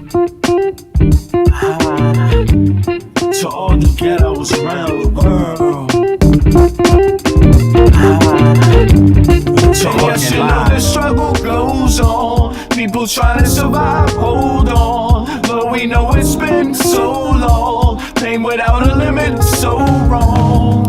To all the ghettos around the world. Yes, you know the struggle goes on. People trying to survive, hold on. But we know it's been so long. Pain without a limit, so wrong.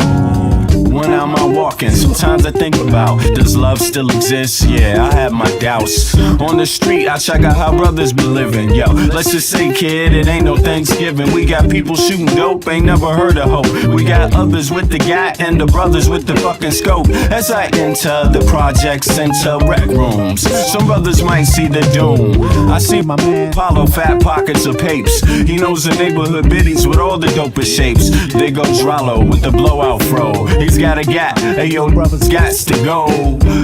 When I'm out walking, sometimes I think about, does love still exist? Yeah, I have my doubts. On the street, I check out how brothers been living. Yo, let's just say, kid, it ain't no Thanksgiving. We got people shooting dope, ain't never heard of hope. We got others with the gat and the brothers with the fucking scope. As I enter the projects, enter rec rooms, some brothers might see the doom. I see my man Paulo, fat pockets of papes. He knows the neighborhood biddies with all the dopest shapes. There goes Rollo with the blowout fro. He's got a gap, hey yo, brothers gots to go.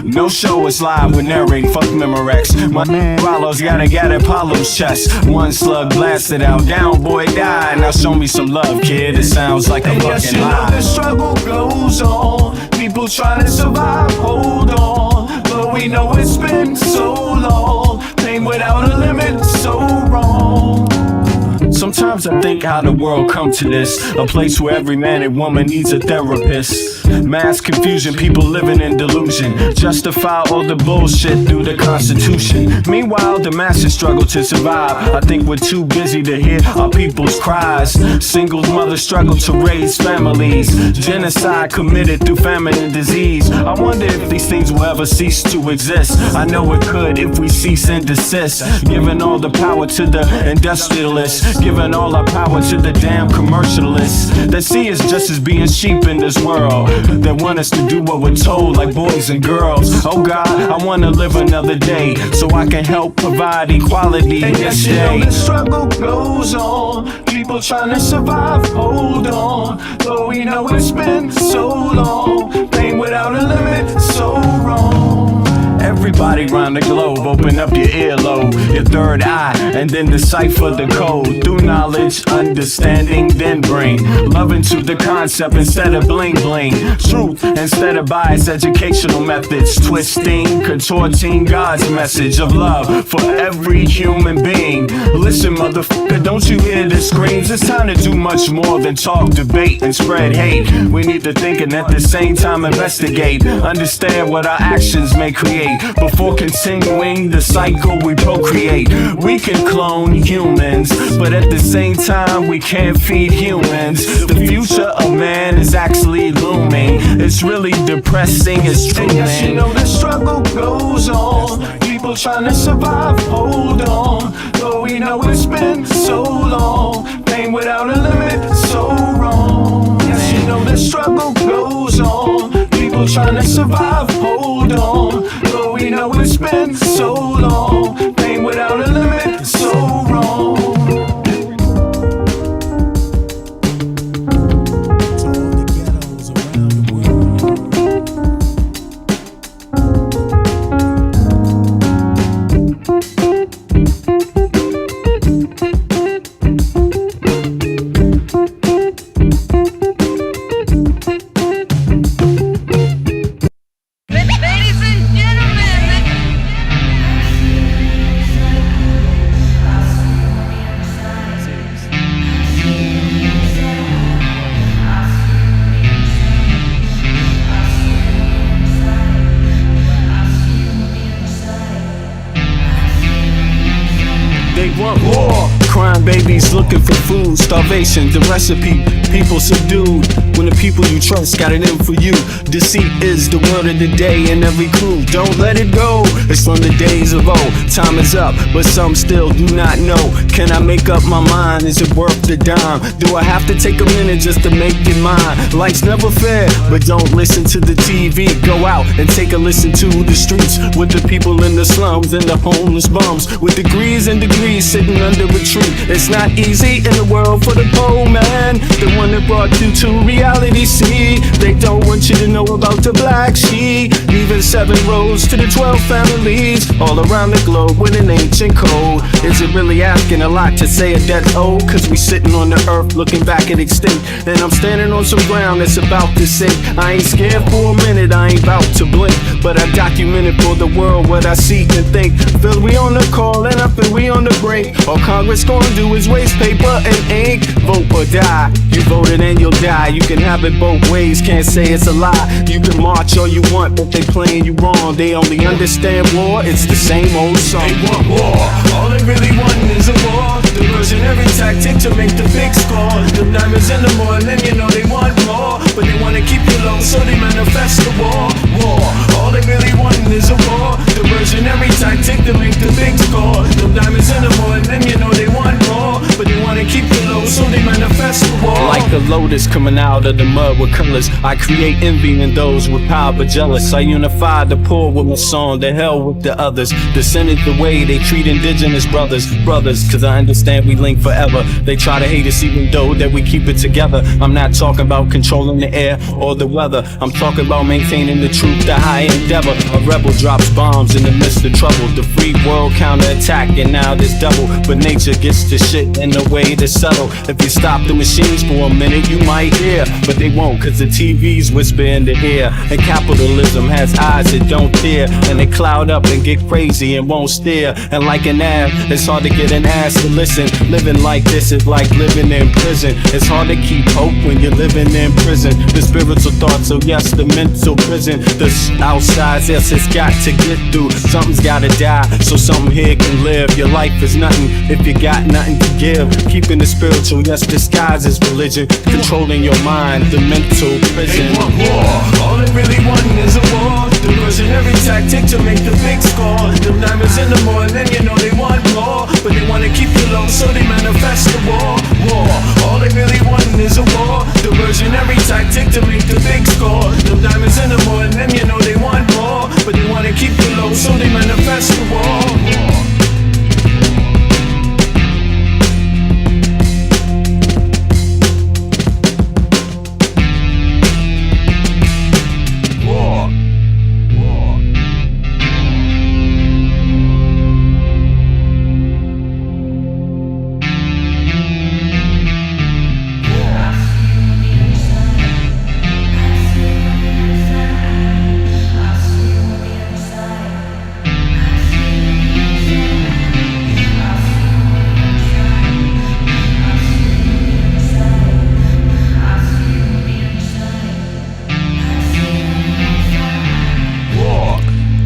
No show is live with narrate, fuck Memorex. My man Rollo's got a gat at Paulo's chest. One slug blasted out, down boy died. Now show me some love, kid, it sounds like a fucking lie. The struggle goes on, people trying to survive, hold on. But we know it's been so long, pain without a limit, so wrong. Sometimes I think how the world come to this, a place where every man and woman needs a therapist. Mass confusion, people living in delusion, justify all the bullshit through the Constitution. Meanwhile, the masses struggle to survive. I think we're too busy to hear our people's cries. Single mothers struggle to raise families, genocide committed through famine and disease. I wonder if these things will ever cease to exist. I know it could if we cease and desist. Giving all the power to the industrialists, giving all our power to the damn commercialists that see us just as being sheep in this world, that want us to do what we're told like boys and girls. Oh God, I wanna live another day so I can help provide equality and this day. The struggle goes on, people trying to survive, hold on. Though we know it's been so long, pain without a limit, so wrong. Everybody round the globe, open up your earlobe, your third eye, and then decipher the code. Through knowledge, understanding, then bring love into the concept instead of bling bling. Truth instead of biased educational methods, twisting, contorting God's message of love for every human being. Listen, motherfucker, don't you hear the screams? It's time to do much more than talk, debate, and spread hate. We need to think and at the same time investigate, understand what our actions may create. Before continuing the cycle we procreate, we can clone humans, but at the same time we can't feed humans. The future of man is actually looming. It's really depressing, it's true, yes, man. You know the struggle goes on, people trying to survive, hold on. Though we know it's been so long, pain without a limit, so wrong. Yes, you know the struggle goes on, people trying to survive, hold on. Though we know it's been so long, pain without a limit, so wrong. To all the ghettos around the They want war, crime babies looking for food, starvation, the recipe, people subdued. When the people you trust got it in for you. Deceit is the word of the day in every crew. Don't let it go, it's from the days of old. Time is up, but some still do not know. Can I make up my mind, is it worth the dime? Do I have to take a minute just to make it mine? Life's never fair, but don't listen to the TV. Go out and take a listen to the streets, with the people in the slums and the homeless bums, with degrees and degrees sitting under a tree. It's not easy in the world for the poor man, the one that brought you to reality. See, they don't want you to know about the black sheep. Even the 7 roads to the 12 families all around the globe with an ancient code. Is it really asking a lot to say a death old? Cause we sitting on the earth looking back at extinct, and I'm standing on some ground that's about to sink. I ain't scared for a minute, I ain't about to blink, but I documented for the world what I see and think. Feel we on the call and up and we on the brink. All Congress gonna do is waste paper and ink. Vote or die, you voted and you'll die. You can have it both ways, can't say it's a lie. You can march all you want, but they playing you wrong. They only understand war, it's the same old song. They want war, all they really want is a war. Diversionary tactic to make the big score. The diamonds in the morning, you know they want more, but they wanna keep you low, so they manifest the war. War, all they really want is a war. Diversionary tactic to make the big score. The diamonds in the morning, you know they want more, but they wanna keep you low, so they manifest the war. Like a lotus coming out of the mud with colors, I create envy in those with power but jealous. I unify the poor with my song, the hell with the others. Descended the way they treat indigenous brothers. Cause I understand we link forever. They try to hate us even though that we keep it together. I'm not talking about controlling the air or the weather. I'm talking about maintaining the truth, the high endeavor. A rebel drops bombs in the midst of trouble. The free world counterattack and now there's double. But nature gets the shit in the way to settle. If you stop the machines for a minute you might hear, but they won't cause the TVs whisper in the ear. And capitalism has eyes that don't fear, and they cloud up and get crazy and won't steer. And like an ab, it's hard to get an ass to listen. Living like this is like living in prison. It's hard to keep hope when you're living in prison. The spiritual thoughts, so yes, the mental prison. The outside, yes, it's got to get through. Something's gotta die, so something here can live. Your life is nothing if you got nothing to give. Keeping the spiritual, yes, disguised as religion. Controlling your mind, the mental prison. They want war, all they really want is a war. Diversionary tactic to make the big score. The diamonds in the morning, you know they want more, but they wanna keep you low, so they manifest the war. War, all they really want is a war. Diversionary tactic to make the big score. The diamonds in the morning, you know they want more, but they wanna keep you low, so they manifest the war.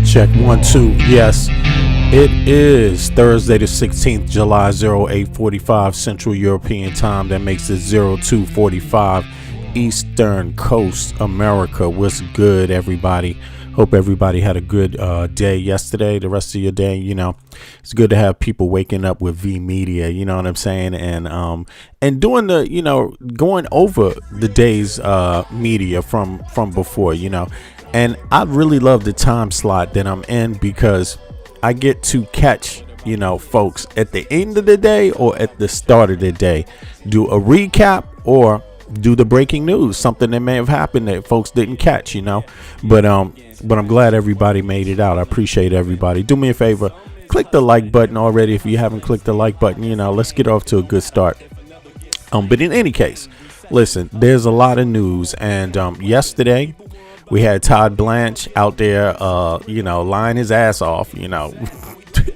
Check 1 2. Yes, it is Thursday the 16th July, 0845 Central European Time. That makes it 0245 Eastern Coast America. What's good, everybody? Hope everybody had a good day yesterday. The rest of your day, you know, it's good to have people waking up with V Media. You know what I'm saying? And doing the, you know, going over the day's media from before, you know. And I really love the time slot that I'm in because I get to catch, you know, folks at the end of the day or at the start of the day, do a recap or do the breaking news, something that may have happened that folks didn't catch, you know. But I'm glad everybody made it out. I appreciate everybody. Do me a favor, click the like button already if you haven't clicked the like button. You know, let's get off to a good start. But in any case, listen, there's a lot of news, and yesterday we had Todd Blanche out there, you know, lying his ass off, you know,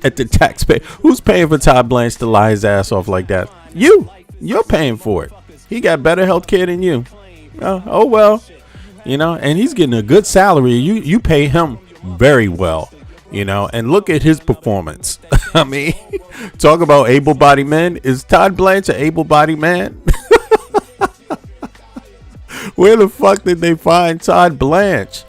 at the taxpayer. Who's paying for Todd Blanche to lie his ass off like that? You're paying for it. He got better health care than you. Oh, well, you know, and he's getting a good salary. You pay him very well, you know, and look at his performance. I mean, talk about able-bodied men. Is Todd Blanche an able-bodied man? Where the fuck did they find Todd Blanche?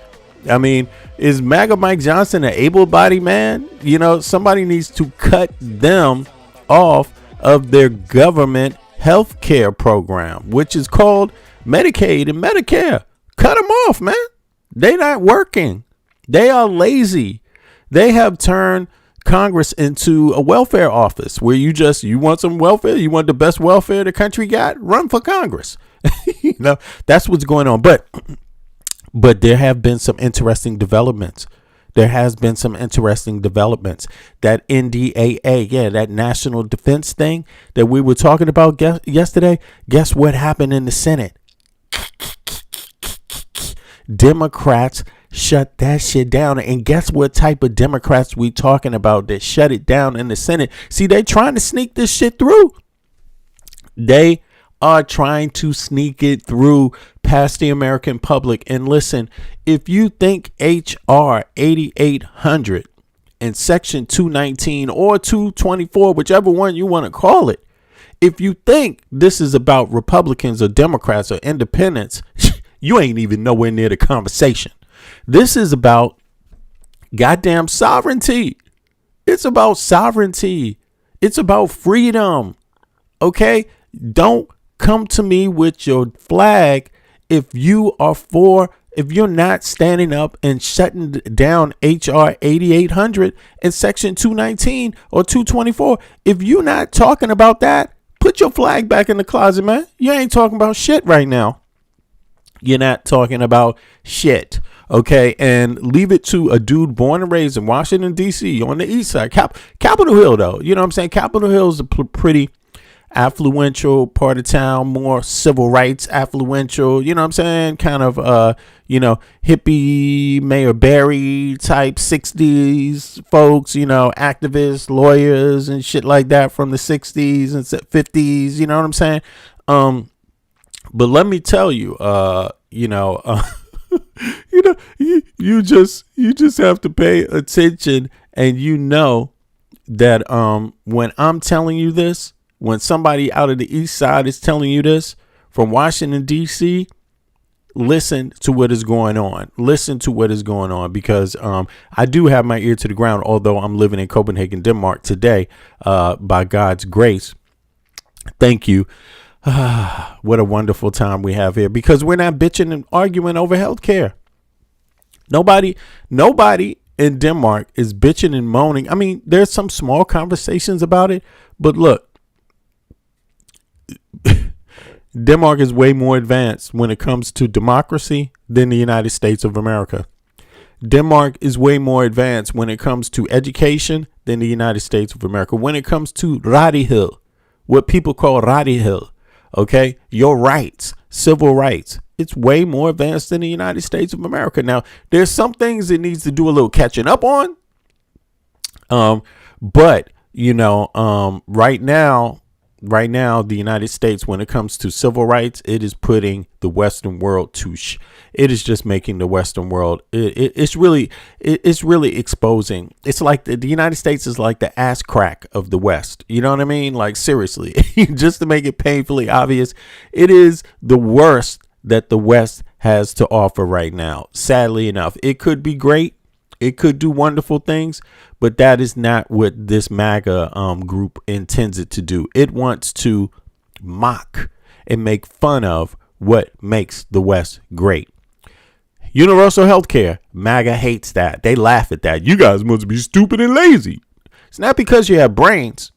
I mean, is MAGA Mike Johnson an able-bodied man? You know, somebody needs to cut them off of their government health care program, which is called Medicaid and Medicare. Cut them off, man. They're not working. They are lazy. They have turned Congress into a welfare office where you want some welfare. You want the best welfare the country got? Run for Congress. You know, that's what's going on. But there have been some interesting developments there has been some interesting developments. That NDAA, yeah, that national defense thing that we were talking about yesterday. Guess what happened in the Senate? Democrats shut that shit down. And guess what type of Democrats we talking about that shut it down in the Senate? See, they trying to sneak this shit through. They are trying to sneak it through past the American public. And listen, if you think HR 8800 and Section 219 or 224, whichever one you want to call it, if you think this is about Republicans or Democrats or independents, you ain't even nowhere near the conversation. This is about goddamn sovereignty. It's about sovereignty. It's about freedom. Okay? Don't come to me with your flag if you're not standing up and shutting down HR 8800 and Section 219 or 224. If you're not talking about that, put your flag back in the closet, man. You ain't talking about shit right now. You're not talking about shit. Okay, and leave it to a dude born and raised in Washington, D.C. on the east side. Capitol Hill, though. You know what I'm saying? Capitol Hill is a pretty affluential part of town, more civil rights affluential, you know what I'm saying? Kind of, hippie Mayor Barry type 60s folks, activists, lawyers and shit like that from the 60s and 50s, you know what I'm saying? But let me tell you, you just have to pay attention, and that when I'm telling you this, when somebody out of the east side is telling you this from Washington, D.C., listen to what is going on. Listen to what is going on, because I do have my ear to the ground, although I'm living in Copenhagen, Denmark today, by God's grace. Thank you. What a wonderful time we have here, because we're not bitching and arguing over healthcare. Nobody in Denmark is bitching and moaning. I mean, there's some small conversations about it, but look, Denmark is way more advanced when it comes to democracy than the United States of America. Denmark is way more advanced when it comes to education than the United States of America. When it comes to rettighed, what people call rettighed, okay, your rights, civil rights, it's way more advanced than the United States of America. Now, there's some things it needs to do a little catching up on. But right now, the United States, when it comes to civil rights, it is putting the Western world it is just making the Western world. It's really exposing. It's like the United States is like the ass crack of the West. You know what I mean? Like, seriously, just to make it painfully obvious, it is the worst that the West has to offer right now. Sadly enough, it could be great. It could do wonderful things, but that is not what this MAGA group intends it to do. It wants to mock and make fun of what makes the West great. Universal health care, MAGA hates that. They laugh at that. You guys must be stupid and lazy. It's not because you have brains.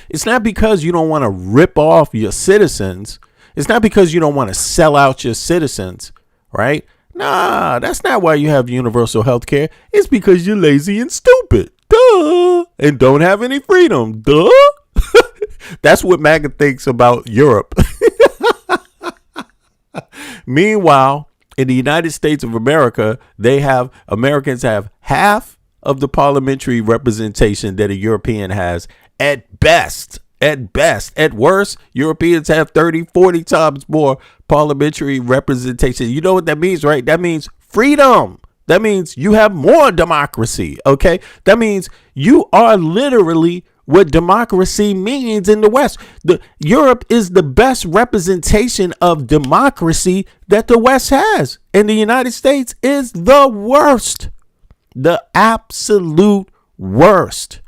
It's not because you don't want to rip off your citizens. It's not because you don't want to sell out your citizens, right? Nah, that's not why you have universal health care. It's because you're lazy and stupid. Duh. And don't have any freedom. Duh. That's what MAGA thinks about Europe. Meanwhile, in the United States of America, Americans have half of the parliamentary representation that a European has at best. At worst, Europeans have 30, 40 times more parliamentary representation. You know what that means, right? That means freedom. That means you have more democracy. Okay. That means you are literally what democracy means in the West. Europe is the best representation of democracy that the West has. And the United States is the worst. The absolute worst.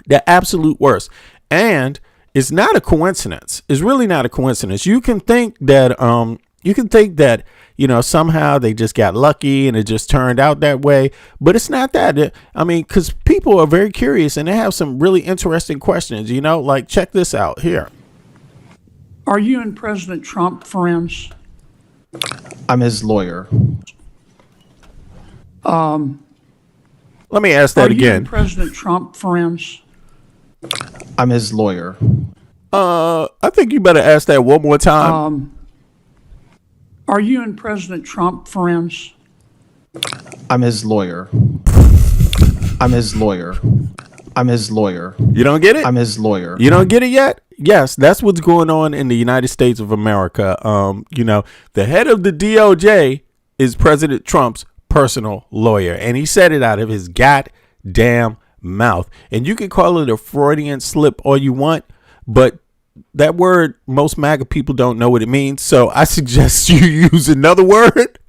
The absolute worst. And it's not a coincidence. It's really not a coincidence. You can think that somehow they just got lucky and it just turned out that way. But it's not that. I mean, because people are very curious and they have some really interesting questions, like check this out here. Are you and President Trump friends? I'm his lawyer. Let me ask Are that you and again. President Trump friends? I'm his lawyer. I think you better ask that one more time. Are you and President Trump friends? I'm his lawyer. I'm his lawyer. I'm his lawyer. You don't get it? I'm his lawyer. You don't get it yet? Yes, that's what's going on in the United States of America. The head of the DOJ is President Trump's personal lawyer, and he said it out of his goddamn mouth. And you can call it a Freudian slip all you want, but that word, most MAGA people don't know what it means. So I suggest you use another word.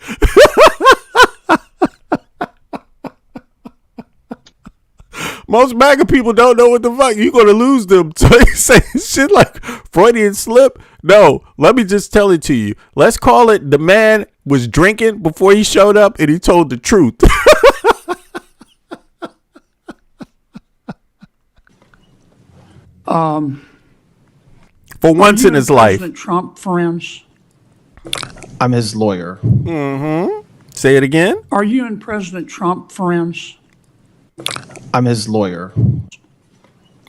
Most MAGA people don't know what the fuck. You're going to lose them. So they say shit like Freudian slip. No, let me just tell it to you. Let's call it the man was drinking before he showed up and he told the truth. For once in his life. President Trump friends? I'm his lawyer. Say it again. Are you and President Trump friends? I'm his lawyer.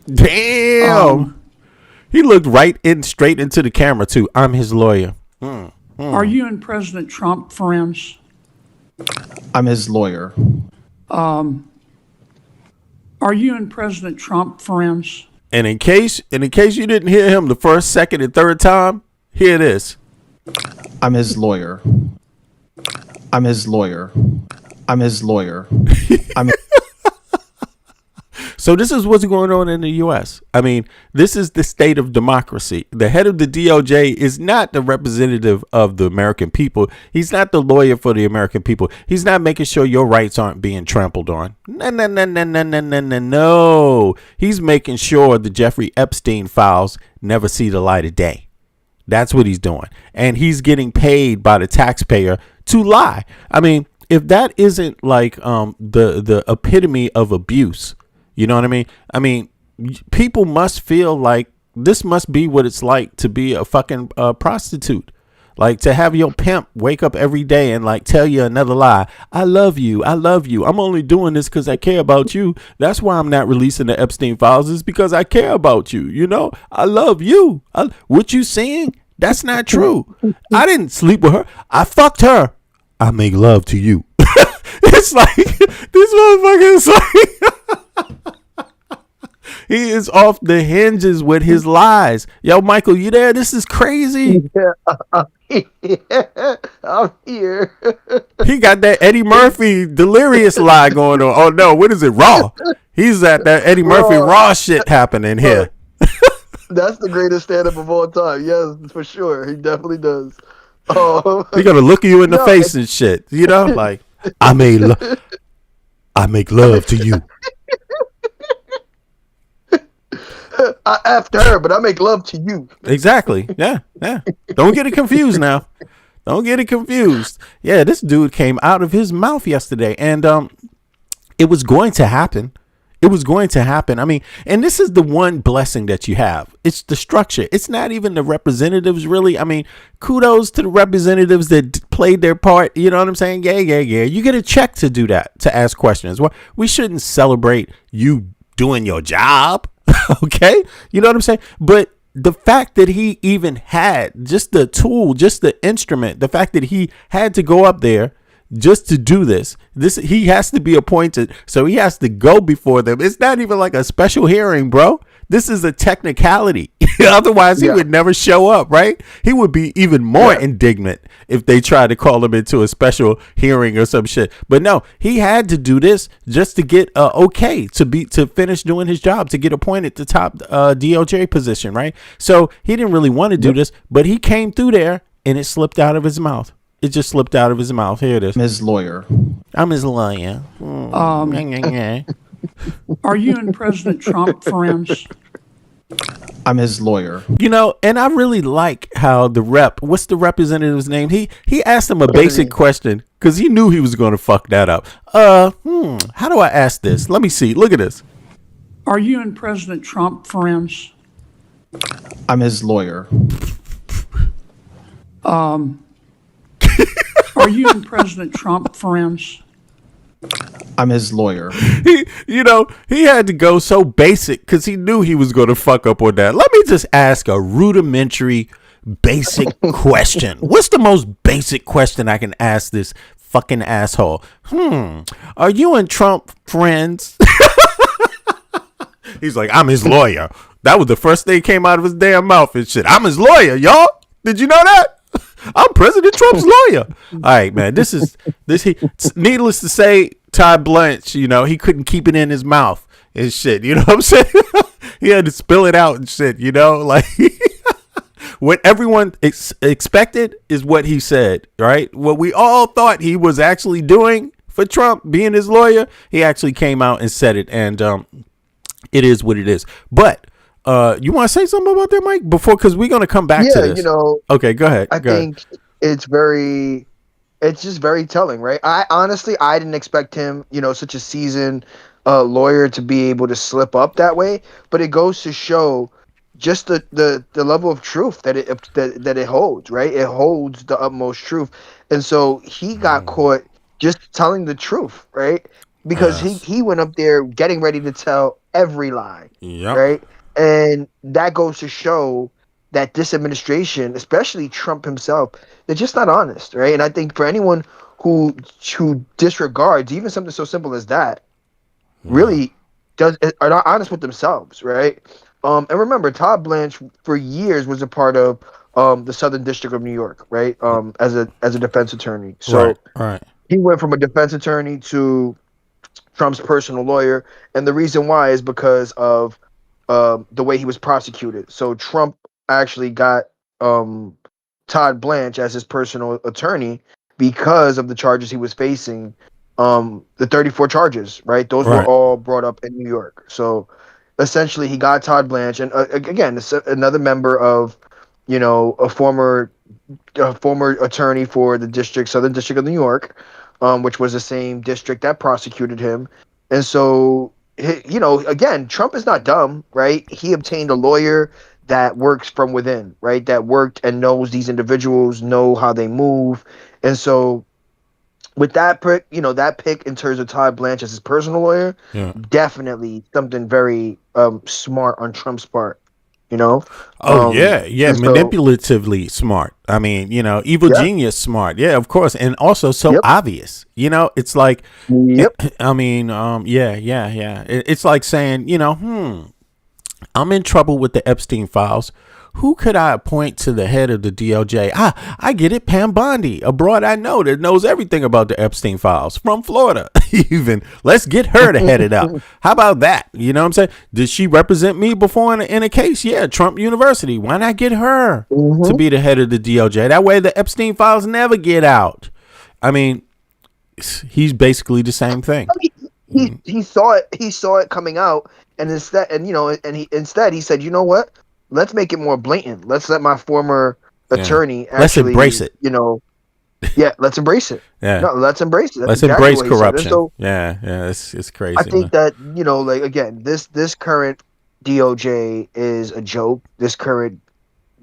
Damn. He looked straight into the camera too. I'm his lawyer. Are you and President Trump friends? I'm his lawyer. Are you and President Trump friends? And in case you didn't hear him the first, second, and third time, hear this. I'm his lawyer. I'm his lawyer. I'm his lawyer. So this is what's going on in the U.S. I mean, this is the state of democracy. The head of the DOJ is not the representative of the American people. He's not the lawyer for the American people. He's not making sure your rights aren't being trampled on. No. He's making sure the Jeffrey Epstein files never see the light of day. That's what he's doing. And he's getting paid by the taxpayer to lie. I mean, if that isn't like the epitome of abuse, you know what I mean? I mean, people must feel like this must be what it's like to be a fucking prostitute. Like to have your pimp wake up every day and like tell you another lie. I love you. I love you. I'm only doing this because I care about you. That's why I'm not releasing the Epstein files, is because I care about you. You know, I love you. What you saying? That's not true. I didn't sleep with her. I fucked her. I make love to you. It's like this motherfucker is like he is off the hinges with his lies. Yo, Michael, you there? This is crazy. Yeah, I'm here. He got that Eddie Murphy delirious lie going on. Oh no, what is it? Raw. He's at that Eddie Murphy raw shit happening here. That's the greatest stand-up of all time. Yes, for sure. He definitely does. He gonna look you in the face and shit. You know, like I make love to you. I after her, but I make love to you. Exactly. Yeah. Don't get it confused now. Don't get it confused. Yeah, this dude came out of his mouth yesterday, and it was going to happen. It was going to happen. I mean, and this is the one blessing that you have. It's the structure. It's not even the representatives, really. I mean, kudos to the representatives that played their part. You know what I'm saying? Yeah. You get a check to do that, to ask questions. Well, we shouldn't celebrate you doing your job. Okay? You know what I'm saying? But the fact that he even had just the tool, just the instrument, the fact that he had to go up there just to do this, he has to be appointed. So he has to go before them. It's not even like a special hearing, bro. This is a technicality. Otherwise, he would never show up, right? He would be even more indignant if they tried to call him into a special hearing or some shit. But no, he had to do this just to get okay to finish doing his job, to get appointed to top DOJ position, right? So he didn't really want to do this, but he came through there and it slipped out of his mouth. It just slipped out of his mouth. Here it is. I'm his lawyer. I'm his lawyer. Are you and President Trump friends? I'm his lawyer. You know, and I really like how what's the representative's name? He asked him a basic question because he knew he was going to fuck that up. How do I ask this? Let me see. Look at this. Are you and President Trump friends? I'm his lawyer. Are you and President Trump friends? I'm his lawyer. He had to go so basic because he knew he was going to fuck up on that. Let me just ask a rudimentary, basic question. What's the most basic question I can ask this fucking asshole? Are you and Trump friends? He's like, I'm his lawyer. That was the first thing came out of his damn mouth and shit. I'm his lawyer, y'all. Did you know that? I'm President Trump's lawyer. All right, man. Needless to say, Todd Blanche, he couldn't keep it in his mouth and shit. You know what I'm saying? He had to spill it out and shit, like what everyone expected is what he said, right? What we all thought he was actually doing for Trump, being his lawyer, he actually came out and said it. And it is what it is. But you want to say something about that, Mike? Because we're going to come back to this. Okay, go ahead. I think it's just very telling, right? I honestly didn't expect him, such a seasoned lawyer to be able to slip up that way. But it goes to show just the level of truth that it holds, right? It holds the utmost truth. And so he got caught just telling the truth, right? Because he went up there getting ready to tell every lie, right? And that goes to show that this administration, especially Trump himself, they're just not honest, right? And I think for anyone who disregards even something so simple as that, really are not honest with themselves, right? And remember, Todd Blanche for years was a part of the Southern District of New York, right? As a defense attorney. So right. He went from a defense attorney to Trump's personal lawyer, and the reason why is because of the way he was prosecuted. So Trump actually got Todd Blanche as his personal attorney because of the charges he was facing, the 34 charges, right? Those were all brought up in New York. So essentially he got Todd Blanche, and again, another member of, a former attorney for the Southern District of New York, which was the same district that prosecuted him. And so, again, Trump is not dumb, right? He obtained a lawyer that works from within, right? That worked and knows these individuals, know how they move. And so with that pick, that pick in terms of Todd Blanche as his personal lawyer, definitely something very smart on Trump's part. Yeah, manipulatively smart. I mean, evil genius smart. Yeah, of course, and also so obvious. It's like, I mean, yeah. It's like saying, I'm in trouble with the Epstein files. Who could I appoint to the head of the DOJ? I get it, Pam Bondi, a broad I know that knows everything about the Epstein files from Florida. Even let's get her to head it up. How about that? You know what I'm saying? Did she represent me before in a case? Yeah, Trump University. Why not get her to be the head of the DOJ? That way the Epstein files never get out. I mean, he's basically the same thing. He saw it coming out, and instead he said, you know what? Let's make it more blatant. Let's let my former attorney actually, let's embrace it. Let's embrace it. Yeah. No, let's embrace it. Let's embrace corruption. So, it's crazy. I think that, again, this current DOJ is a joke. This current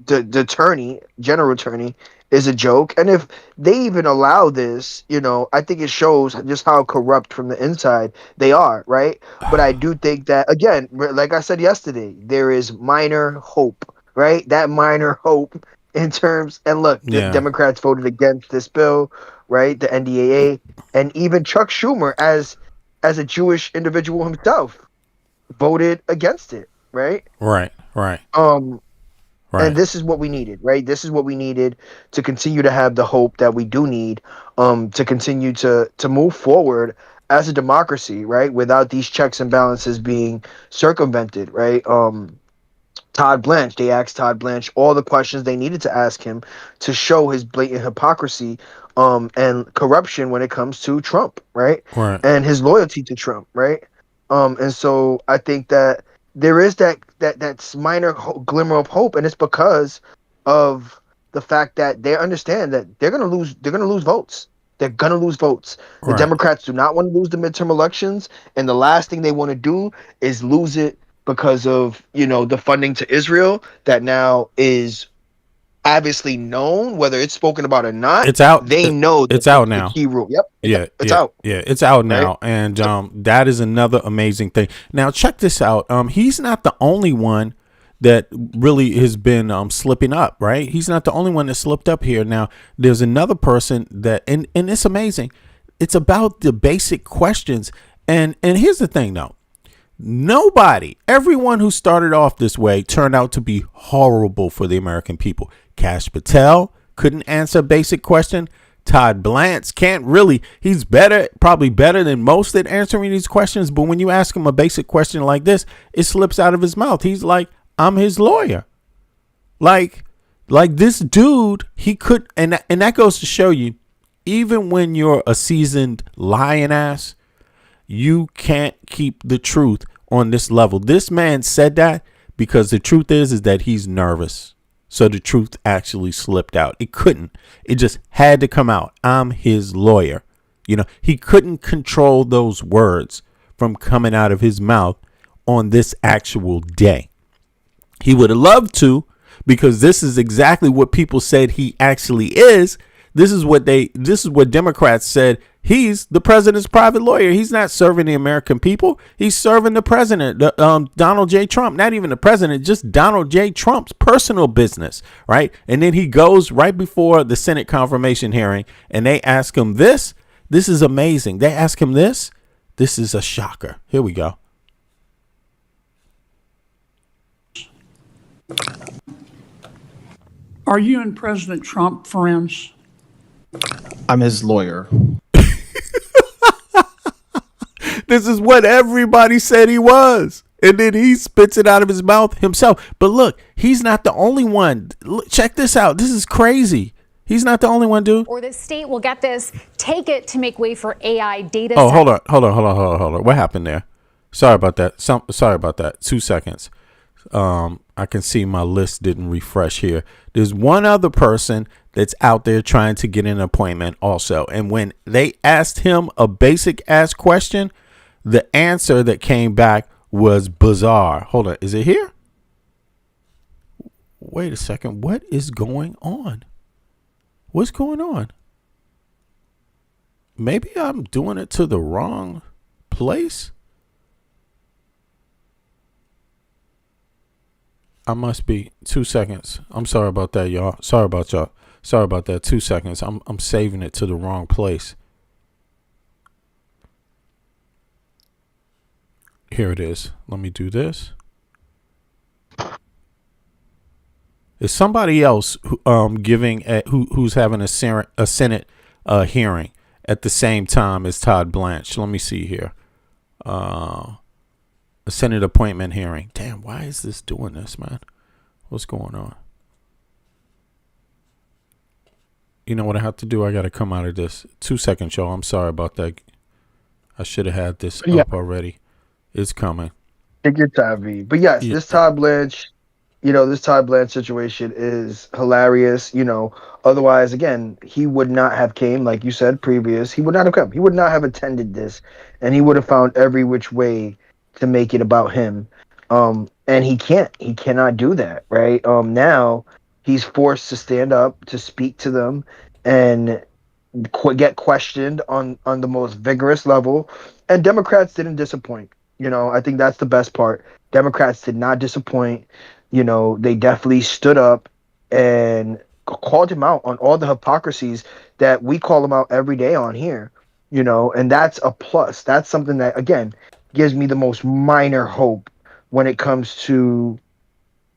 the general attorney is a joke. And if they even allow this, I think it shows just how corrupt from the inside they are, right? But I do think that, again, like I said yesterday, there is minor hope, right? That minor hope in terms, and look, the Democrats voted against this bill, right? The NDAA, and even Chuck Schumer, as a Jewish individual himself, voted against it, right? Right. Right. And this is what we needed, right? This is what we needed to continue to have the hope that we do need, to continue to move forward as a democracy, right? Without these checks and balances being circumvented, right? They asked Todd Blanche all the questions they needed to ask him to show his blatant hypocrisy and corruption when it comes to Trump, right? And his loyalty to Trump, right? And so I think that there is that minor glimmer of hope, and it's because of the fact that they understand that they're gonna lose votes. They're gonna lose votes. The Democrats do not want to lose the midterm elections, and the last thing they want to do is lose it because of the funding to Israel that now is obviously known, whether it's spoken about or not. It's out. They know It's that out the now. key rule. Yep. It's Yeah, out. yeah, it's out Right? now, and that is another amazing thing. Now, check this out. He's not the only one that really has been slipping up, right? He's not the only one that slipped up here. Now, there's another person that, and it's amazing. It's about the basic questions, and here's the thing, though. Nobody, everyone who started off this way turned out to be horrible for the American people. Kash Patel couldn't answer a basic question. Todd Blanche can't really. He's probably better than most at answering these questions. But when you ask him a basic question like this, it slips out of his mouth. He's like, I'm his lawyer. Like this dude, he could. And that goes to show you, even when you're a seasoned lying ass, you can't keep the truth on this level. This man said that because the truth is that he's nervous. So the truth actually slipped out. It couldn't. It just had to come out. I'm his lawyer. He couldn't control those words from coming out of his mouth on this actual day. He would have loved to, because this is exactly what people said he actually is. This is what Democrats said. He's the president's private lawyer. He's not serving the American people. He's serving the president, Donald J. Trump. Not even the president, just Donald J. Trump's personal business, right? And then he goes right before the Senate confirmation hearing, and they ask him this. This is amazing. They ask him this. This is a shocker. Here we go. Are you and President Trump friends? I'm his lawyer. This is what everybody said he was. And then he spits it out of his mouth himself. But look, he's not the only one. Look, check this out. This is crazy. He's not the only one, dude. Or the state will get this, take it to make way for AI data. Oh, hold on. What happened there? Sorry about that. Sorry about that. 2 seconds. I can see my list didn't refresh here. There's one other person that's out there trying to get an appointment also. And when they asked him a basic ass question, the answer that came back was bizarre. Hold on. Is it here? Wait a second. What is going on? What's going on? Maybe I'm doing it to the wrong place. I must be 2 seconds. I'm sorry about that, y'all. Sorry about that. 2 seconds. I'm saving it to the wrong place. Here it is. Let me do this. Is somebody else who's having a Senate hearing at the same time as Todd Blanche? Let me see here. A Senate appointment hearing. Damn, why is this doing this, man? What's going on? You know what I have to do? I got to come out of this. 2 seconds, y'all. I'm sorry about that. I should have had this up already. It's coming. Take your time, V. But yes, this Todd Blanche situation is hilarious. Otherwise, again, he would not have came, like you said previous. He would not have come. He would not have attended this, and he would have found every which way to make it about him. And he cannot do that, right? Now he's forced to stand up to speak to them and get questioned on the most vigorous level. And Democrats didn't disappoint. I think that's the best part. Democrats did not disappoint. They definitely stood up and called him out on all the hypocrisies that we call him out every day on here. And that's a plus. That's something that, again, gives me the most minor hope when it comes to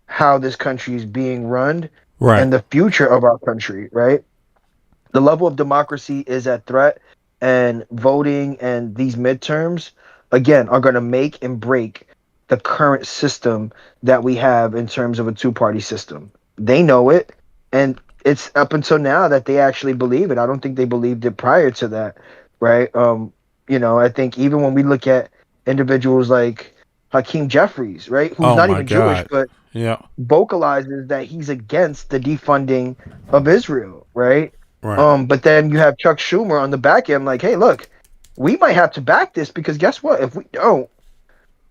how this country is being run, right, and the future of our country, right? The level of democracy is at threat, and voting and these midterms, again, are going to make and break the current system that we have in terms of a two-party system. They know it, and it's up until now that they actually believe it. I don't think they believed it prior to that, right? I think even when we look at individuals like Hakeem Jeffries, right, who's not even Jewish, but vocalizes that he's against the defunding of Israel, right? But then you have Chuck Schumer on the back end like, hey, look, we might have to back this because guess what? If we don't,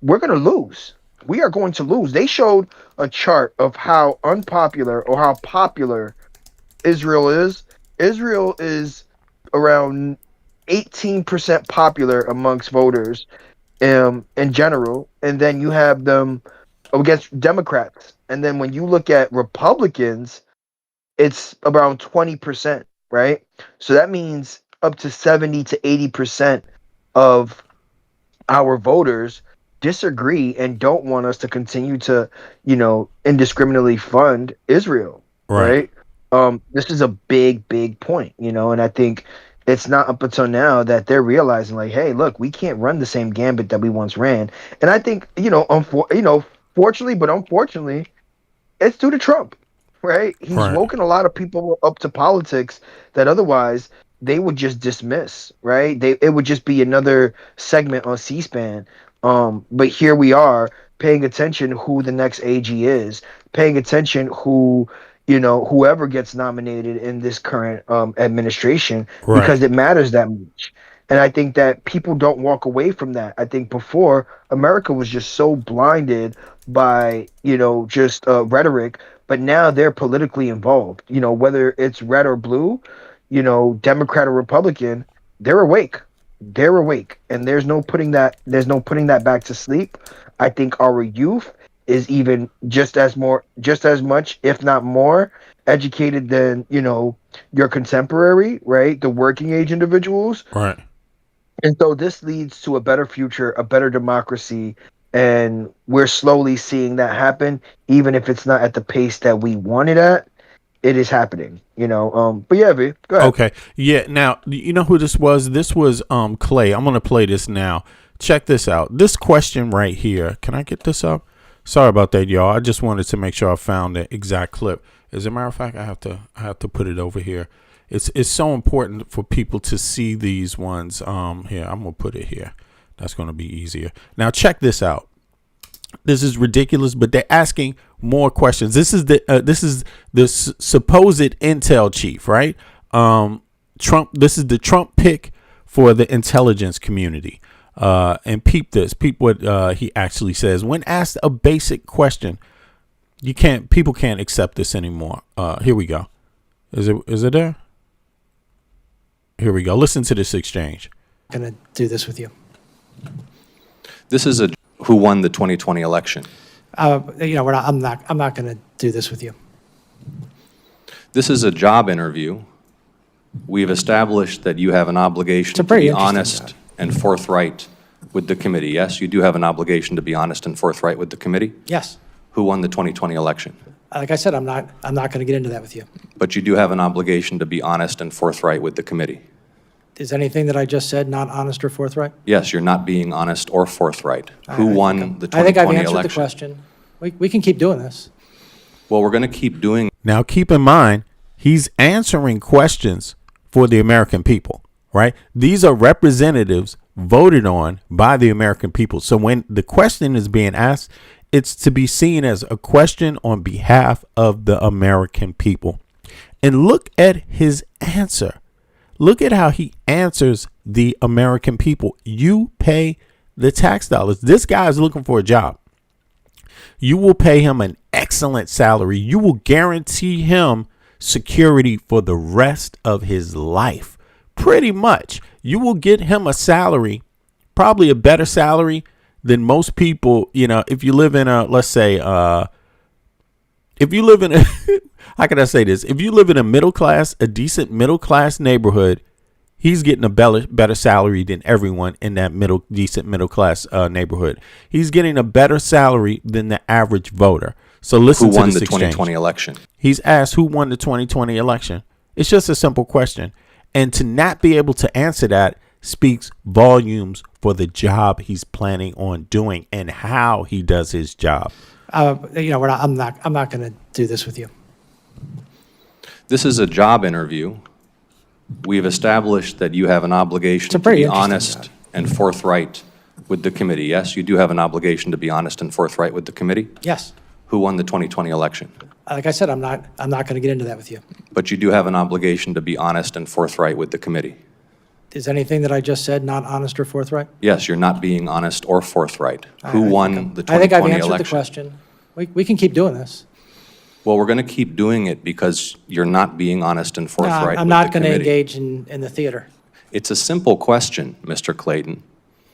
we're going to lose. we are going to lose. They showed a chart of how unpopular or how popular Israel is. Israel is around 18% popular amongst voters in general, and then you have them against Democrats. And then when you look at Republicans, it's around 20%, right? So that means up to 70 to 80% of our voters disagree and don't want us to continue to, indiscriminately fund Israel, right? This is a big point, and I think it's not up until now that they're realizing, like, hey, look, we can't run the same gambit that we once ran. And I think, fortunately, but unfortunately, it's due to Trump, right? He's woken a lot of people up to politics that otherwise they would just dismiss, right? It would just be another segment on C-SPAN. But here we are paying attention who the next AG is, paying attention who, whoever gets nominated in this current administration, because it matters that much. And I think that people don't walk away from that. I think before, America was just so blinded by, just rhetoric, but now they're politically involved, whether it's red or blue, Democrat or Republican, they're awake. They're awake. And there's no putting that back to sleep. I think our youth is even just as much, if not more, educated than, your contemporary, right? The working age individuals. Right. And so this leads to a better future, a better democracy, and we're slowly seeing that happen, even if it's not at the pace that we want it at. It is happening, But yeah, V, go ahead. Okay. Yeah. Now, you know who this was? This was Clay. I'm going to play this now. Check this out. This question right here. Can I get this up? Sorry about that, y'all. I just wanted to make sure I found the exact clip. As a matter of fact, I have to put it over here. It's so important for people to see these ones. Here, I'm going to put it here. That's going to be easier. Now, check this out. This is ridiculous, but they're asking more questions. This is the supposed intel chief, right? Trump. This is the Trump pick for the intelligence community. And peep what he actually says when asked a basic question. People can't accept this anymore. Here we go. Is it there? Here we go. Listen to this exchange. I'm gonna do this with you. This is who won the 2020 election. I'm not going to do this with you. This is a job interview. We've established that you have an obligation to pretty be interesting honest job. and forthright with the committee. Yes, you do have an obligation to be honest and forthright with the committee. Yes. Who won the 2020 election? Like I said, I'm not going to get into that with you. But you do have an obligation to be honest and forthright with the committee. Is anything that I just said not honest or forthright? Yes, you're not being honest or forthright. Who won the 2020 election? I think I've answered the question. We can keep doing this. Well, we're going to keep doing. Now, keep in mind, he's answering questions for the American people, right? These are representatives voted on by the American people. So when the question is being asked, it's to be seen as a question on behalf of the American people. And look at his answer. Look at how he answers the American people. You pay the tax dollars. This guy is looking for a job. You will pay him an excellent salary. You will guarantee him security for the rest of his life. Pretty much. You will get him a salary, probably a better salary than most people. If you live in a, let's say, if you live in a, how can I say this? If you live in a decent middle class neighborhood, he's getting a better salary than everyone in that decent middle class neighborhood. He's getting a better salary than the average voter. So listen to this exchange. Who won the 2020 election? He's asked who won the 2020 election. It's just a simple question. And to not be able to answer that speaks volumes for the job he's planning on doing and how he does his job. I'm not going to do this with you. This is a job interview. We've established that you have an obligation to pretty be interesting honest job. and forthright with the committee. Yes, you do have an obligation to be honest and forthright with the committee. Yes. Who won the 2020 election? Like I said, I'm not going to get into that with you. But you do have an obligation to be honest and forthright with the committee. Is anything that I just said not honest or forthright? Yes, you're not being honest or forthright. Who won the I think I've 2020 answered the election? question. We can keep doing this. Well, we're going to keep doing it because you're not being honest and No, forthright I'm with not the going to committee. engage in the theater, It's a simple question, Mr. Clayton.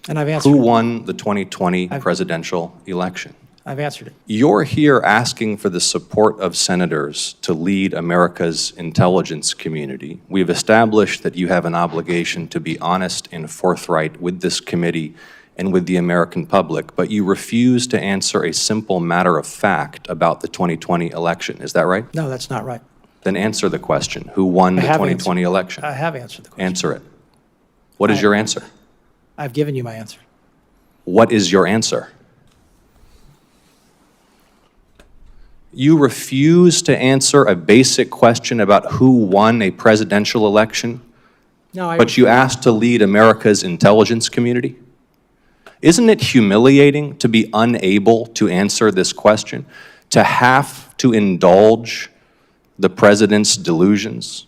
and I've answered Who it. won the 2020 presidential election? I've answered it. You're here asking for the support of senators to lead America's intelligence community. We've established that you have an obligation to be honest and forthright with this committee and with the American public, but you refuse to answer a simple matter of fact about the 2020 election. Is that right? No, that's not right. Then answer the question. Who won the I have 2020 answered- election? I have answered the question. Answer it. What is your answer? I've given you my answer. What is your answer? You refuse to answer a basic question about who won a presidential election, No, I. but you asked to lead America's intelligence community? Isn't it humiliating to be unable to answer this question, to have to indulge the president's delusions?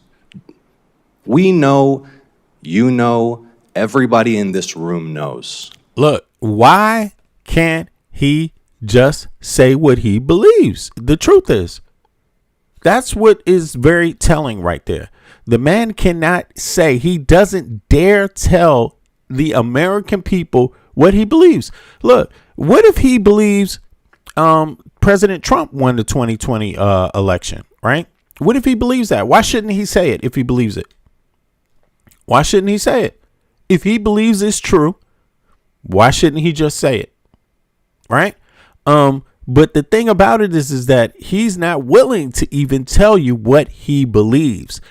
We know, you know, everybody in this room knows. Look, why can't he just say what he believes? The truth is, that's what is very telling right there. The man cannot say, he doesn't dare tell the American people what he believes. Look, what if he believes President Trump won the 2020 election, right? What if he believes that? Why shouldn't he say it if he believes it? Why shouldn't he say it? If he believes it's true, why shouldn't he just say it? Right? But the thing about it is that he's not willing to even tell you what he believes.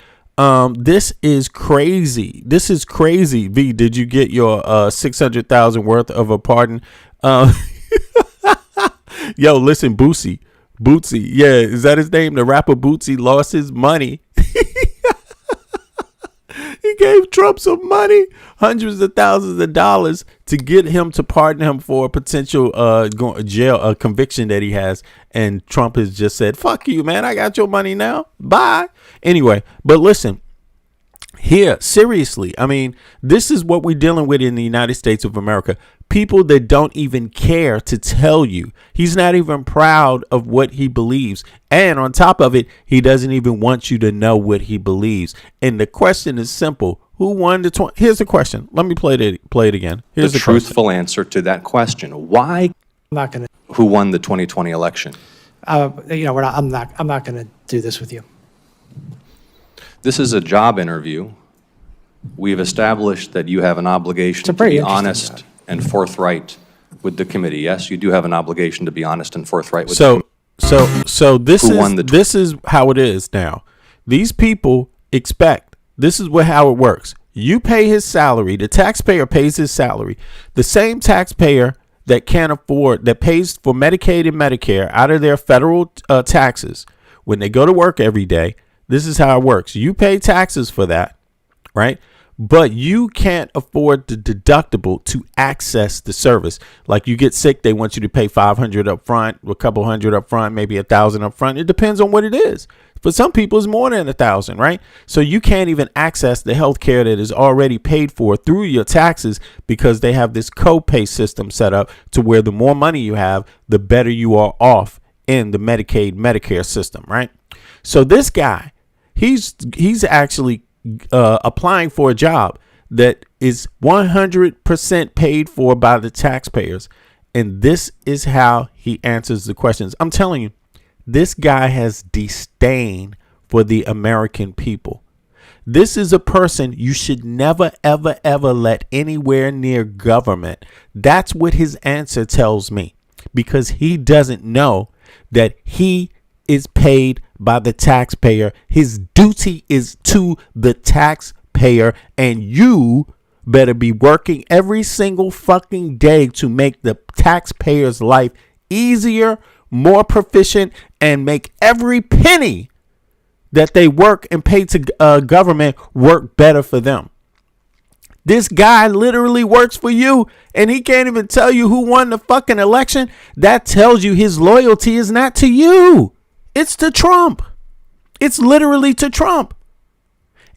This is crazy. This is crazy. V, did you get your 600,000 worth of a pardon? Yo, listen, Bootsy, yeah, is that his name? The rapper Bootsy lost his money. He gave Trump some money, hundreds of thousands of dollars, to get him to pardon him for a potential jail conviction that he has. And Trump has just said, fuck you, man. I got your money now. Bye. Anyway, but listen, here, seriously, I mean, this is what we're dealing with in the United States of America. People that don't even care to tell you. He's not even proud of what he believes. And on top of it, he doesn't even want you to know what he believes. And the question is simple. Who won the 20? Here's the question. Let me play it again. Here's The the question. truthful answer to that question. Why? I'm not going to. Who won the 2020 election? I'm not going to do this with you. This is a job interview. We've established that you have an obligation a to pretty be interesting honest job. and forthright with the committee. Yes, you do have an obligation to be honest and forthright with the So committee. so this Who is won the this is how it is now. These people expect, this is how it works. You pay his salary, the taxpayer pays his salary. The same taxpayer that can't afford, that pays for Medicaid and Medicare out of their federal taxes when they go to work every day. This is how it works. You pay taxes for that, right? But you can't afford the deductible to access the service. Like you get sick, they want you to pay $500 up front, a couple hundred up front, maybe $1,000 up front. It depends on what it is. For some people, it's more than $1,000, right? So you can't even access the health care that is already paid for through your taxes because they have this copay system set up to where the more money you have, the better you are off in the Medicaid, Medicare system, right? So this guy, he's actually applying for a job that is 100% paid for by the taxpayers. And this is how he answers the questions. I'm telling you, this guy has disdain for the American people. This is a person you should never, ever, ever let anywhere near government. That's what his answer tells me, because he doesn't know that he is paid by the taxpayer. His duty is to the taxpayer, and you better be working every single fucking day to make the taxpayer's life easier, more proficient, and make every penny that they work and pay to government work better for them. This guy literally works for you, and he can't even tell you who won the fucking election. That tells you his loyalty is not to you. It's to Trump. It's literally to Trump.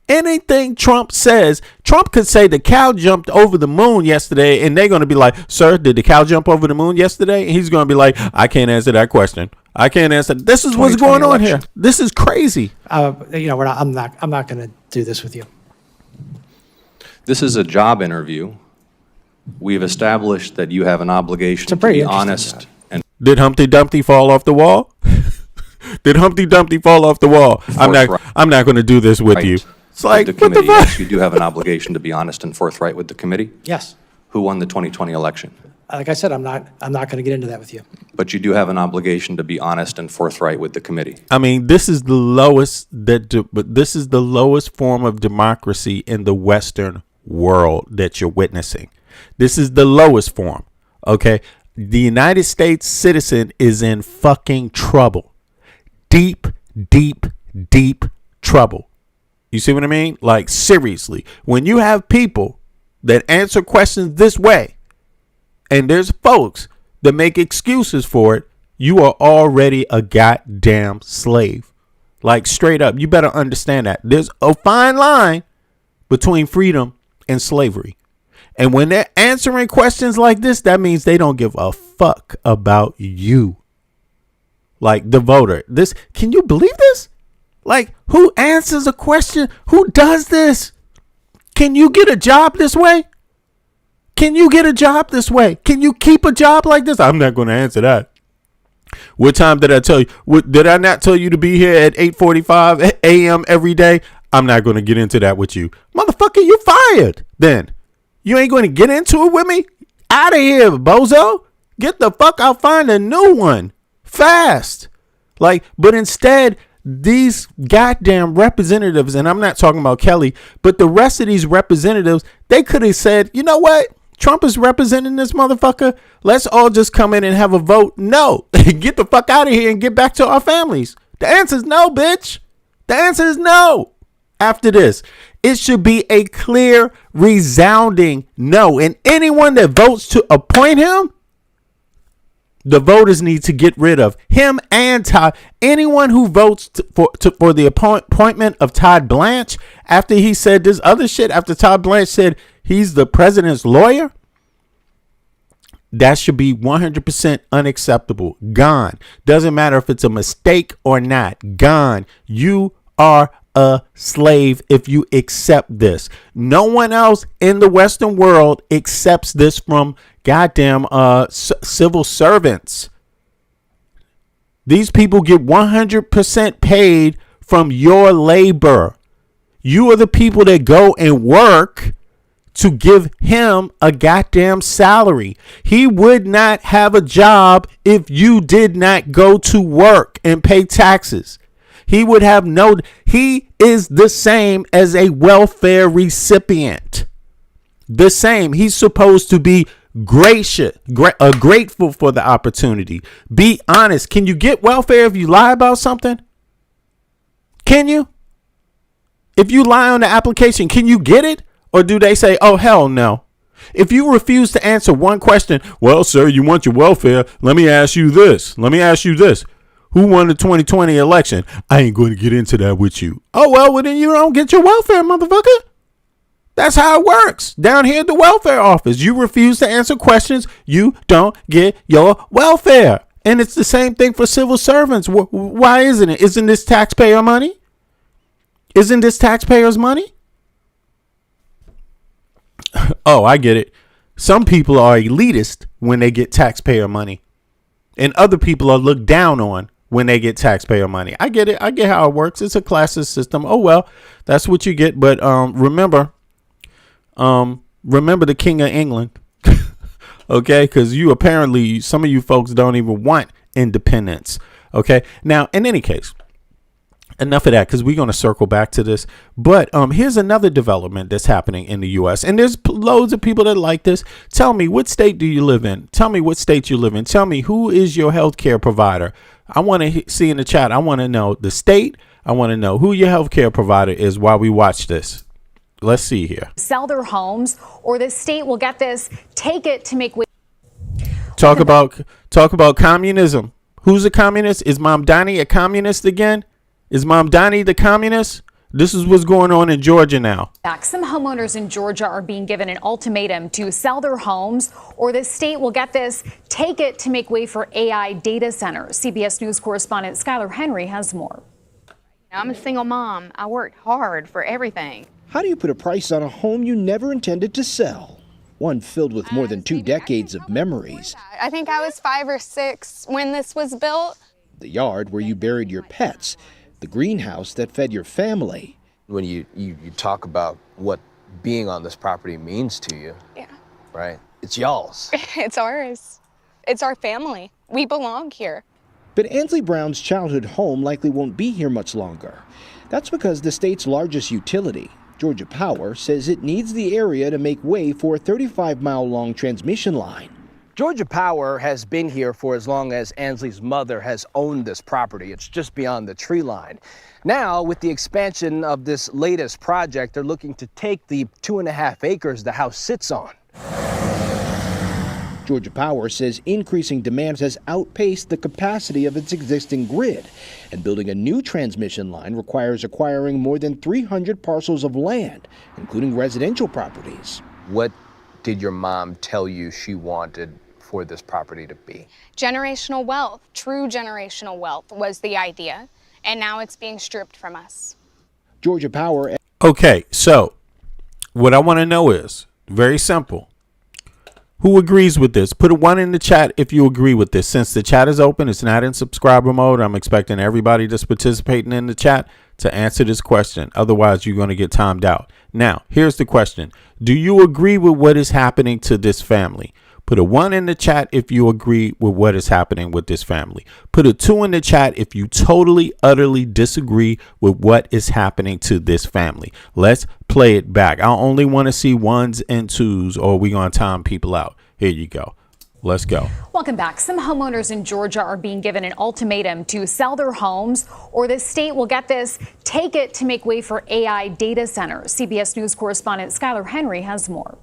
Anything Trump says, Trump could say the cow jumped over the moon yesterday, and they're going to be like, sir, did the cow jump over the moon yesterday? And he's going to be like, I can't answer that question. I can't answer. This is what's going on here. This is crazy. I'm not going to do this with you. This is a job interview. We've established that you have an obligation to very be interesting honest job. and Did Humpty Dumpty fall off the wall? Did Humpty Dumpty fall off the wall? I'm not going to do this with you. It's like, with the what the committee. fuck? Yes, you do have an obligation to be honest and forthright with the committee. Yes. Who won the 2020 election? Like I said, I'm not going to get into that with you. But you do have an obligation to be honest and forthright with the committee. I mean, this is the lowest but this is the lowest form of democracy in the Western world that you're witnessing. This is the lowest form. Okay, the United States citizen is in fucking trouble. Deep, deep, deep trouble. You see what I mean? Like, seriously, when you have people that answer questions this way, and there's folks that make excuses for it, you are already a goddamn slave. Like, straight up, you better understand that. There's a fine line between freedom and slavery. And when they're answering questions like this, that means they don't give a fuck about you. Like the voter. This, can you believe this? Like, who answers a question? Who does this? Can you get a job this way? Can you get a job this way? Can you keep a job like this? I'm not going to answer that. What time did I tell you? Did I not tell you to be here at 8:45 a.m. every day? I'm not going to get into that with you. Motherfucker, you fired then. You ain't going to get into it with me? Out of here, bozo. Get the fuck out. Find a new one. Fast. Like, but instead, these goddamn representatives, and I'm not talking about Kelly, but the rest of these representatives, they could have said, you know what? Trump is representing this motherfucker. Let's all just come in and have a vote. No. Get the fuck out of here and get back to our families. The answer is no, bitch. The answer is no. After this, it should be a clear, resounding no. And anyone that votes to appoint him, the voters need to get rid of him and Todd. Anyone who votes for the appointment of Todd Blanche after he said this other shit, after Todd Blanche said he's the president's lawyer, that should be 100% unacceptable. Gone. Doesn't matter if it's a mistake or not. Gone. You are a slave if you accept this. No one else in the Western world accepts this from goddamn civil servants. These people get 100% paid from your labor. You are the people that go and work to give him a goddamn salary. He would not have a job if you did not go to work and pay taxes. He would have no, he is the same as a welfare recipient. The same. He's supposed to be grateful for the opportunity. Be honest. Can you get welfare if you lie about something? Can you? If you lie on the application, can you get it? Or do they say, oh, hell no? If you refuse to answer one question, well, sir, you want your welfare. Let me ask you this. Who won the 2020 election? I ain't going to get into that with you. Oh, well, then you don't get your welfare, motherfucker. That's how it works. Down here at the welfare office, you refuse to answer questions, you don't get your welfare. And it's the same thing for civil servants. Why isn't it? Isn't this taxpayer money? Isn't this taxpayers' money? Oh, I get it. Some people are elitist when they get taxpayer money, and other people are looked down on when they get taxpayer money. I get it. I get how it works. It's a classist system. Oh, well, that's what you get. But remember the King of England. Okay, because some of you folks don't even want independence. Okay, now in any case, enough of that, because we're going to circle back to this. But here's another development that's happening in the U.S. And there's loads of people that like this. Tell me, what state do you live in? Tell me what state you live in. Tell me, who is your healthcare provider? I want to see in the chat. I want to know the state. I want to know who your healthcare provider is while we watch this. Let's see here. Sell their homes, or the state will get this, take it to make way. Talk about communism. Who's a communist? Is Mamdani a communist again? Is Mamdani the communist? This is what's going on in Georgia now. Back. Some homeowners in Georgia are being given an ultimatum to sell their homes, or the state will, get this, take it to make way for AI data centers. CBS News correspondent Skylar Henry has more. I'm a single mom. I worked hard for everything. How do you put a price on a home you never intended to sell? One filled with more than 2 decades of memories. I think I was 5 or 6 when this was built. The yard where you buried your pets. The greenhouse that fed your family. When you talk about what being on this property means to you, Yeah. right? It's y'all's. It's ours. It's our family. We belong here. But Ansley Brown's childhood home likely won't be here much longer. That's because the state's largest utility, Georgia Power, says it needs the area to make way for a 35-mile-long transmission line. Georgia Power has been here for as long as Ansley's mother has owned this property. It's just beyond the tree line. Now, with the expansion of this latest project, they're looking to take the 2.5 acres the house sits on. Georgia Power says increasing demand has outpaced the capacity of its existing grid, and building a new transmission line requires acquiring more than 300 parcels of land, including residential properties. What did your mom tell you she wanted for this property to be? Generational wealth, true generational wealth was the idea, and now it's being stripped from us. Georgia Power. Okay, so what I want to know is very simple. Who agrees with this? Put a 1 in the chat if you agree with this. Since the chat is open, it's not in subscriber mode. I'm expecting everybody that's participating in the chat to answer this question. Otherwise, you're going to get timed out. Now, here's the question. Do you agree with what is happening to this family? Put a 1 in the chat if you agree with what is happening with this family. Put a 2 in the chat if you totally, utterly disagree with what is happening to this family. Let's play it back. I only want to see 1s and 2s, or we're going to time people out. Here you go. Let's go. Welcome back. Some homeowners in Georgia are being given an ultimatum to sell their homes, or the state will, get this, take it to make way for AI data centers. CBS News correspondent Skylar Henry has more.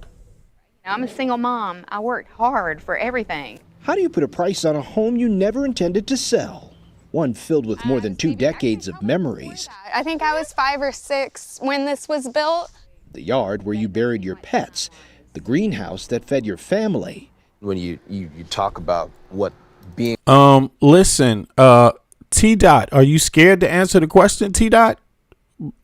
I'm a single mom. I worked hard for everything. How do you put a price on a home you never intended to sell? One filled with more than 2 decades of memories. I think I was 5 or 6 when this was built. The yard where you buried your pets. The greenhouse that fed your family. When you talk about what being... Listen, T Dot, are you scared to answer the question, T Dot?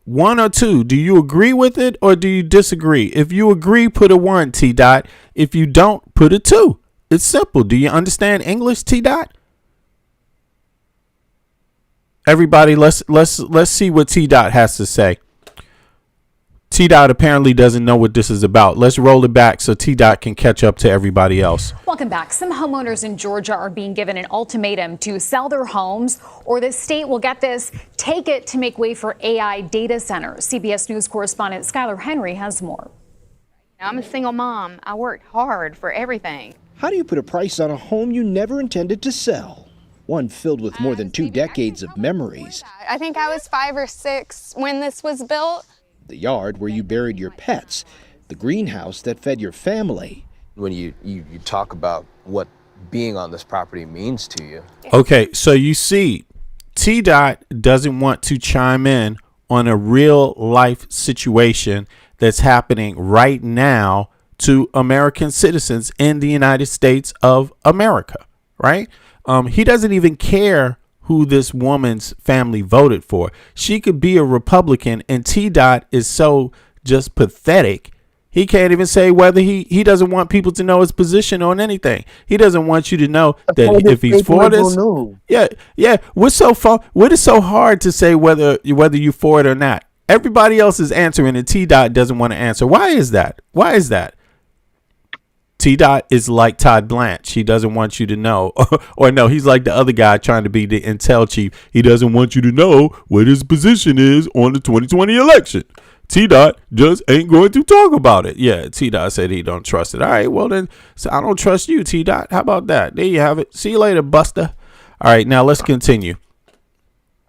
1 or 2, do you agree with it or do you disagree? If you agree, put a 1, T Dot. If you don't, put a 2. It's simple. Do you understand English, T Dot? Everybody, let's see what T Dot has to say. T Dot apparently doesn't know what this is about. Let's roll it back so T Dot can catch up to everybody else. Welcome back. Some homeowners in Georgia are being given an ultimatum to sell their homes, or the state will, get this, take it to make way for AI data centers. CBS News correspondent Skylar Henry has more. I'm a single mom. I worked hard for everything. How do you put a price on a home you never intended to sell? One filled with more than 2 decades of memories. I think I was 5 or 6 when this was built. The yard where you buried your pets. The greenhouse that fed your family. When you talk about what being on this property means to you. Okay, so you see, T Dot doesn't want to chime in on a real life situation that's happening right now to American citizens in the United States of America, right? He doesn't even care who this woman's family voted for. She could be a Republican, and T Dot is so just pathetic. He can't even say whether he doesn't want people to know his position on anything. He doesn't want you to know that if he's for this. Yeah. What is so hard to say whether you're for it or not? Everybody else is answering, and T Dot doesn't want to answer. Why is that? T Dot is like Todd Blanche. He doesn't want you to know. Or no, he's like the other guy trying to be the intel chief. He doesn't want you to know what his position is on the 2020 election. T Dot just ain't going to talk about it. Yeah, T Dot said he don't trust it. All right, well then, so I don't trust you, T Dot. How about that? There you have it. See you later, Buster. All right, now let's continue.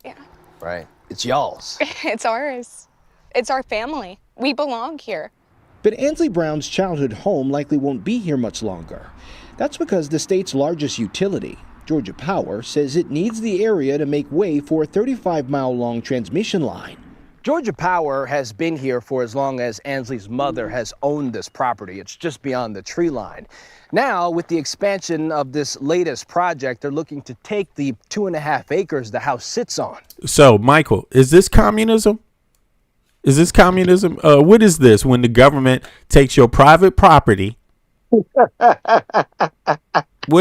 Yeah. Right. It's y'all's. It's ours. It's our family. We belong here. But Ansley Brown's childhood home likely won't be here much longer. That's because the state's largest utility, Georgia Power, says it needs the area to make way for a 35-mile-long transmission line. Georgia Power has been here for as long as Ansley's mother has owned this property. It's just beyond the tree line. Now, with the expansion of this latest project, they're looking to take the 2.5 acres the house sits on. So, Michael, is this communism? Is this communism? What is this when the government takes your private property? What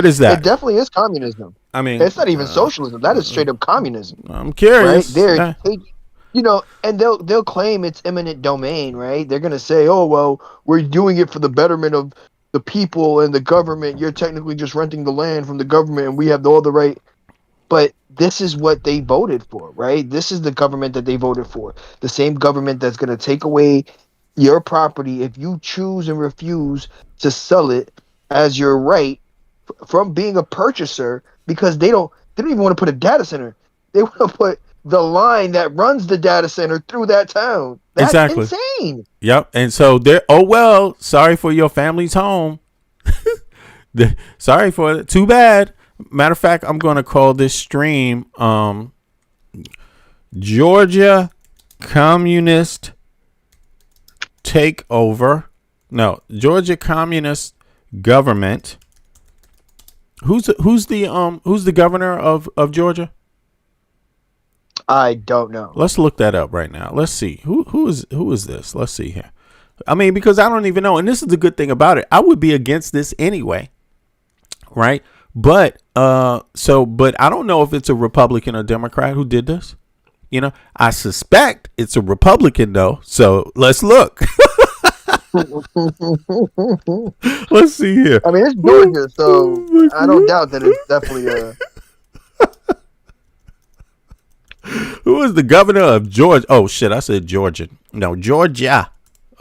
is that? It definitely is communism. I mean, it's not even socialism. That is straight up communism. I'm curious. Right? You know, and they'll claim it's eminent domain, right? They're gonna say, "Oh, well, we're doing it for the betterment of the people and the government. You're technically just renting the land from the government, and we have all the right." But this is what they voted for, right? This is the government that they voted for. The same government that's gonna take away your property if you choose and refuse to sell it as your right from being a purchaser, because they don't even want to put a data center. They want to put the line that runs the data center through that town. That's exactly insane. Yep. And so they're, oh, well, sorry for your family's home. Sorry for it. Too bad. Matter of fact, I'm going to call this stream Georgia Communist Takeover. No, Georgia Communist Government. Who's the governor of Georgia? I don't know. Let's look that up right now. Let's see. Who is this? Let's see here. I mean, because I don't even know. And this is the good thing about it. I would be against this anyway. Right? But but I don't know if it's a Republican or Democrat who did this. You know, I suspect it's a Republican though. So let's look. Let's see here. I mean, it's Georgia, so I don't doubt that it's definitely a. Who is the governor of Georgia? Oh shit, I said Georgian. No, Georgia.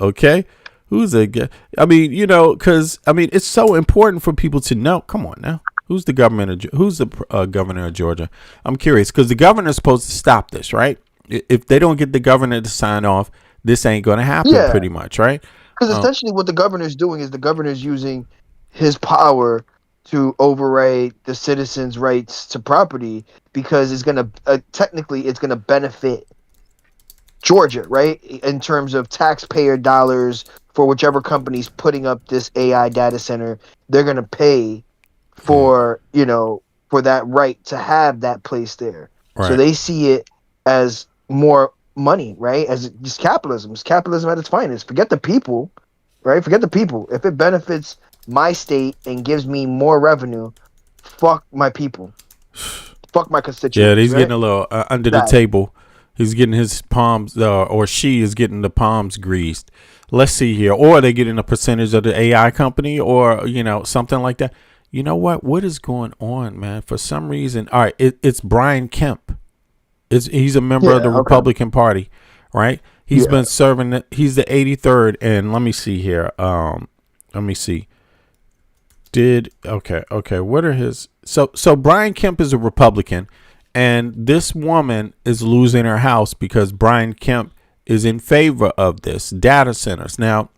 Okay. Who's the? I mean, you know, because I mean, it's so important for people to know. Come on now. Who's the governor of Georgia? I'm curious because the governor is supposed to stop this, right? If they don't get the governor to sign off, this ain't going to happen. Yeah. Pretty much, right? Because essentially, what the governor's doing is the governor's using his power to override the citizens' rights to property, because it's gonna technically it's gonna benefit Georgia, right? In terms of taxpayer dollars for whichever company's putting up this AI data center, they're gonna pay for for that right to have that place there. Right. So they see it as more money, right? As just capitalism. It's capitalism at its finest. Forget the people, right? Forget the people. If it benefits my state and gives me more revenue, fuck my people. Fuck my constituents. Yeah, he's right? getting a little under the table. He's getting his palms, or she is getting the palms greased. Let's see here. Or they getting a percentage of the AI company, or, something like that. You know what? What is going on, man? For some reason, all right, it's Brian Kemp. He's a member of the Republican Party, right? He's been serving. He's the 83rd, and let me see here. Let me see. Okay. What are his? So Brian Kemp is a Republican, and this woman is losing her house because Brian Kemp is in favor of this data centers. Now,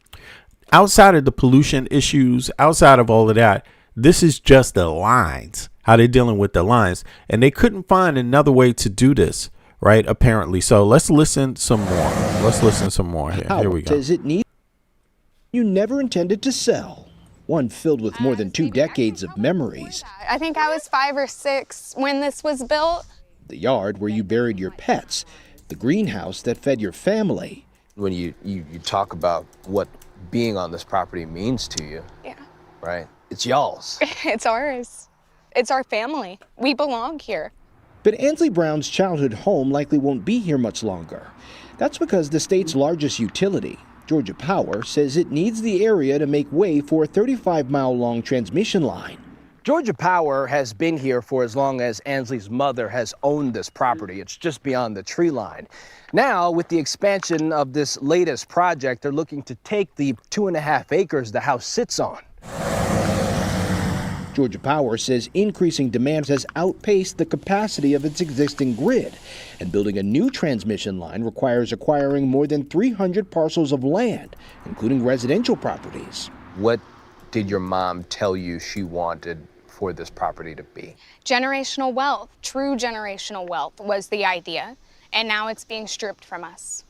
outside of the pollution issues, outside of all of that, this is just the lines, how they're dealing with the lines. And they couldn't find another way to do this, right? Apparently. So let's listen some more. Here. Here we go. Does it need you never intended to sell? One filled with more than 2 decades of memories. I think I was 5 or 6 when this was built. The yard where you buried your pets. The greenhouse that fed your family. When you talk about what being on this property means to you, right? It's y'all's. It's ours. It's our family. We belong here. But Ansley Brown's childhood home likely won't be here much longer. That's because the state's largest utility, Georgia Power, says it needs the area to make way for a 35-mile-long transmission line. Georgia Power has been here for as long as Ansley's mother has owned this property. It's just beyond the tree line. Now, with the expansion of this latest project, they're looking to take the 2.5 acres the house sits on. Georgia Power says increasing demand has outpaced the capacity of its existing grid, and building a new transmission line requires acquiring more than 300 parcels of land, including residential properties. What did your mom tell you she wanted for this property to be? Generational wealth, true generational wealth was the idea, and now it's being stripped from us.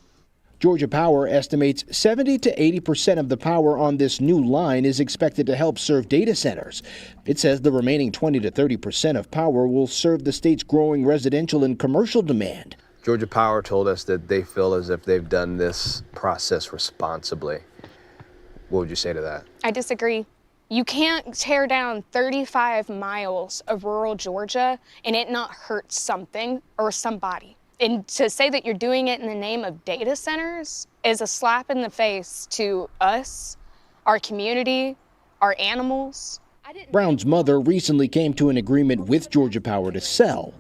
Georgia Power estimates 70 to 80% of the power on this new line is expected to help serve data centers. It says the remaining 20 to 30% of power will serve the state's growing residential and commercial demand. Georgia Power told us that they feel as if they've done this process responsibly. What would you say to that? I disagree. You can't tear down 35 miles of rural Georgia and it not hurt something or somebody. And to say that you're doing it in the name of data centers is a slap in the face to us, our community, our animals. Brown's mother recently came to an agreement with Georgia Power to sell.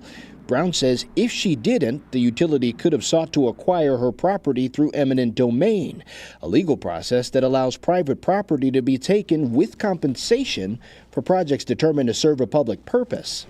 Brown says if she didn't, the utility could have sought to acquire her property through eminent domain, a legal process that allows private property to be taken with compensation for projects determined to serve a public purpose.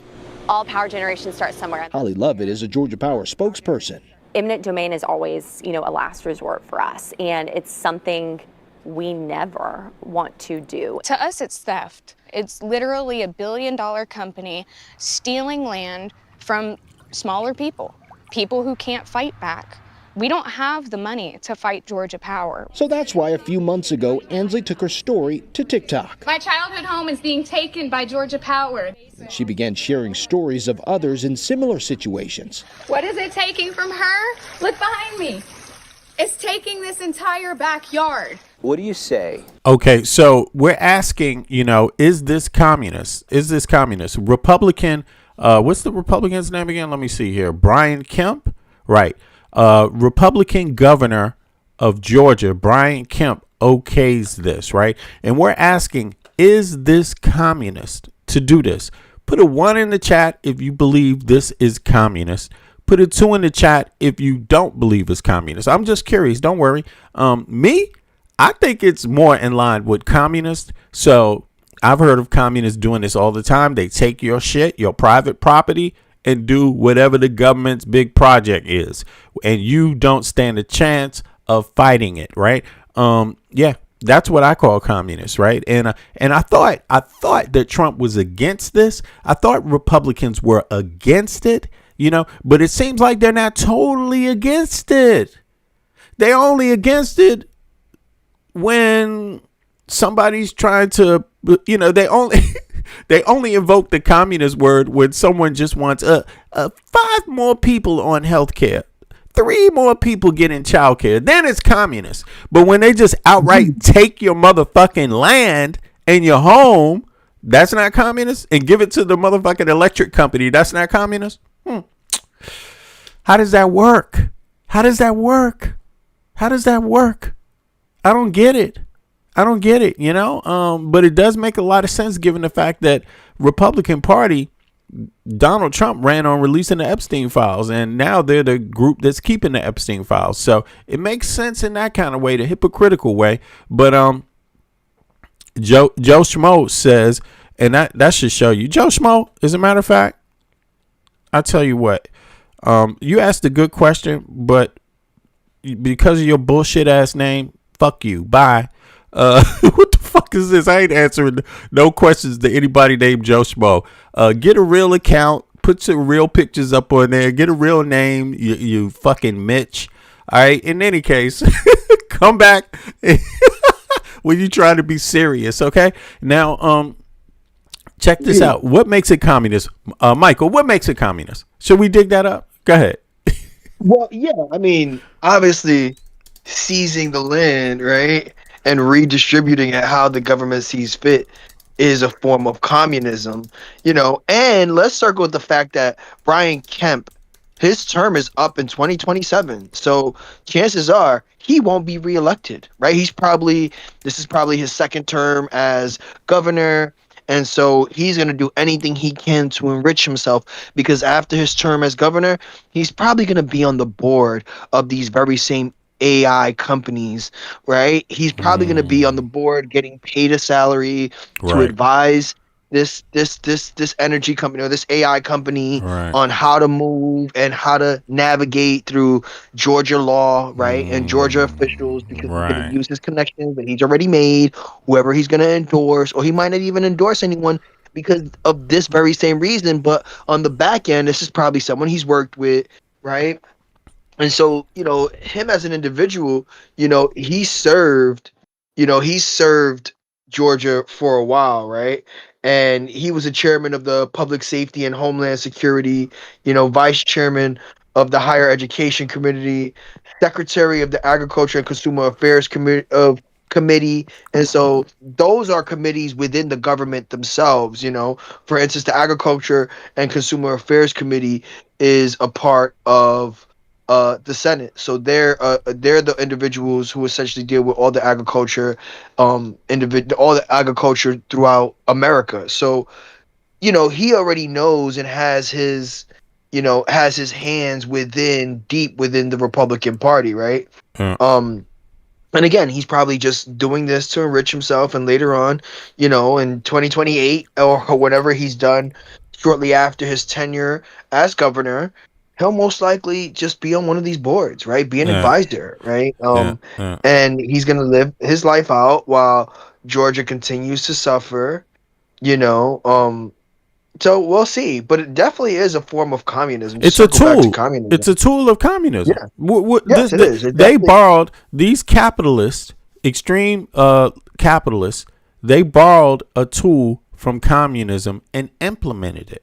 All power generation starts somewhere. Holly Lovett is a Georgia Power spokesperson. Eminent domain is always, a last resort for us, and it's something we never want to do. To us, it's theft. It's literally $1 billion company stealing land from smaller people who can't fight back. We don't have the money to fight Georgia Power. So that's why a few months ago, Ansley took her story to TikTok. My childhood home is being taken by Georgia Power. She began sharing stories of others in similar situations. What is it taking from her? Look behind me. It's taking this entire backyard. What do you say? Okay, so we're asking, is this communist? Is this communist? Republican, what's the Republican's name again? Let me see here. Brian Kemp? Right. Republican governor of Georgia, Brian Kemp, okays this, right? And we're asking, is this communist to do this? Put a 1 in the chat if you believe this is communist. Put a 2 in the chat if you don't believe it's communist. I'm just curious. Don't worry. Me, I think it's more in line with communist. So I've heard of communists doing this all the time. They take your shit, your private property, and do whatever the government's big project is, and you don't stand a chance of fighting it, right? Yeah, that's what I call communist, right? And I thought that Trump was against this. I thought Republicans were against it, but it seems like they're not totally against it. They're only against it when somebody's trying to, they only invoke the communist word when someone just wants 5 more people on health care, 3 more people getting child care. Then it's communist. But when they just outright take your motherfucking land and your home, that's not communist. And give it to the motherfucking electric company, that's not communist. How does that work? How does that work? How does that work? I don't get it. But it does make a lot of sense given the fact that Republican Party, Donald Trump ran on releasing the Epstein files, and now they're the group that's keeping the Epstein files. So it makes sense in that kind of way, the hypocritical way. But Joe Schmo says, and that should show you, Joe Schmo, as a matter of fact, I tell you what, you asked a good question, but because of your bullshit ass name, fuck you. Bye. What the fuck is this? I ain't answering no questions to anybody named Joe Schmo. Get a real account, put some real pictures up on there, get a real name, you fucking Mitch. All right. In any case, come back when you try to be serious. Okay. Now, check this out. What makes it communist? Michael, what makes it communist? Should we dig that up? Go ahead. Well, yeah. I mean, obviously, seizing the land, right, and redistributing it how the government sees fit is a form of communism, and let's circle with the fact that Brian Kemp, his term is up in 2027. So chances are he won't be reelected, right? This is probably his second term as governor. And so he's going to do anything he can to enrich himself, because after his term as governor, he's probably going to be on the board of these very same AI companies, right? He's probably going to be on the board getting paid a salary to advise this energy company or this AI company on how to move and how to navigate through Georgia law, right? And Georgia officials, because he's going to use his connections that he's already made, whoever he's going to endorse, or he might not even endorse anyone because of this very same reason. But on the back end, this is probably someone he's worked with, right? And so, him as an individual, he served Georgia for a while, right? And he was a chairman of the Public Safety and Homeland Security, vice chairman of the Higher Education Committee, secretary of the Agriculture and Consumer Affairs Committee. And so those are committees within the government themselves. For instance, the Agriculture and Consumer Affairs Committee is a part of the Senate. So they're the individuals who essentially deal with all the agriculture, all the agriculture throughout America. So, he already knows and has his hands deep within the Republican Party, right? And again, he's probably just doing this to enrich himself, and later on, in 2028 or whatever he's done shortly after his tenure as governor, he'll most likely just be on one of these boards, right? Be an advisor, right? And he's going to live his life out while Georgia continues to suffer, so we'll see, but it definitely is a form of communism. It's a tool. It's a tool of communism. Yeah. Yes, it is. They borrowed these capitalists, extreme capitalists. They borrowed a tool from communism and implemented it.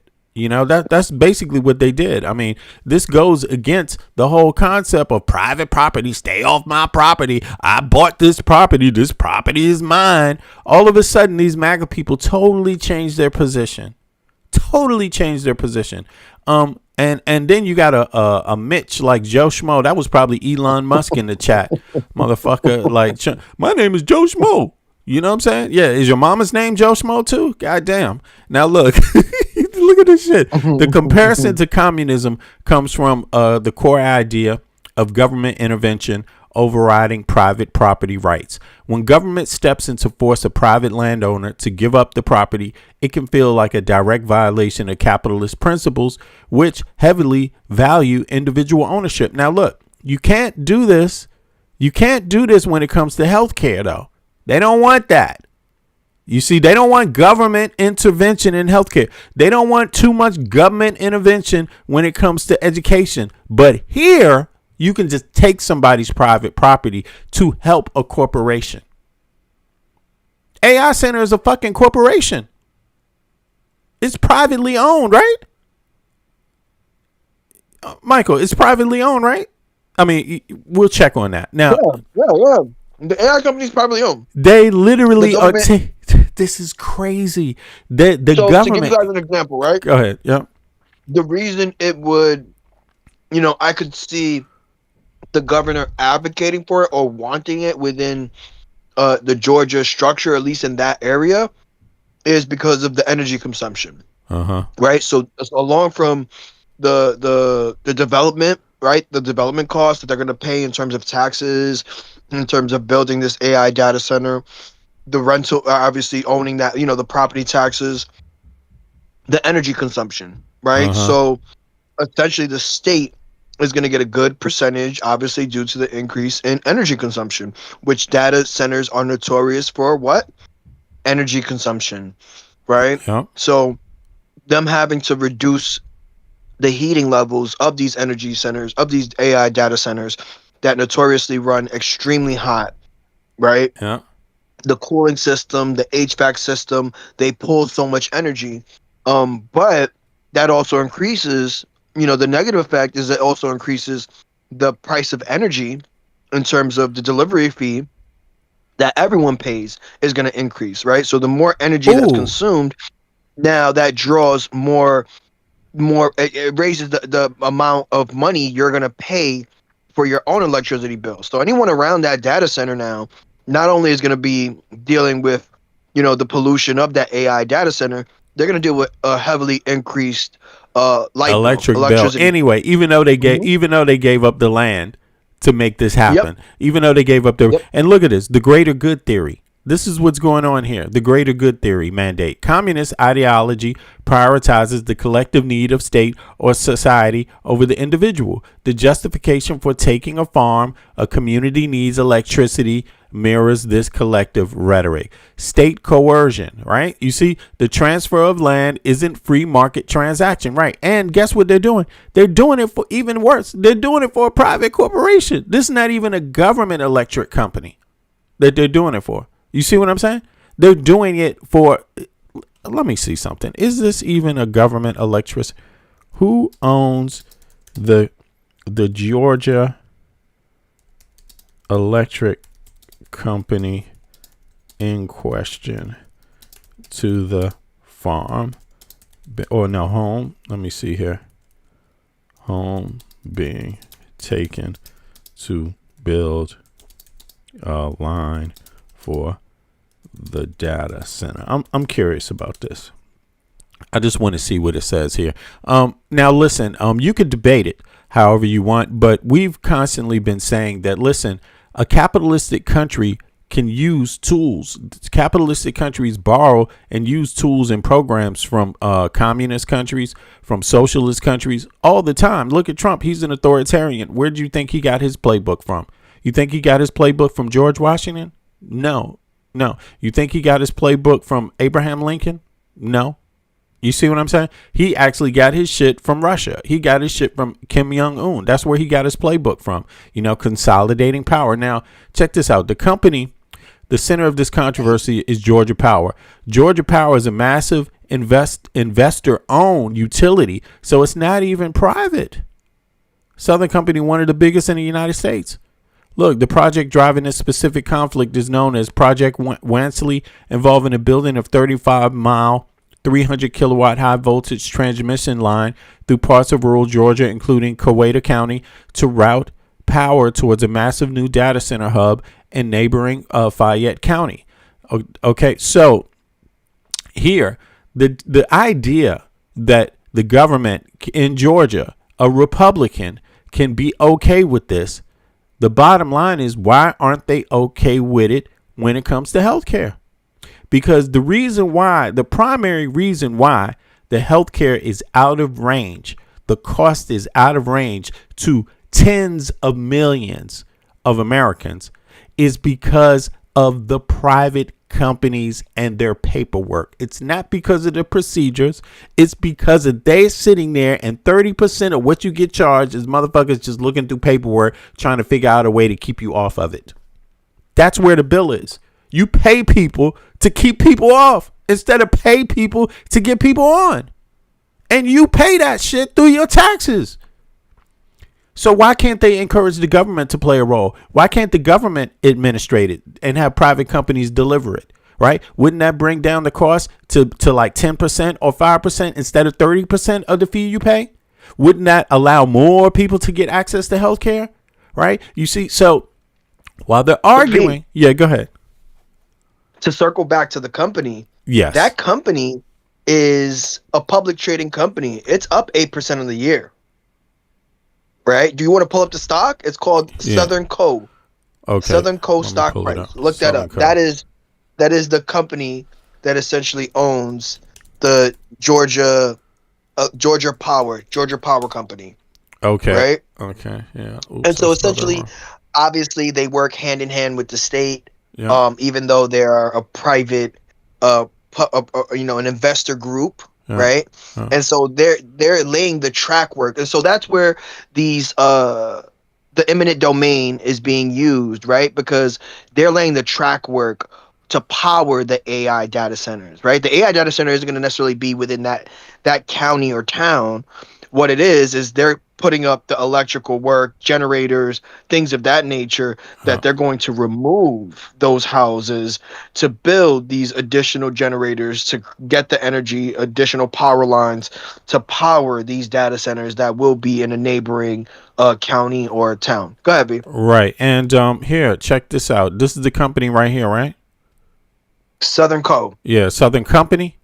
That's basically what they did. I mean, this goes against the whole concept of private property. Stay off my property. I bought this property. This property is mine. All of a sudden, these MAGA people totally changed their position. And then you got a Mitch like Joe Schmo. That was probably Elon Musk in the chat, motherfucker. Like, my name is Joe Schmo. You know what I'm saying? Yeah. Is your mama's name Joe Schmo too? Goddamn. Now look, look at this shit. The comparison to communism comes from the core idea of government intervention overriding private property rights. When government steps in to force a private landowner to give up the property, it can feel like a direct violation of capitalist principles, which heavily value individual ownership. Now, look, you can't do this. You can't do this when it comes to healthcare, though. They don't want that. You see, they don't want government intervention in healthcare. They don't want too much government intervention when it comes to education. But here, you can just take somebody's private property to help a corporation. AI Center is a fucking corporation. It's privately owned, right? Michael, it's privately owned, right? I mean, we'll check on that. Now, yeah. The AI company's privately owned. They literally are. This is crazy. The government. To give you guys an example, right? Go ahead. Yep. The reason it would, I could see the governor advocating for it or wanting it within the Georgia structure, at least in that area, is because of the energy consumption. Right. So along from the development, right, the development costs that they're going to pay in terms of taxes, in terms of building this AI data center, the rental, obviously owning that, the property taxes, the energy consumption, right? So essentially the state is going to get a good percentage, obviously due to the increase in energy consumption, which data centers are notorious for what? Energy consumption, right? So them having to reduce the heating levels of these energy centers, of these AI data centers that notoriously run extremely hot, right? Yeah. The cooling system, the HVAC system, they pull so much energy. But that also increases, the negative effect is it also increases the price of energy in terms of the delivery fee that everyone pays is going to increase, right? So the more energy that's consumed, now that draws more, it raises the amount of money you're going to pay for your own electricity bill. So anyone around that data center now not only is going to be dealing with, the pollution of that AI data center, they're going to deal with a heavily increased electric bill. Anyway, even though they gave up the land to make this happen, even though they gave up their and look at this, the greater good theory. This is what's going on here. The greater good theory mandate. Communist ideology prioritizes the collective need of state or society over the individual. The justification for taking a farm, a community needs electricity, mirrors this collective rhetoric. State coercion, right? You see, the transfer of land isn't free market transaction, right? And guess what they're doing? They're doing it for even worse. They're doing it for a private corporation. This is not even a government electric company that they're doing it for. You see what I'm saying? They're doing it for, let me see something. Is this even a government electric? Who owns the Georgia Electric Company in question to the farm or no home? Let me see here. Home being taken to build a line for the data center. I'm curious about this. I just want to see what it says here. Now listen, you could debate it however you want, but we've constantly been saying that, listen, a capitalistic country can use tools. Capitalistic countries borrow and use tools and programs from communist countries, from socialist countries all the time. Look at Trump. He's an authoritarian. Where do you think he got his playbook from? You think he got his playbook from George Washington? No. You think he got his playbook from Abraham Lincoln? No. You see what I'm saying? He actually got his shit from Russia. He got his shit from Kim Jong-un. That's where he got his playbook from, consolidating power. Now, check this out. The company, the center of this controversy is Georgia Power. Georgia Power is a massive investor-owned utility, so it's not even private. Southern Company, one of the biggest in the United States. Look, the project driving this specific conflict is known as Project Wansley, involving a building of 35-mile 300 kilowatt high voltage transmission line through parts of rural Georgia, including Coweta County, to route power towards a massive new data center hub in neighboring Fayette County. Okay, so here, the idea that the government in Georgia, a Republican, can be okay with this, the bottom line is, why aren't they okay with it when it comes to healthcare? Because the primary reason why the healthcare is out of range, the cost is out of range to tens of millions of Americans, is because of the private companies and their paperwork. It's not because of the procedures. It's because of they sitting there and 30% of what you get charged is motherfuckers just looking through paperwork, trying to figure out a way to keep you off of it. That's where the bill is. You pay people to keep people off instead of pay people to get people on. And you pay that shit through your taxes. So why can't they encourage the government to play a role? Why can't the government administrate it and have private companies deliver it? Right? Wouldn't that bring down the cost to like 10% or 5% instead of 30% of the fee you pay? Wouldn't that allow more people to get access to health care? Right? You see, so while they're arguing, yeah, go ahead. To circle back to the company, yes, that company is a public trading company. It's up 8% of the year. Right? Do you want to pull up the stock? It's called Southern Co. Okay. Southern Co. stock price. Look that up. That is the company that essentially owns the Georgia Power Company. Okay. Right? Okay. Yeah. Oops, and so essentially, obviously, they work hand in hand with the state. Yeah. Even though they are a private, an investor group, right? And so they're laying the track work, and so that's where these the eminent domain is being used, right? Because they're laying the track work to power the AI data centers, right? The AI data center isn't going to necessarily be within that county or town. What it is they're putting up the electrical work, generators, things of that nature, that they're going to remove those houses to build these additional generators to get the energy, additional power lines to power these data centers that will be in a neighboring county or town. Go ahead, B. Right. And here, check this out. This is the company right here, right? Southern Co. Yeah, Southern Company.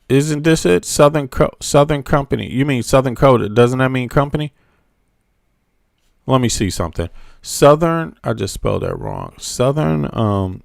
Isn't this it? Southern Company. You mean Southern Co? Doesn't that mean company? Let me see something. Southern. I just spelled that wrong. Southern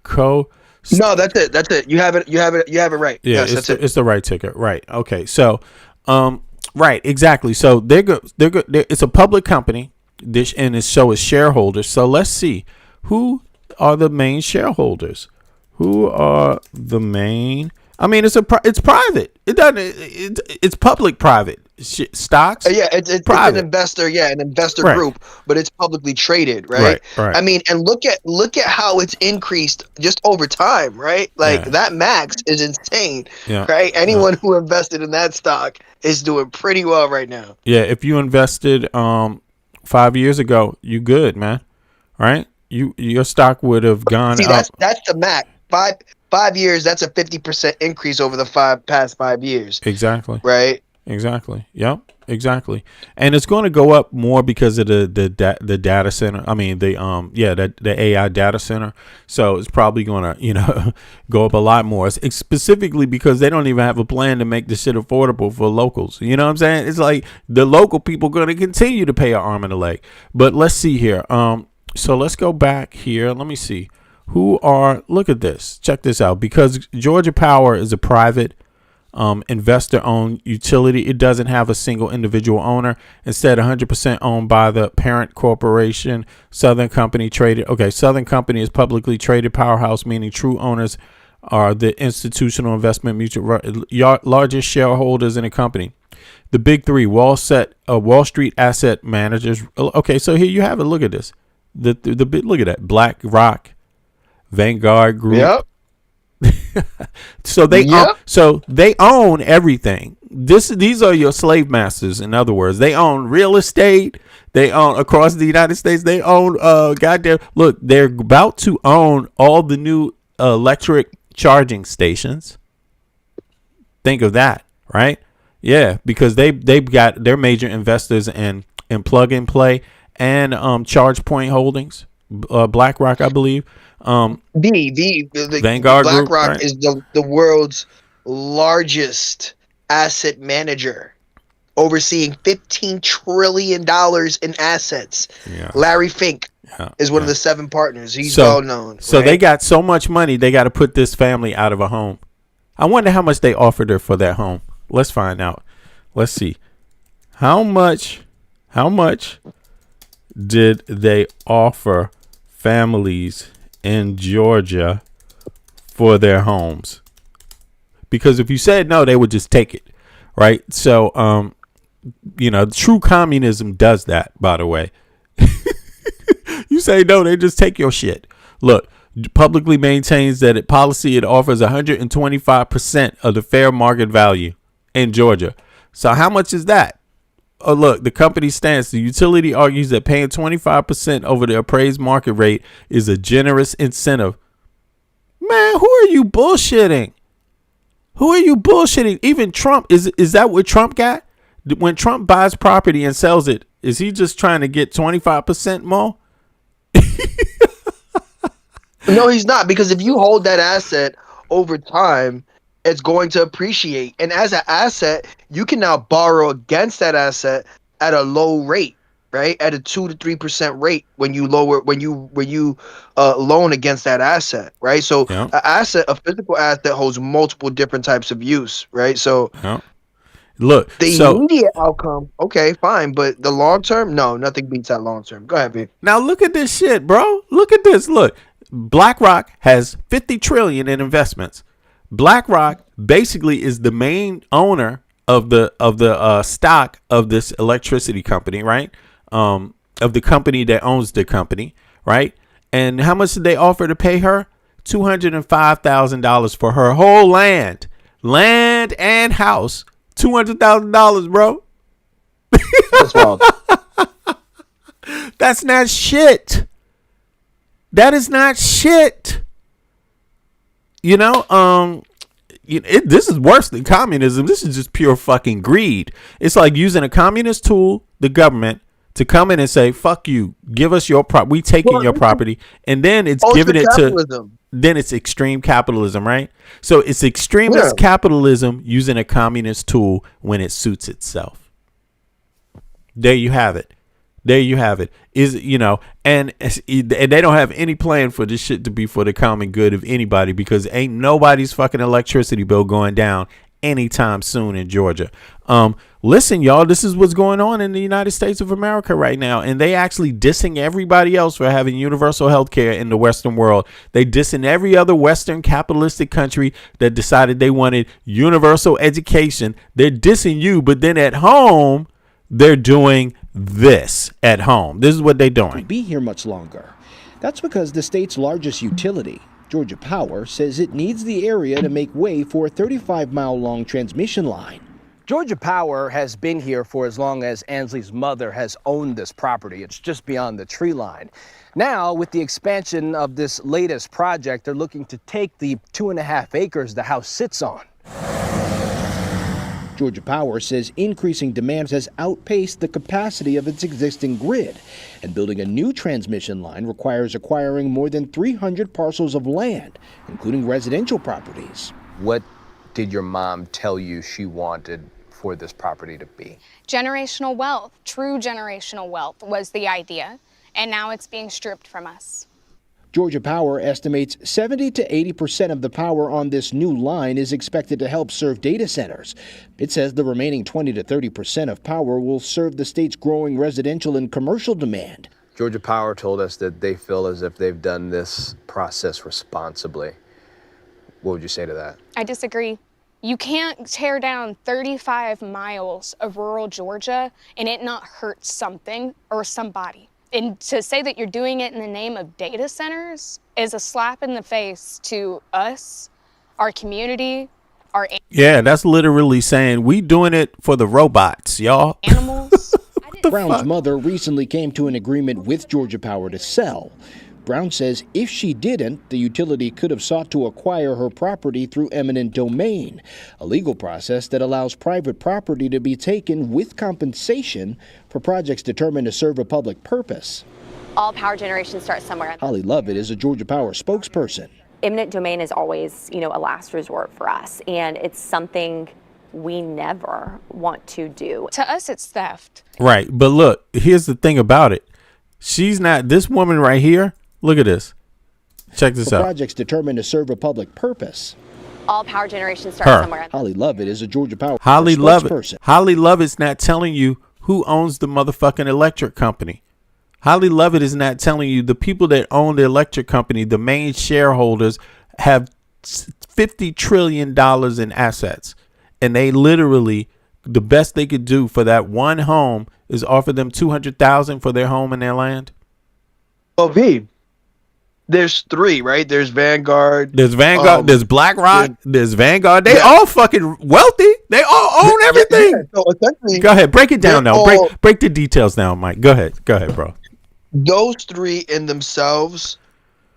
Co. No, that's it. That's it. You have it. You have it right. Yeah, yes, that's it. It's the right ticket. Right. Okay. So, right. Exactly. So they're good. It's a public company. And it's shareholders. So let's see Who are the main shareholders? Who are the main? I mean, it's private. It doesn't. It's public private stocks. It's an investor. Yeah, an investor group, but it's publicly traded, right? Right. I mean, and look at how it's increased just over time, right? Like that max is insane, right? Anyone who invested in that stock is doing pretty well right now. Yeah, if you invested 5 years ago, you good, man. Right? Your stock would have gone up. That's the max. 5 years, that's a 50% increase over the past 5 years. Exactly. Right. Exactly. Yep. Exactly. And it's going to go up more because of the data center. I mean, the AI data center. So it's probably going to, go up a lot more. It's specifically because they don't even have a plan to make the shit affordable for locals. You know what I'm saying? It's like the local people going to continue to pay an arm and a leg. But let's see here. So let's go back here. Let me see. Look at this. Check this out. Because Georgia Power is a private investor-owned utility, it doesn't have a single individual owner. Instead, 100% owned by the parent corporation, Southern Company traded. Okay, Southern Company is publicly traded powerhouse, meaning true owners are the institutional investment mutual largest shareholders in the company. The big three: Wall Street asset managers. Okay, so here you have it. Look at this. The look at that. BlackRock, Vanguard Group. Yep. So they own everything. These are your slave masters. In other words, they own real estate. They own across the United States. They own look, they're about to own all the new electric charging stations. Think of that, right? Yeah, because they've got their major investors in Plug and Play and ChargePoint Holdings, BlackRock, I believe. The Vanguard BlackRock Group, right? is the world's largest asset manager, overseeing $15 trillion in assets. Yeah. Larry Fink is one of the 7 partners. He's well known. So right? they got so much money, they got to put this family out of a home. I wonder how much they offered her for that home. Let's find out. Let's see. How much did they offer families in Georgia for their homes? Because if you said no, they would just take it, right? So true communism does that, by the way. You say no, they just take your shit. Look, publicly maintains that it offers 125% of the fair market value in Georgia. So how much is that? Oh, look, the company stance. The utility argues that paying 25% over the appraised market rate is a generous incentive. Man, who are you bullshitting? Even Trump, is that what Trump got? When Trump buys property and sells it, is he just trying to get 25% more? No, he's not, because if you hold that asset over time, it's going to appreciate. And as an asset, you can now borrow against that asset at a low rate, right? At a 2 to 3% rate when you loan against that asset, right? So a physical asset holds multiple different types of use, right? So look, the immediate outcome, okay, fine, but the long term, no, nothing beats that long term. Go ahead, B. Now look at this shit, bro. Look at this. Look, BlackRock has $50 trillion in investments. BlackRock basically is the main owner of the stock of this electricity company, right? Of the company that owns the company, right? And how much did they offer to pay her? $205,000 for her whole land and house. $200,000, bro. That's wild. That's not shit. That is not shit. This is worse than communism. This is just pure fucking greed. It's like using a communist tool, the government, to come in and say, fuck you, give us your property. We taking your property. And then it's giving it to, then it's extreme capitalism, right? So it's extremist capitalism using a communist tool when it suits itself. There you have it. And they don't have any plan for this shit to be for the common good of anybody, because ain't nobody's fucking electricity bill going down anytime soon in Georgia. Listen, y'all, this is what's going on in the United States of America right now. And they actually dissing everybody else for having universal health care in the Western world. They dissing every other Western capitalistic country that decided they wanted universal education. They're dissing you, but then at home, they're doing this at home. This is what they're doing. Be here much longer. That's because the state's largest utility, Georgia Power, says it needs the area to make way for a 35-mile-long transmission line. Georgia Power has been here for as long as Ansley's mother has owned this property. It's just beyond the tree line. Now, with the expansion of this latest project, they're looking to take the 2.5 acres the house sits on. Georgia Power says increasing demand has outpaced the capacity of its existing grid, and building a new transmission line requires acquiring more than 300 parcels of land, including residential properties. What did your mom tell you she wanted for this property to be? Generational wealth, true generational wealth was the idea, and now it's being stripped from us. Georgia Power estimates 70 to 80% of the power on this new line is expected to help serve data centers. It says the remaining 20 to 30% of power will serve the state's growing residential and commercial demand. Georgia Power told us that they feel as if they've done this process responsibly. What would you say to that? I disagree. You can't tear down 35 miles of rural Georgia and it not hurt something or somebody. And to say that you're doing it in the name of data centers is a slap in the face to us, our community, our Yeah, that's literally saying we doing it for the robots, y'all. animals. Brown's mother recently came to an agreement with Georgia Power to sell. Brown says if she didn't, the utility could have sought to acquire her property through eminent domain, a legal process that allows private property to be taken with compensation for projects determined to serve a public purpose. All power generation starts somewhere. Holly Lovett is a Georgia Power spokesperson. Eminent domain is always, a last resort for us, and it's something we never want to do. To us, it's theft. Right. But look, here's the thing about it. She's not, this woman right here, look at this. Check this for out. Projects determined to serve a public purpose. All power generation starts somewhere. Holly Lovett is a Georgia Power Holly Lovett. spokesperson. Holly Lovett's not telling you who owns the motherfucking electric company. Holly Lovett is not telling you the people that own the electric company, the main shareholders, have $50 trillion in assets. And they literally, the best they could do for that one home is offer them $200,000 for their home and their land. Well, V, there's three, right? There's Vanguard. There's Vanguard. There's BlackRock. There's Vanguard. They all fucking wealthy. They all own everything. Yeah. So essentially, go ahead, break it down now. all- Break the details down, Mike. Go ahead, bro. Those three in themselves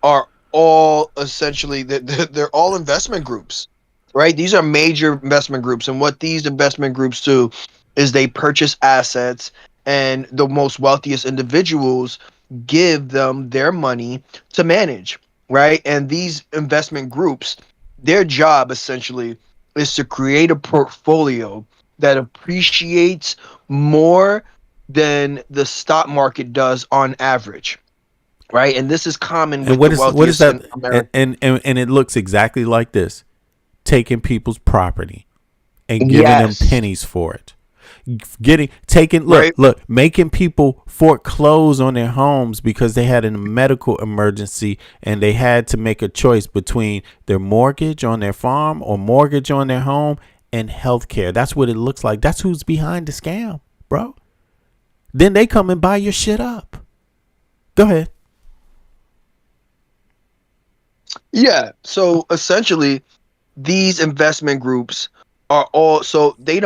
are all essentially they're all investment groups, right? These are major investment groups, and what these investment groups do is they purchase assets, and the most wealthiest individuals give them their money to manage, right? And these investment groups, their job essentially is to create a portfolio that appreciates more than the stock market does on average, right? And this is common with And what the is wealthiest that? in America. And it looks exactly like this: taking people's property and giving them pennies for it. Making people foreclose on their homes because they had a medical emergency and they had to make a choice between their mortgage on their farm or mortgage on their home and health care. That's what it looks like. That's who's behind the scam, bro. Then they come and buy your shit up. Go ahead. Yeah. So essentially, these investment groups are all they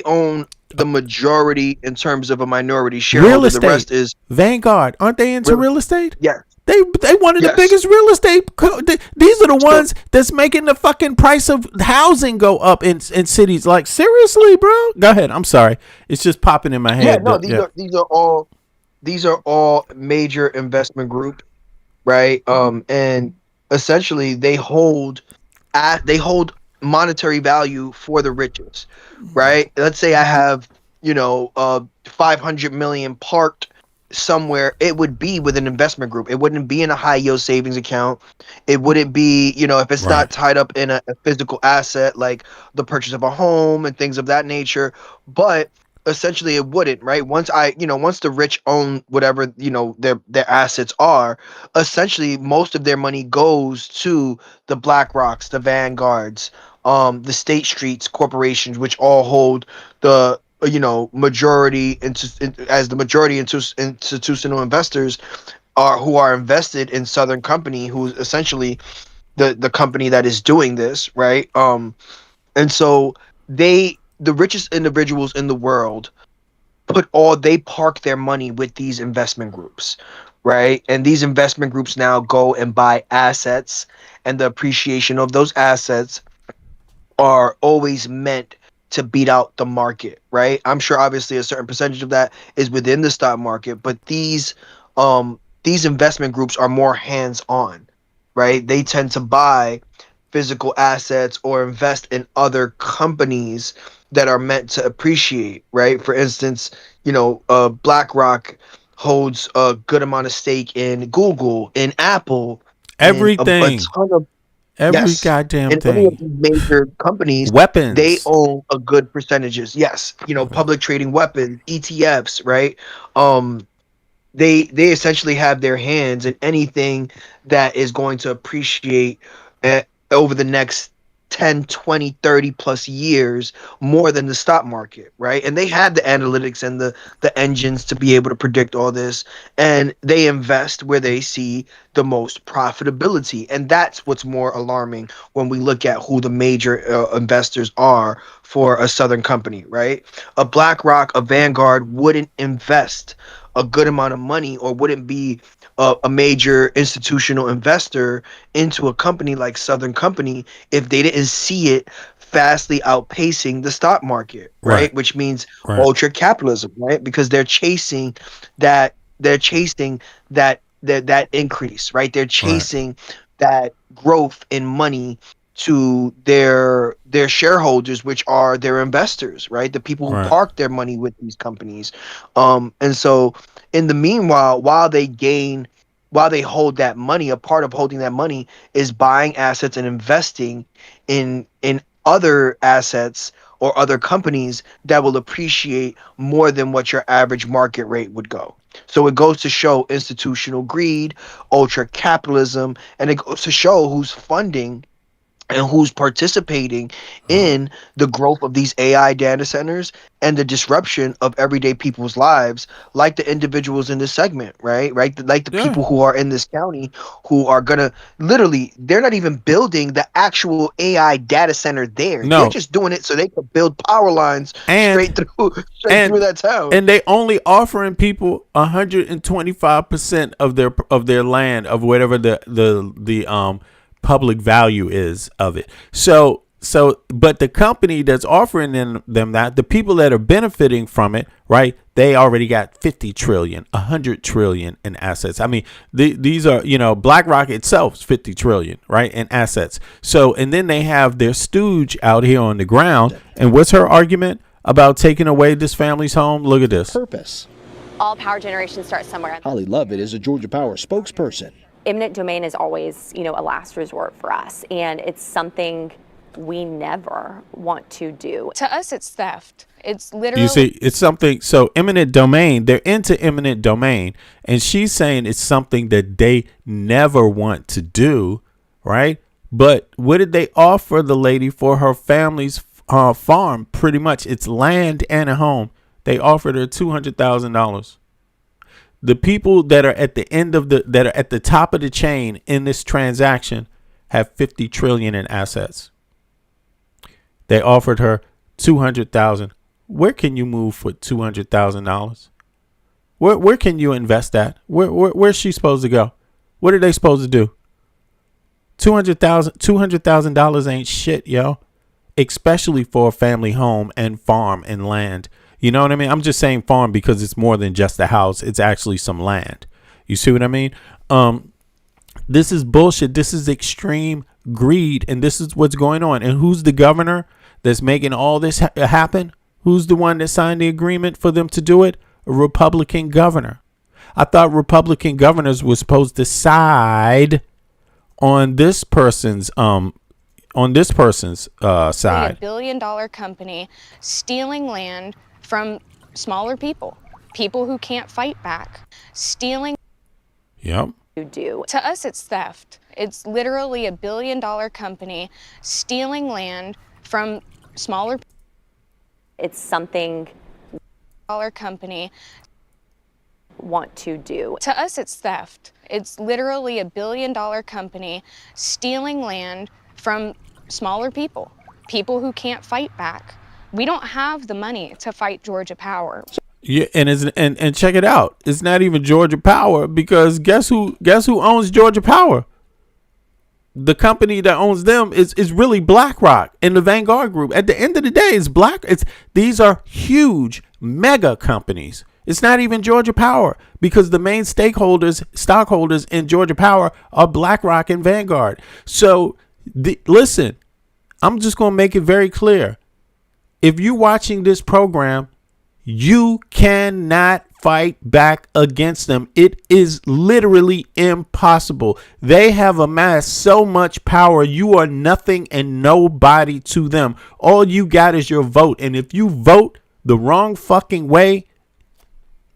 own the majority in terms of a minority shareholder. Real estate. The rest is Vanguard. Aren't they into real estate? Yeah. They one of the biggest real estate. These are the ones that's making the fucking price of housing go up in cities. Like, seriously, bro. Go ahead. I'm sorry. It's just popping in my head. These are all major investment groups, right? And essentially they hold monetary value for the richest, right? Let's say I have 500 million parked somewhere. It would be with an investment group. It wouldn't be in a high yield savings account. It wouldn't be, if it's not tied up in a physical asset like the purchase of a home and things of that nature. But essentially it wouldn't, right? Once the rich own whatever, their assets are, essentially most of their money goes to the BlackRocks, the Vanguards, the State Streets corporations, which all hold the as the majority institutional investors who are invested in Southern Company, who's essentially the company that is doing this, right? And so the richest individuals in the world they park their money with these investment groups, right? And these investment groups now go and buy assets, and the appreciation of those assets are always meant to beat out the market, right? I'm sure obviously a certain percentage of that is within the stock market, but these investment groups are more hands-on, right? They tend to buy physical assets or invest in other companies that are meant to appreciate, right? For instance, BlackRock holds a good amount of stake in Google, in Apple, in a Everything. ton of Every yes, goddamn in any of thing. these major companies, Weapons. they own a good percentages. Yes, public trading weapons, ETFs, right? They essentially have their hands in anything that is going to appreciate over the next 10, 20, 30 plus years more than the stock market, right? And they had the analytics and the engines to be able to predict all this, and they invest where they see the most profitability. And that's what's more alarming when we look at who the major investors are for a Southern Company, right? A BlackRock, a Vanguard wouldn't invest a good amount of money or wouldn't be a major institutional investor into a company like Southern Company if they didn't see it fastly outpacing the stock market, right? Which means ultra capitalism, right? Because they're chasing that that increase, right? They're chasing that growth in money to their shareholders, which are their investors, right? The people who park their money with these companies. And so in the meanwhile, while they hold that money, a part of holding that money is buying assets and investing in other assets or other companies that will appreciate more than what your average market rate would go. So it goes to show institutional greed, ultra capitalism, and it goes to show who's funding and who's participating in the growth of these AI data centers and the disruption of everyday people's lives, like the individuals in this segment, right? Like the people who are in this county who are gonna literally, they're not even building the actual AI data center there. No. They're just doing it so they could build power lines straight through that town. And they only offering people 125% of their land, of whatever the public value is of it. So but the company that's offering them that, the people that are benefiting from it, right? They already got 50 trillion, 100 trillion in assets. I mean, these are, BlackRock itself is 50 trillion, right, in assets. So, and then they have their stooge out here on the ground. And what's her argument about taking away this family's home? Look at this. Purpose. All power generation starts somewhere. Holly Lovett is a Georgia Power spokesperson. Eminent domain is always, a last resort for us, and it's something we never want to do. To us, it's theft. It's literally. You see, it's something. So eminent domain, they're into eminent domain, and she's saying it's something that they never want to do, right? But what did they offer the lady for her family's farm? Pretty much, it's land and a home. They offered her $200,000. The people that are at the end of that are at the top of the chain in this transaction have 50 trillion in assets. They offered her 200,000. Where can you move for $200,000? Where can you invest that? Where's she supposed to go? What are they supposed to do? $200,000 ain't shit, yo. Especially for a family home and farm and land. You know what I mean? I'm just saying farm because it's more than just a house. It's actually some land. You see what I mean? This is bullshit. This is extreme greed. And this is what's going on. And who's the governor that's making all this happen? Who's the one that signed the agreement for them to do it? A Republican governor. I thought Republican governors were supposed to side on this person's side. $1 billion company stealing land from smaller people, people who can't fight back, stealing. Yep. Do. To us, it's theft. It's literally a $1 billion company stealing land from smaller. It's something dollar company want to do. To us, it's theft. It's literally a $1 billion company stealing land from smaller people, people who can't fight back. We don't have the money to fight Georgia Power. Yeah, and check it out. It's not even Georgia Power, because guess who owns Georgia Power? The company that owns them is really BlackRock and the Vanguard Group. At the end of the day, these are huge mega companies. It's not even Georgia Power, because the main stockholders in Georgia Power are BlackRock and Vanguard. So listen, I'm just going to make it very clear. If you're watching this program, you cannot fight back against them. It is literally impossible. They have amassed so much power. You are nothing and nobody to them. All you got is your vote. And if you vote the wrong fucking way,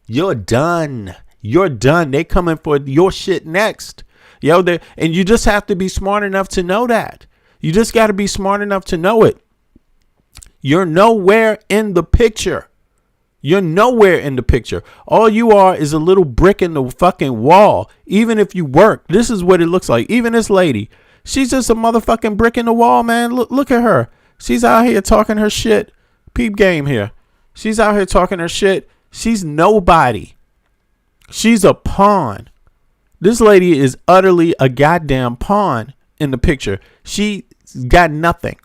you're done. You're done. They coming for your shit next. And you just have to be smart enough to know that. You just got to be smart enough to know it. You're nowhere in the picture. You're nowhere in the picture. All you are is a little brick in the fucking wall. Even if you work, this is what it looks like. Even this lady, she's just a motherfucking brick in the wall, man. Look at her. She's out here talking her shit. Peep game here. She's out here talking her shit. She's nobody. She's a pawn. This lady is utterly a goddamn pawn in the picture. She got nothing.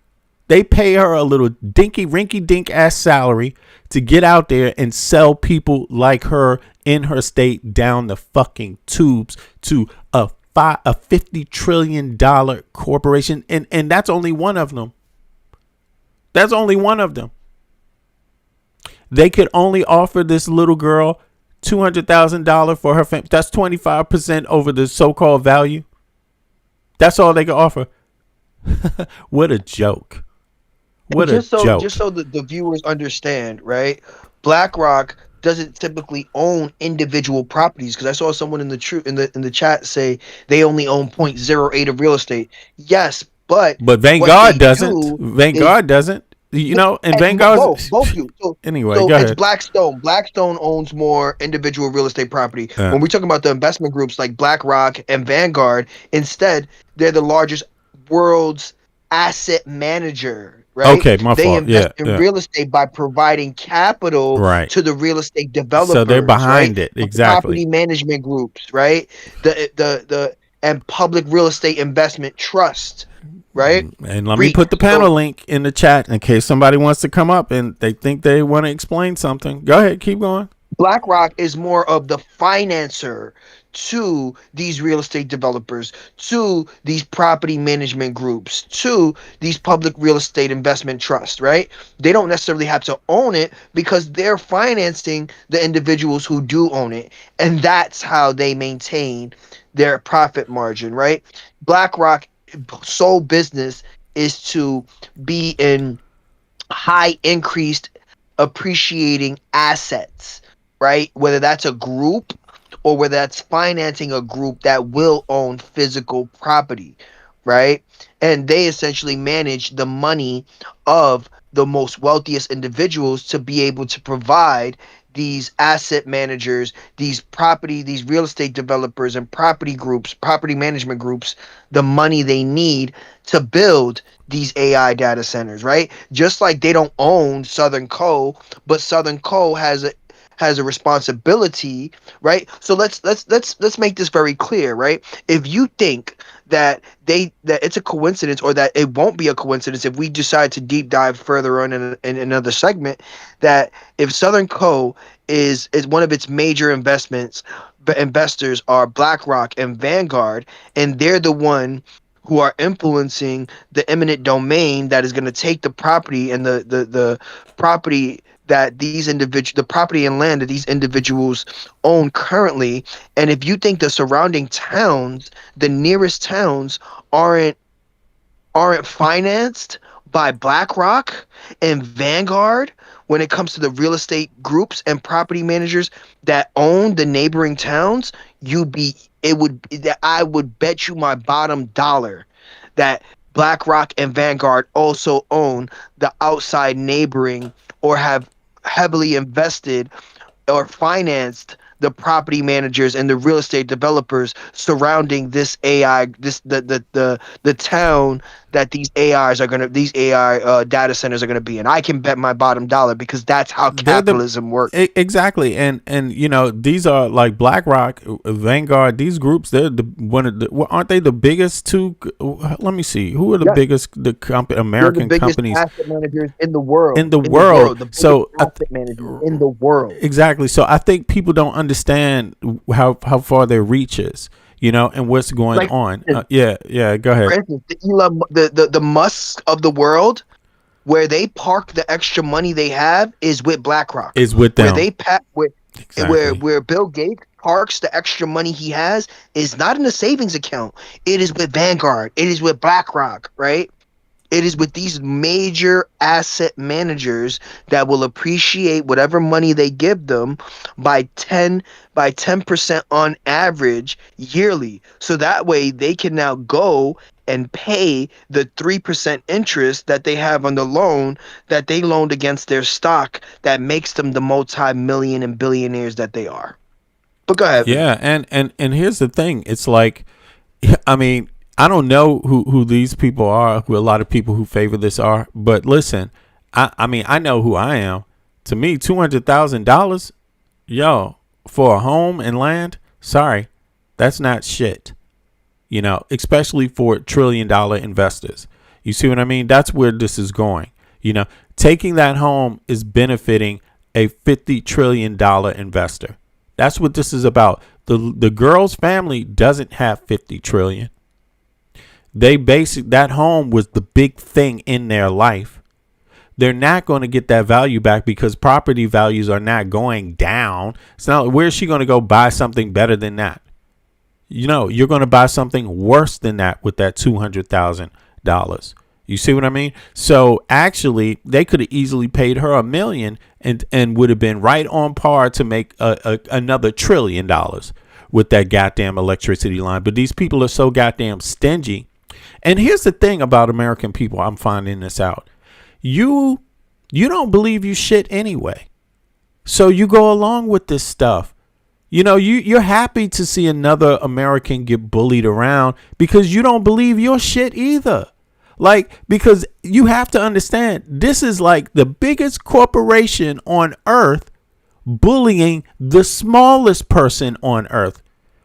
They pay her a little dinky rinky dink ass salary to get out there and sell people like her in her state down the fucking tubes to a $50 trillion corporation. And that's only one of them. That's only one of them. They could only offer this little girl $200,000 for her family. That's 25% over the so-called value. That's all they could offer. What a joke. What a joke. Just so the viewers understand, right? BlackRock doesn't typically own individual properties, because I saw someone in the chat say they only own 0.08 of real estate. Yes, but Vanguard doesn't. Vanguard doesn't. And Vanguard both you. Anyway, so go ahead. It's Blackstone. Blackstone owns more individual real estate property. When we're talking about the investment groups like BlackRock and Vanguard, instead they're the largest world's asset manager. Right? Okay, my they fault. invest in real estate by providing capital to the real estate developers. So they're behind it, The exactly. property management groups, right? The and public real estate investment trust, right? And let me put the panel link in the chat in case somebody wants to come up and they think they want to explain something. Go ahead, keep going. BlackRock is more of the financer to these real estate developers, to these property management groups, to these public real estate investment trusts, right? They don't necessarily have to own it because they're financing the individuals who do own it. And that's how they maintain their profit margin, right? BlackRock sole business is to be in high increased appreciating assets, right? Whether that's a group or whether that's financing a group that will own physical property, right? And they essentially manage the money of the most wealthiest individuals to be able to provide these asset managers, these real estate developers and property management groups, the money they need to build these AI data centers, right? Just like they don't own Southern Co, but Southern Co has a responsibility, right? So let's make this very clear, right? If you think that it's a coincidence, or that it won't be a coincidence if we decide to deep dive further on in another segment, that if Southern Co is one of its major investors are BlackRock and Vanguard, and they're the one who are influencing the eminent domain that is going to take the property and the property that the property and land that these individuals own currently. And if you think the surrounding towns, the nearest towns aren't financed by BlackRock and Vanguard, when it comes to the real estate groups and property managers that own the neighboring towns, I would bet you my bottom dollar that BlackRock and Vanguard also own the outside neighboring or have heavily invested or financed the property managers and the real estate developers surrounding this AI, the town that these AI data centers are gonna be in. I can bet my bottom dollar because that's how capitalism works. Exactly, and you know, these are like BlackRock, Vanguard. These groups, they're aren't they the biggest two? Let me see, who are the biggest American biggest companies? Asset managers in the world. The biggest asset managers in the world. Exactly. So I think people don't understand how far their reach is, you know, and what's going on. Yeah. Go ahead. For instance, the Musk of the world, where they park the extra money they have, is with BlackRock. Is with them. Where Bill Gates parks the extra money he has is not in a savings account. It is with Vanguard. It is with BlackRock, right? It is with these major asset managers that will appreciate whatever money they give them by 10% on average yearly. So that way they can now go and pay the 3% interest that they have on the loan that they loaned against their stock that makes them the multi-million and billionaires that they are. But go ahead. Yeah, and here's the thing. It's like, I mean, I don't know who these people are, who a lot of people who favor this are, but listen, I mean, I know who I am. To me, $200,000, yo, for a home and land, sorry, that's not shit. You know, especially for $1 trillion investors. You see what I mean? That's where this is going. You know, taking that home is benefiting a $50 trillion investor. That's what this is about. The girl's family doesn't have $50 trillion. That home was the big thing in their life. They're not going to get that value back because property values are not going down. It's not, where's she going to go buy something better than that? You know, you're going to buy something worse than that with that $200,000. You see what I mean? So actually, they could have easily paid her $1 million and would have been right on par to make another $1 trillion with that goddamn electricity line. But these people are so goddamn stingy. And here's the thing about American people, I'm finding this out. You don't believe you shit anyway. So you go along with this stuff. You know, you're happy to see another American get bullied around because you don't believe your shit either. Like, because you have to understand, this is like the biggest corporation on earth bullying the smallest person on earth.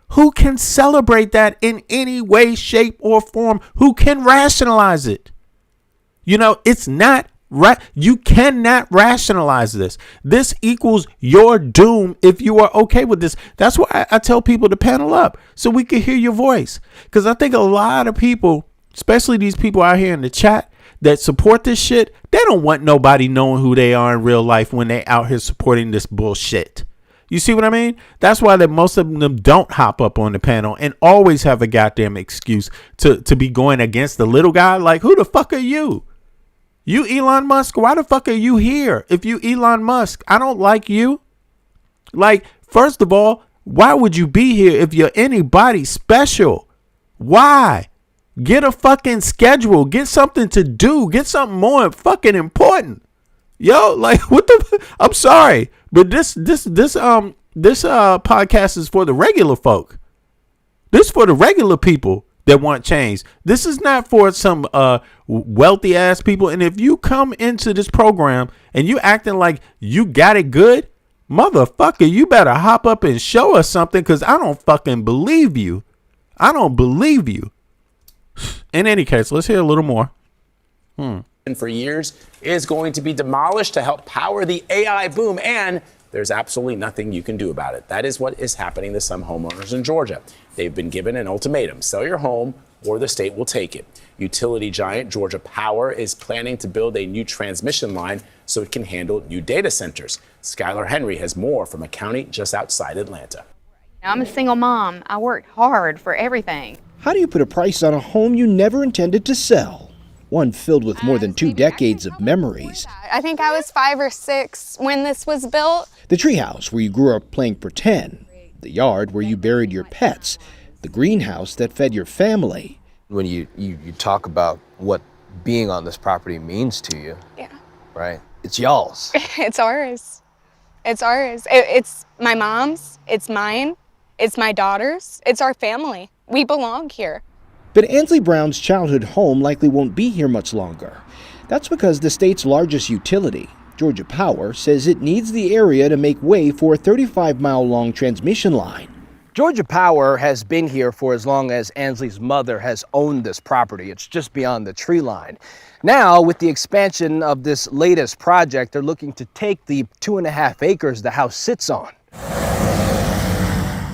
Who can celebrate that in any way, shape, or form? Who can rationalize it? You know, it's not right. You cannot rationalize this. This equals your doom if you are okay with this. That's why I tell people to panel up so we can hear your voice. Because I think a lot of people, especially these people out here in the chat that support this shit, they don't want nobody knowing who they are in real life when they out here supporting this bullshit. You see what I mean? That's why that most of them don't hop up on the panel and always have a goddamn excuse to be going against the little guy. Like, who the fuck are you? You Elon Musk? Why the fuck are you here? If you Elon Musk, I don't like you. Like, first of all, why would you be here if you're anybody special? Why? Get a fucking schedule. Get something to do. Get something more fucking important. Yo, like, what the? I'm sorry, but this podcast is for the regular folk. This is for the regular people that want change. This is not for some wealthy ass people. And if you come into this program and you acting like you got it good, motherfucker, you better hop up and show us something, because I don't fucking believe you. I don't believe you. In any case, let's hear a little more. And for years is going to be demolished to help power the AI boom, and there's absolutely nothing you can do about it. That is what is happening to some homeowners in Georgia. They've been given an ultimatum: sell your home or the state will take it. Utility giant Georgia Power is planning to build a new transmission line so it can handle new data centers. Skylar Henry has more from a county just outside Atlanta. I'm a single mom. I worked hard for everything. How do you put a price on a home you never intended to sell? one filled with more than 2 decades of memories. I think I was 5 or 6 when this was built. The treehouse where you grew up playing pretend, the yard where you buried your pets, the greenhouse that fed your family. When you talk about what being on this property means to you, Yeah. right? It's y'all's. It's ours. It's ours. It's my mom's. It's mine. It's my daughter's. It's our family. We belong here. But Ansley Brown's childhood home likely won't be here much longer. That's because the state's largest utility, Georgia Power, says it needs the area to make way for a 35-mile-long transmission line. Georgia Power has been here for as long as Ansley's mother has owned this property. It's just beyond the tree line. Now, with the expansion of this latest project, they're looking to take the 2.5 acres the house sits on.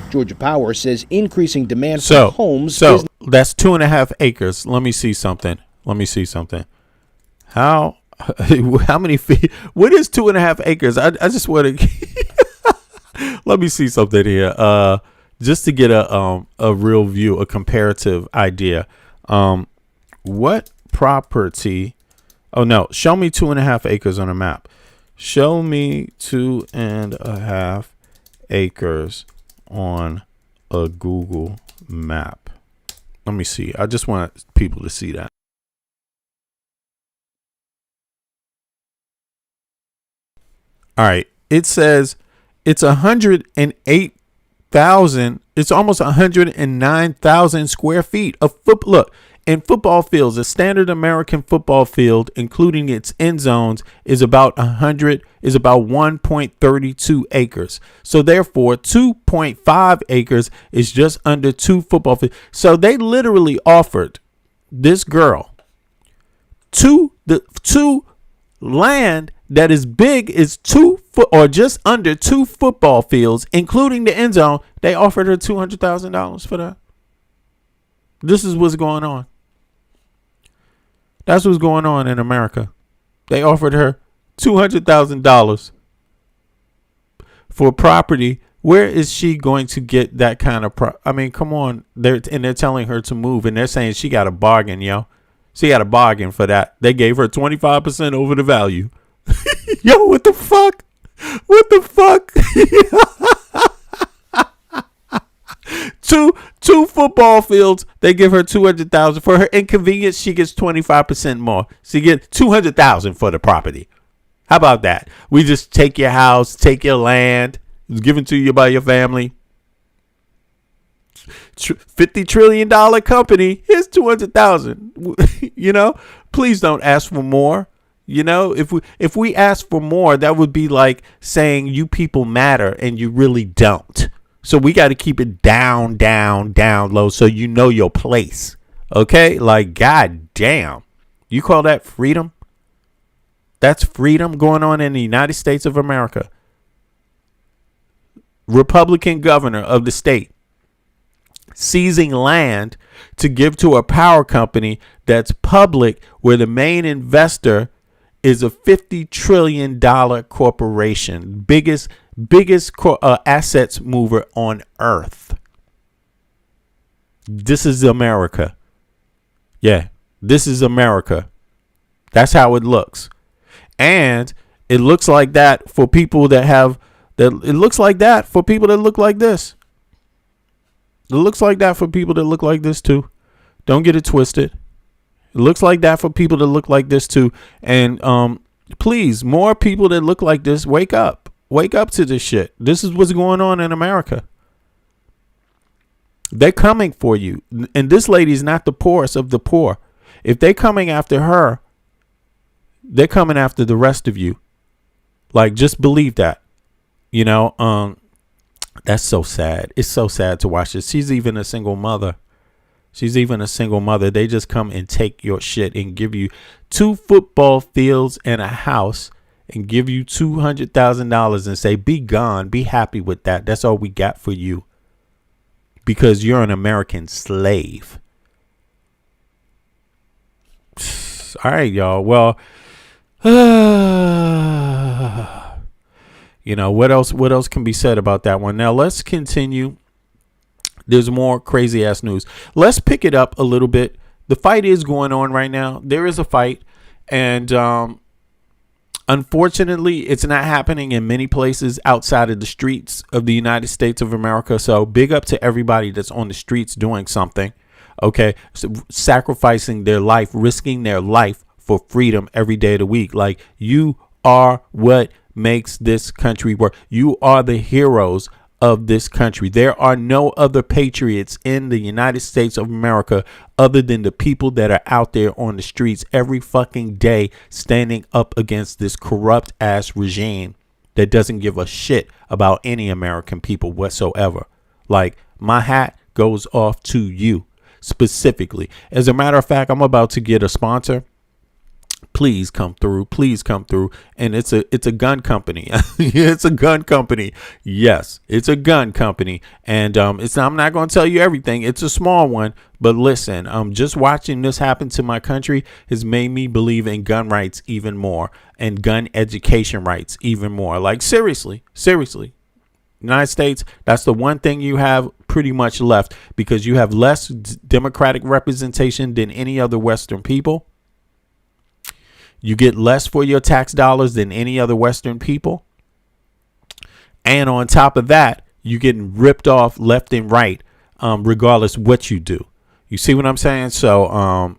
Georgia Power says increasing demand for homes. So that's 2.5 acres. Let me see something. How many feet? What is 2.5 acres? I just want to let me see something here. Just to get a real view, a comparative idea. What property? Oh no, show me 2.5 acres on a map. Show me 2.5 acres on a Google map. Let me see. I just want people to see that. All right. It says it's 108,000. It's almost 109,000 square feet of football. Look, in football fields, a standard American football field, including its end zones, is about 1.32 acres. So therefore, 2.5 acres is just under 2 football fields. So they literally offered this girl two land that is big as 2 foot or just under 2 football fields, including the end zone. They offered her $200,000 for that. This is what's going on. That's what's going on in America. They offered her $200,000 for property. Where is she going to get that kind of I mean, come on. They're telling her to move, and they're saying she got a bargain, yo. She got a bargain for that. They gave her 25% over the value. Yo, what the fuck? What the fuck? Two football fields. They give her $200,000 for her inconvenience. She gets 25% more. She gets $200,000 for the property. How about that? We just take your house, take your land. It's given to you by your family. $50 trillion company. Here's $200,000. You know, please don't ask for more. You know, if we ask for more, that would be like saying you people matter and you really don't. So we got to keep it down low so you know your place. Okay? Like, god damn. You call that freedom? That's freedom going on in the United States of America. Republican governor of the state seizing land to give to a power company that's public, where the main investor is a $50 trillion corporation, biggest assets mover on earth. This is America. Yeah, this is America. That's how it looks. And it looks like that for people that have that. It looks like that for people that look like this. It looks like that for people that look like this too. Don't get it twisted. It looks like that for people that look like this too. And please, more people that look like this, wake up. Wake up to this shit. This is what's going on in America. They're coming for you. And this lady is not the poorest of the poor. If they're coming after her, they're coming after the rest of you. Like, just believe that. You know, that's so sad. It's so sad to watch this. She's even a single mother. They just come and take your shit and give you 2 football fields and a house and give you $200,000 and say, be gone. Be happy with that. That's all we got for you. Because you're an American slave. All right, y'all. Well, you know, what else can be said about that one? Now, let's continue. There's more crazy ass news. Let's pick it up a little bit the fight is going on right now. There is a fight, and unfortunately, it's not happening in many places outside of the streets of the United States of America. So big up to everybody that's on the streets doing something, okay? So sacrificing their life, risking their life for freedom every day of the week. Like, you are what makes this country work. You are the heroes of this country. There are no other patriots in the United States of America other than the people that are out there on the streets every fucking day standing up against this corrupt ass regime that doesn't give a shit about any American people whatsoever. Like, my hat goes off to you specifically. As a matter of fact, I'm about to get a sponsor. Please come through. Please come through. And it's a gun company. It's a gun company. Yes, it's a gun company. And I'm not going to tell you everything. It's a small one. But listen, just watching this happen to my country has made me believe in gun rights even more, and gun education rights even more. Like, seriously. United States, that's the one thing you have pretty much left, because you have less democratic representation than any other Western people. You get less for your tax dollars than any other Western people. And on top of that, you're getting ripped off left and right, regardless what you do. You see what I'm saying? So, all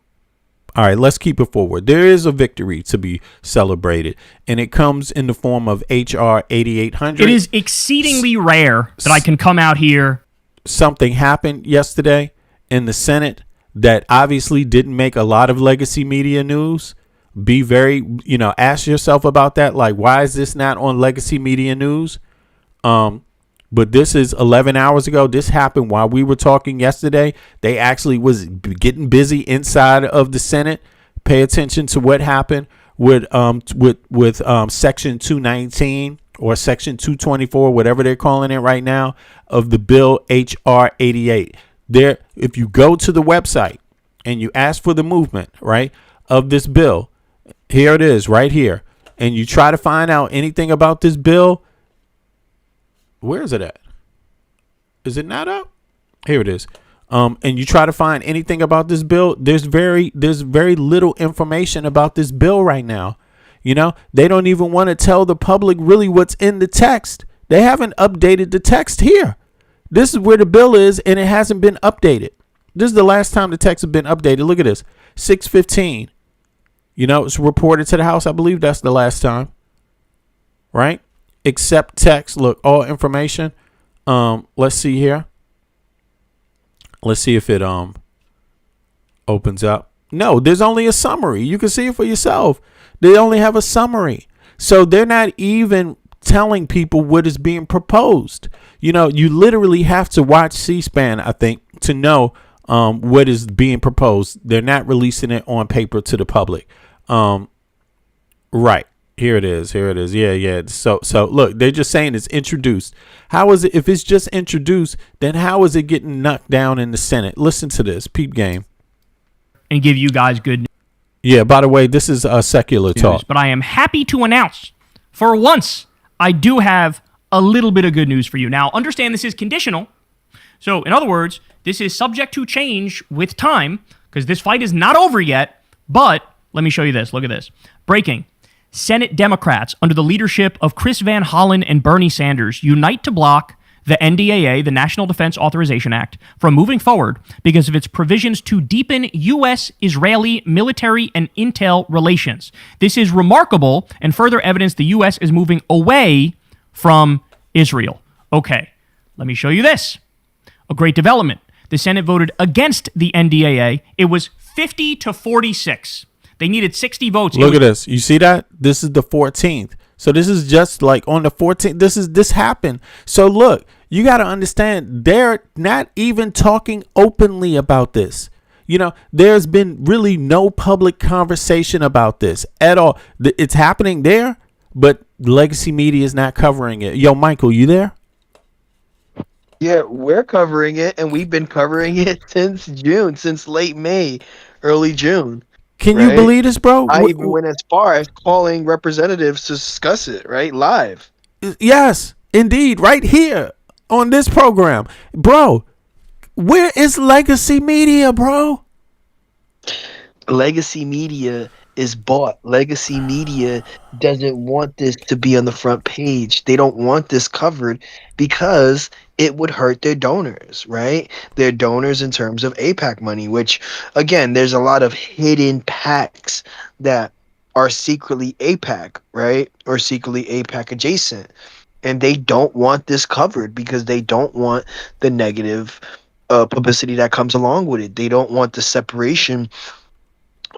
right, let's keep it forward. There is a victory to be celebrated, and it comes in the form of H.R. 8800. It is exceedingly rare that I can come out here. Something happened yesterday in the Senate that obviously didn't make a lot of legacy media news. Be very, ask yourself about that. Like, why is this not on legacy media news? But this is 11 hours ago. This happened while we were talking yesterday. They actually was getting busy inside of the Senate. Pay attention to what happened with Section 219 or Section 224, whatever they're calling it right now, of the bill HR 88. There, if you go to the website and you ask for the movement, right, of this bill, here it is right here, and you try to find out anything about this bill. Where is it at? Is it not up? Here it is. And you try to find anything about this bill. There's very little information about this bill right now. They don't even want to tell the public really what's in the text. They haven't updated the text here. This is where the bill is, and it hasn't been updated. This is the last time the text has been updated. Look at this, 6:15. It's reported to the House. I believe that's the last time, right? Except text. Look, all information. Let's see here. Let's see if it opens up. No, there's only a summary. You can see it for yourself. They only have a summary. So they're not even telling people what is being proposed. You literally have to watch C-SPAN, I think, to know what is being proposed. They're not releasing it on paper to the public. Right. Here it is. Yeah. So look, they're just saying it's introduced. How is it? If it's just introduced, then how is it getting knocked down in the Senate? Listen to this. Peep game. And give you guys good news. Yeah, by the way, this is a secular talk. But I am happy to announce, for once, I do have a little bit of good news for you. Now, understand this is conditional. So, in other words, this is subject to change with time, because this fight is not over yet. But let me show you this. Look at this. Breaking. Senate Democrats, under the leadership of Chris Van Hollen and Bernie Sanders, unite to block the NDAA, the National Defense Authorization Act, from moving forward because of its provisions to deepen U.S.-Israeli military and intel relations. This is remarkable and further evidence the U.S. is moving away from Israel. Okay, let me show you this. A great development. The Senate voted against the NDAA. It was 50 to 46. They needed 60 votes. Look at this. You see that? This is the 14th. So this is just like on the 14th. This happened. So look, you got to understand, they're not even talking openly about this. There's been really no public conversation about this at all. It's happening there, but legacy media is not covering it. Yo, Michael, you there? Yeah, we're covering it, and we've been covering it since June, since late May, early June. Can you believe this, bro? I even went as far as calling representatives to discuss it, right? Live. Yes, indeed. Right here on this program. Bro, where is legacy media, bro? Legacy Media is bought. Legacy Media doesn't want this to be on the front page. They don't want this covered because it would hurt their donors, right? Their donors in terms of AIPAC money, which, again, there's a lot of hidden PACs that are secretly AIPAC, right? Or secretly AIPAC adjacent. And they don't want this covered because they don't want the negative publicity that comes along with it. They don't want the separation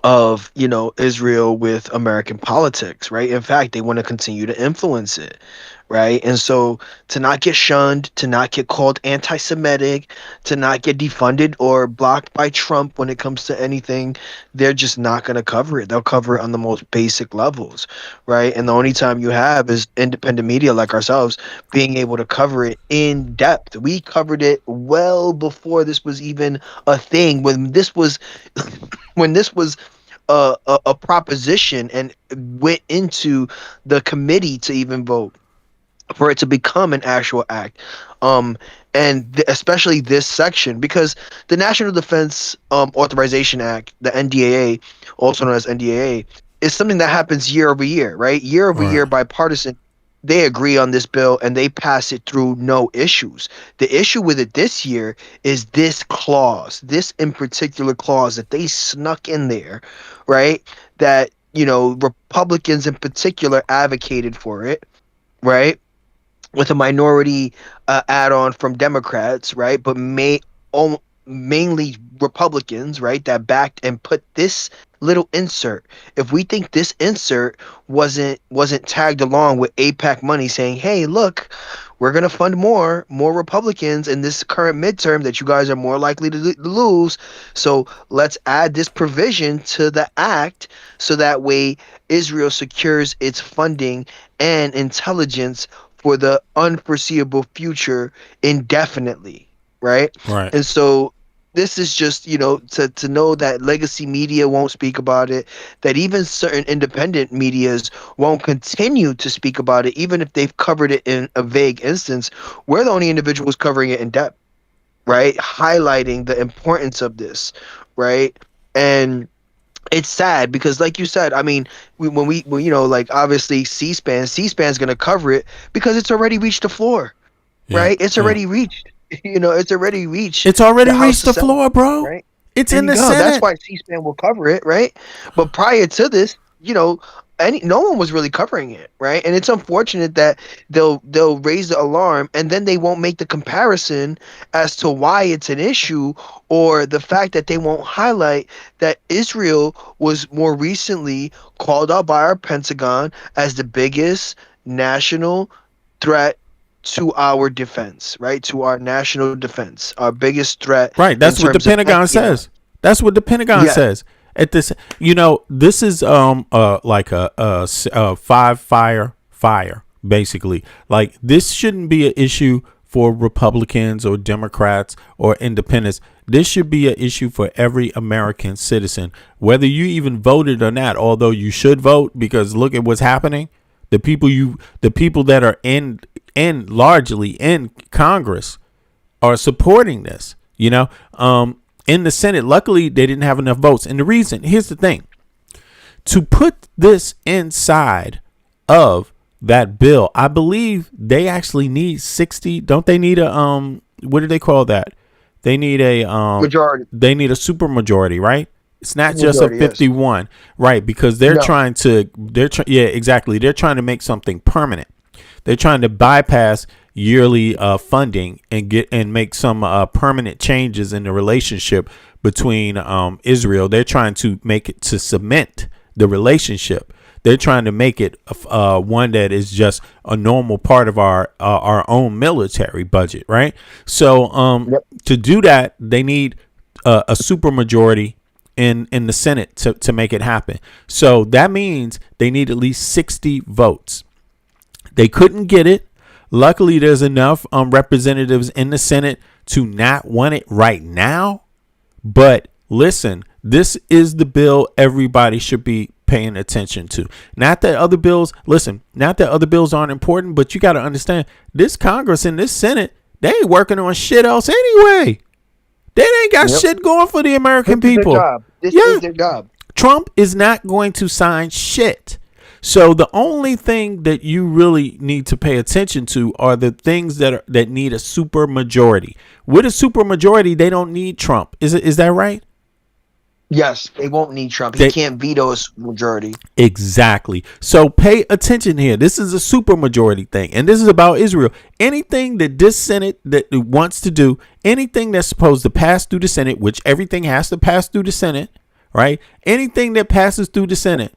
of, you know, Israel with American politics, right? In fact, they want to continue to influence it, right? And so to not get shunned, to not get called anti-Semitic, to not get defunded or blocked by Trump when it comes to anything, they're just not going to cover it. They'll cover it on the most basic levels, right? And the only time you have is independent media like ourselves being able to cover it in depth. We covered it well before this was even a thing. When this was a proposition and went into the committee to even vote for it to become an actual act, especially this section, because the National Defense Authorization Act, the NDAA, also known as NDAA, is something that happens year over year, right? Year over year, bipartisan. They agree on this bill and they pass it through no issues. The issue with it this year is this clause, this in particular clause that they snuck in there, right? That, you know, Republicans in particular advocated for it, right? With a minority add-on from Democrats, right? But mainly Republicans, right? That backed and put this little insert. If we think this insert wasn't tagged along with AIPAC money saying, hey, look, we're going to fund more Republicans in this current midterm that you guys are more likely to lose. So let's add this provision to the act so that way Israel secures its funding and intelligence for the unforeseeable future indefinitely, right? Right. And so this is just, you know, to know that legacy media won't speak about it, that even certain independent medias won't continue to speak about it, even if they've covered it in a vague instance. We're the only individuals covering it in depth, right? Highlighting the importance of this, right? And it's sad because, like you said, I mean, when you know, like obviously C-SPAN's going to cover it because it's already reached the floor, right? It's already reached. You know, it's already reached. It's already reached the Senate, floor, bro. Right? It's in the Senate. That's why C-SPAN will cover it, right? But prior to this, you know, no one was really covering it, right? And it's unfortunate that they'll raise the alarm and then they won't make the comparison as to why it's an issue, or the fact that they won't highlight that Israel was more recently called out by our Pentagon as the biggest national threat to our defense, right? To our national defense, our biggest threat. Right. That's what the Pentagon says. That's what the Pentagon says. At this, you know, this is like a fire basically. Like, this shouldn't be an issue for Republicans or Democrats or independents. This should be an issue for every American citizen, whether you even voted or not. Although you should vote, because look at what's happening. The people that are largely in Congress are supporting this, you know, in the Senate. Luckily, they didn't have enough votes. And the reason, here's the thing, to put this inside of that bill, I believe they actually need 60. Don't they need a, what do they call that? They need a, majority. They need a super majority, right? It's not just a 51, right? Because they're trying to, yeah, exactly. They're trying to make something permanent. They're trying to bypass yearly funding and make some permanent changes in the relationship between Israel. They're trying to make it to cement the relationship. They're trying to make it one that is just a normal part of our own military budget, right? So to do that, they need a supermajority in the Senate to make it happen. So that means they need at least 60 votes. They couldn't get it. Luckily, there's enough representatives in the Senate to not want it right now. But listen, this is the bill everybody should be paying attention to. Not that other bills, not that other bills aren't important, but you got to understand, this Congress and this Senate, they ain't working on shit else anyway. They ain't got shit going for the American people. This is their job. Trump is not going to sign shit. So the only thing that you really need to pay attention to are the things that need a super majority. With a super majority, they don't need Trump. Is that right? Yes, they won't need Trump. He can't veto a majority. Exactly. So pay attention here. This is a super majority thing, and this is about Israel. Anything that this Senate that wants to do, anything that's supposed to pass through the Senate, which everything has to pass through the Senate, right? Anything that passes through the Senate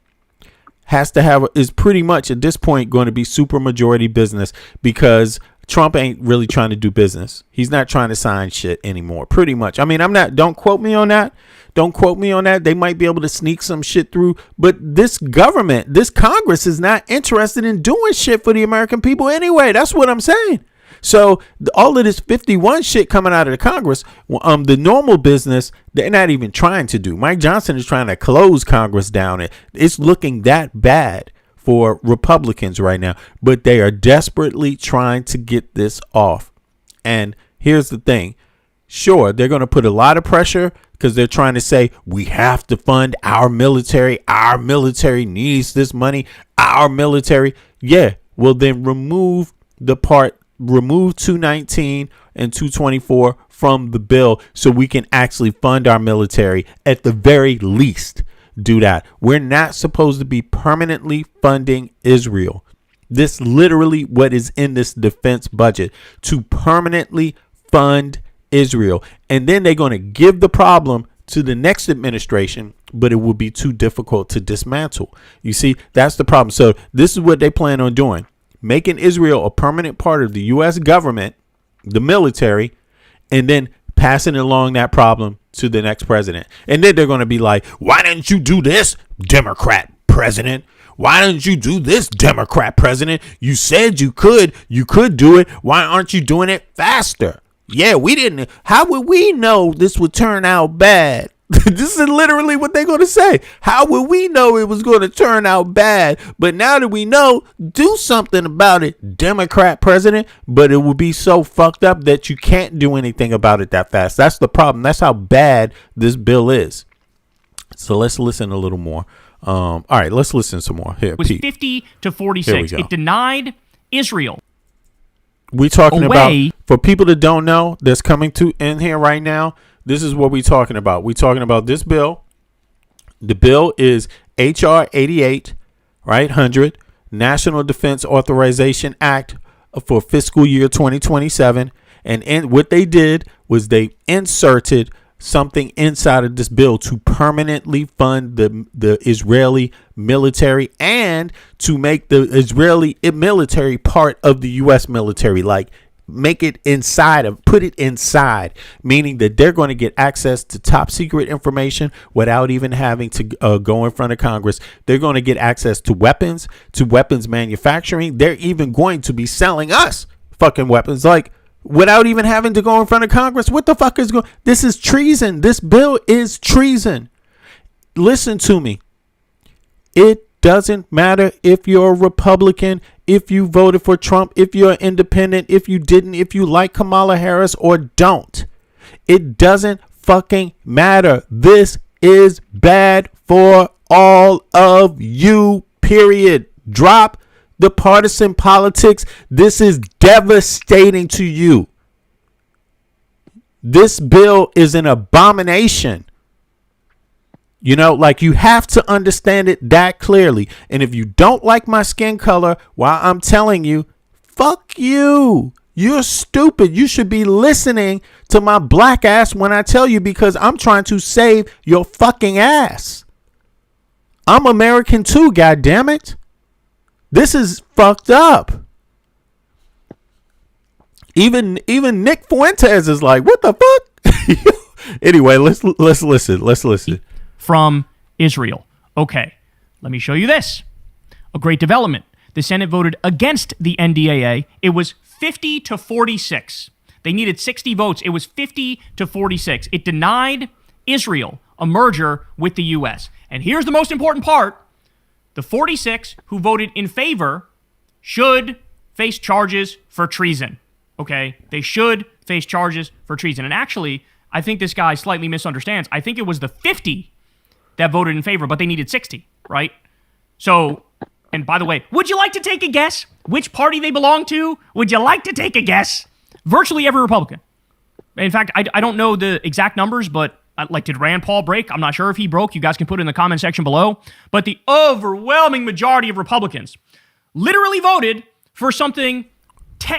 has to have is pretty much at this point going to be super majority business, because Trump ain't really trying to do business. He's not trying to sign shit anymore. Pretty much. I mean, don't quote me on that. Don't quote me on that. They might be able to sneak some shit through, but this government, this Congress is not interested in doing shit for the American people anyway. That's what I'm saying. So all of this 51 shit coming out of the Congress, the normal business, they're not even trying to do. Mike Johnson is trying to close Congress down. It's looking that bad for Republicans right now, but they are desperately trying to get this off. And here's the thing. Sure, they're going to put a lot of pressure because they're trying to say we have to fund our military. Our military needs this money. Our military. Yeah, well, then remove 219 and 224 from the bill so we can actually fund our military. At the very least, do that. We're not supposed to be permanently funding Israel. This literally what is in this defense budget, to permanently fund Israel. And then they're going to give the problem to the next administration, but it will be too difficult to dismantle. You see, that's the problem. So this is what they plan on doing. Making Israel a permanent part of the U.S. government, the military, and then passing along that problem to the next president. And then they're going to be like, why didn't you do this, Democrat president? Why didn't you do this, Democrat president? You said you could do it. Why aren't you doing it faster? Yeah, we didn't. How would we know this would turn out bad? This is literally what they're going to say. How would we know it was going to turn out bad? But now that we know, do something about it, Democrat president. But it will be so fucked up that you can't do anything about it that fast. That's the problem. That's how bad this bill is. So let's listen a little more. All right, let's listen some more. Here, it was Pete. 50 to 46. It denied Israel. We talking about, for people that don't know, that's coming to in here right now, this is what we're talking about. We're talking about this bill. The bill is HR 88, right? 100, National Defense Authorization Act for fiscal year 2027. And what they did was they inserted something inside of this bill to permanently fund the Israeli military and to make the Israeli military part of the U.S. military, like make it put it inside, meaning that they're going to get access to top secret information without even having to go in front of Congress. They're going to get access to weapons manufacturing. They're even going to be selling us fucking weapons, like, without even having to go in front of Congress. What the fuck is going? This is treason. This bill is treason. Listen to me. It doesn't matter if you're a Republican, if you voted for Trump, if you're independent, if you didn't, if you like Kamala Harris or don't. It doesn't fucking matter. This is bad for all of you, period. Drop the partisan politics. This is devastating to you. This bill is an abomination. You know, like, you have to understand it that clearly. And if you don't like my skin color while I'm telling you, fuck you. You're stupid. You should be listening to my black ass when I tell you, because I'm trying to save your fucking ass. I'm American too, goddammit. This is fucked up. Even Nick Fuentes is like, what the fuck? Anyway, let's listen. Let's listen. From Israel. Okay, let me show you this. A great development. The Senate voted against the NDAA. It was 50 to 46. They needed 60 votes. It was 50 to 46. It denied Israel a merger with the U.S. And here's the most important part. The 46 who voted in favor should face charges for treason. Okay? They should face charges for treason. And actually, I think this guy slightly misunderstands. I think it was the 50 that voted in favor, but they needed 60, right? So, and by the way, would you like to take a guess which party they belong to? Would you like to take a guess? Virtually every Republican. In fact, I don't know the exact numbers, but like, did Rand Paul break? I'm not sure if he broke. You guys can put it in the comment section below. But the overwhelming majority of Republicans literally voted for something,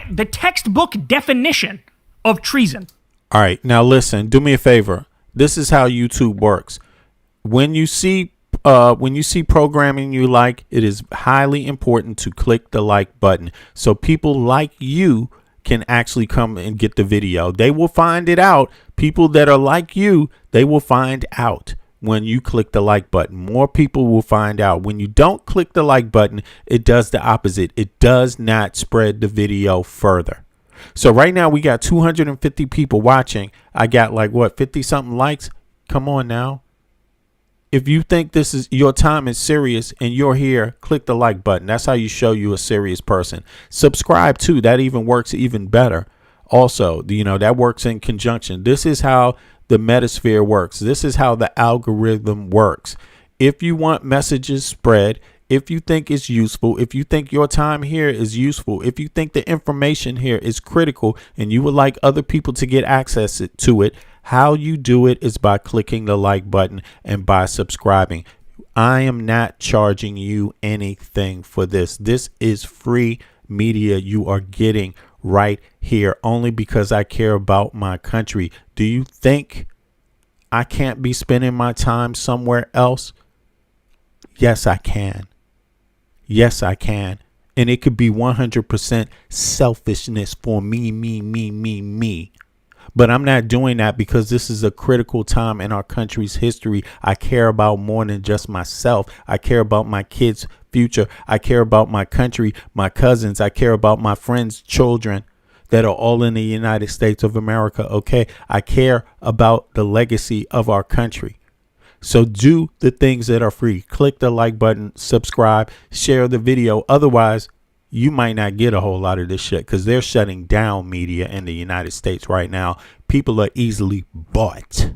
the textbook definition of treason. All right, now listen, do me a favor. This is how YouTube works. When you see programming you like, it is highly important to click the like button so people like you can actually come and get the video. They will find it out. People that are like you, they will find out when you click the like button. More people will find out. When you don't click the like button, it does the opposite. It does not spread the video further. So right now we got 250 people watching. I got like what, 50 something likes. Come on now. If you think this is your time is serious and you're here, click the like button. That's how you show you a serious person. Subscribe too. That even works even better. Also, that works in conjunction. This is how the metasphere works. This is how the algorithm works. If you want messages spread, if you think it's useful, if you think your time here is useful, if you think the information here is critical and you would like other people to get access to it, how you do it is by clicking the like button and by subscribing. I am not charging you anything for this. This is free media you are getting right here only because I care about my country. Do you think I can't be spending my time somewhere else? Yes, I can. Yes, I can. And it could be 100% selfishness for me. But I'm not doing that because this is a critical time in our country's history. I care about more than just myself. I care about my kids' future. I care about my country, my cousins. I care about my friends' children that are all in the United States of America. Okay. I care about the legacy of our country. So do the things that are free. Click the like button, subscribe, share the video. Otherwise, you might not get a whole lot of this shit because they're shutting down media in the United States right now. People are easily bought.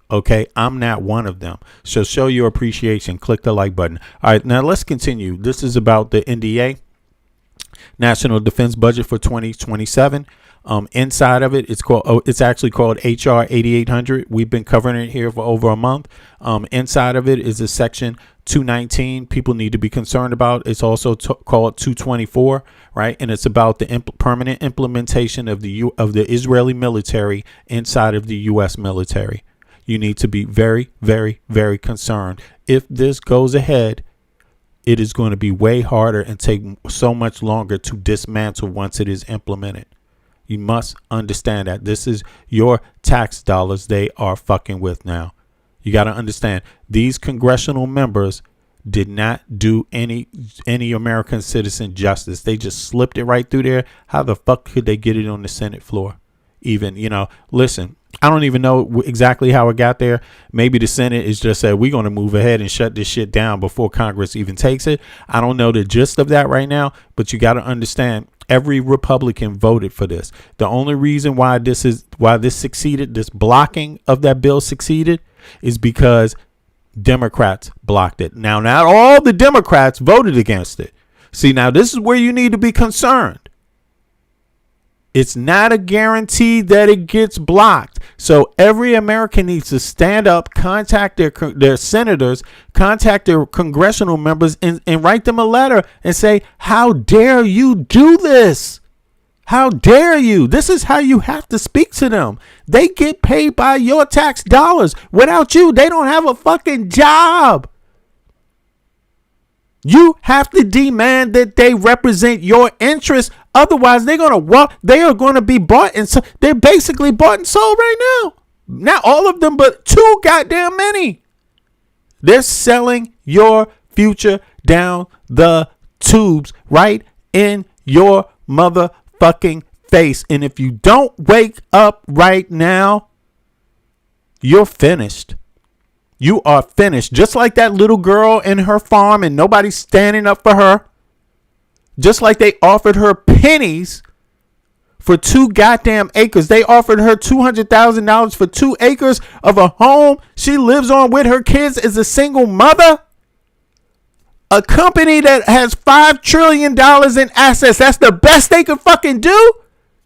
Okay, I'm not one of them. So show your appreciation. Click the like button. All right, now let's continue. This is about the NDA, National Defense Budget for 2027. Inside of it, it's actually called HR 8800. We've been covering it here for over a month. Inside of it is a section 219 people need to be concerned about. It's also called 224, right? And it's about the permanent implementation of the Israeli military inside of the U.S. military. You need to be very, very, very concerned. If this goes ahead, it is going to be way harder and take so much longer to dismantle once it is implemented. You must understand that this is your tax dollars they are fucking with now. You got to understand these congressional members did not do any American citizen justice. They just slipped it right through there. How the fuck could they get it on the Senate floor? Even, listen, I don't even know exactly how it got there. Maybe the Senate is just said, we're going to move ahead and shut this shit down before Congress even takes it. I don't know the gist of that right now, but you got to understand every Republican voted for this. The only reason why this succeeded, this blocking of that bill succeeded, is because Democrats blocked it. Now, not all the Democrats voted against it. See, now this is where you need to be concerned. It's not a guarantee that it gets blocked. So every American needs to stand up, contact their senators, contact their congressional members, and write them a letter and say, how dare you do this? How dare you? This is how you have to speak to them. They get paid by your tax dollars. Without you, they don't have a fucking job. You have to demand that they represent your interests. Otherwise, they are going to be bought and sold. They're basically bought and sold right now. Not all of them, but too goddamn many. They're selling your future down the tubes right in your motherfucking face. And if you don't wake up right now, you're finished. You are finished. Just like that little girl in her farm and nobody's standing up for her. Just like they offered her pennies for 2 goddamn acres. They offered her $200,000 for 2 acres of a home she lives on with her kids as a single mother. A company that has $5 trillion in assets. That's the best they could fucking do.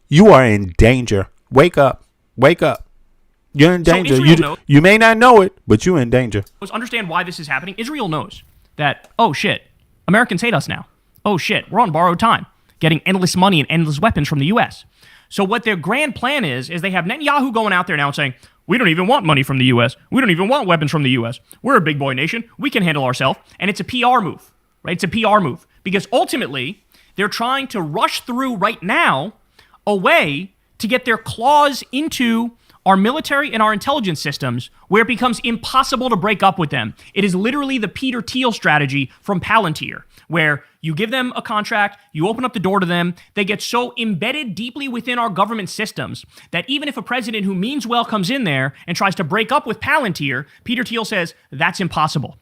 You are in danger. Wake up. Wake up. You're in danger. You may not know it, but you're in danger. Understand why this is happening. Israel knows that, oh shit, Americans hate us now. Oh shit, we're on borrowed time, getting endless money and endless weapons from the U.S. So what their grand plan is they have Netanyahu going out there now and saying, we don't even want money from the U.S. We don't even want weapons from the U.S. We're a big boy nation. We can handle ourselves. And it's a PR move, right? It's a PR move because ultimately they're trying to rush through right now a way to get their claws into our military and our intelligence systems where it becomes impossible to break up with them. It is literally the Peter Thiel strategy from Palantir, where you give them a contract, you open up the door to them, they get so embedded deeply within our government systems that even if a president who means well comes in there and tries to break up with Palantir, Peter Thiel says, that's impossible.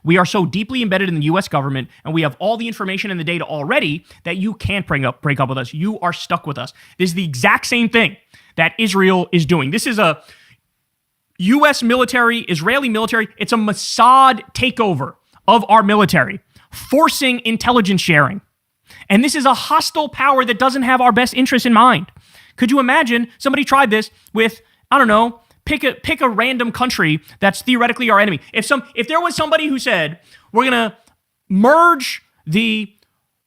We are so deeply embedded in the U.S. government, and we have all the information and the data already that you can't break up with us. You are stuck with us. This is the exact same thing that Israel is doing. This is a U.S. military, Israeli military. It's a Mossad takeover of our military, forcing intelligence sharing. And this is a hostile power that doesn't have our best interests in mind. Could you imagine somebody tried this with, I don't know, pick a random country that's theoretically our enemy. If there was somebody who said, we're going to merge the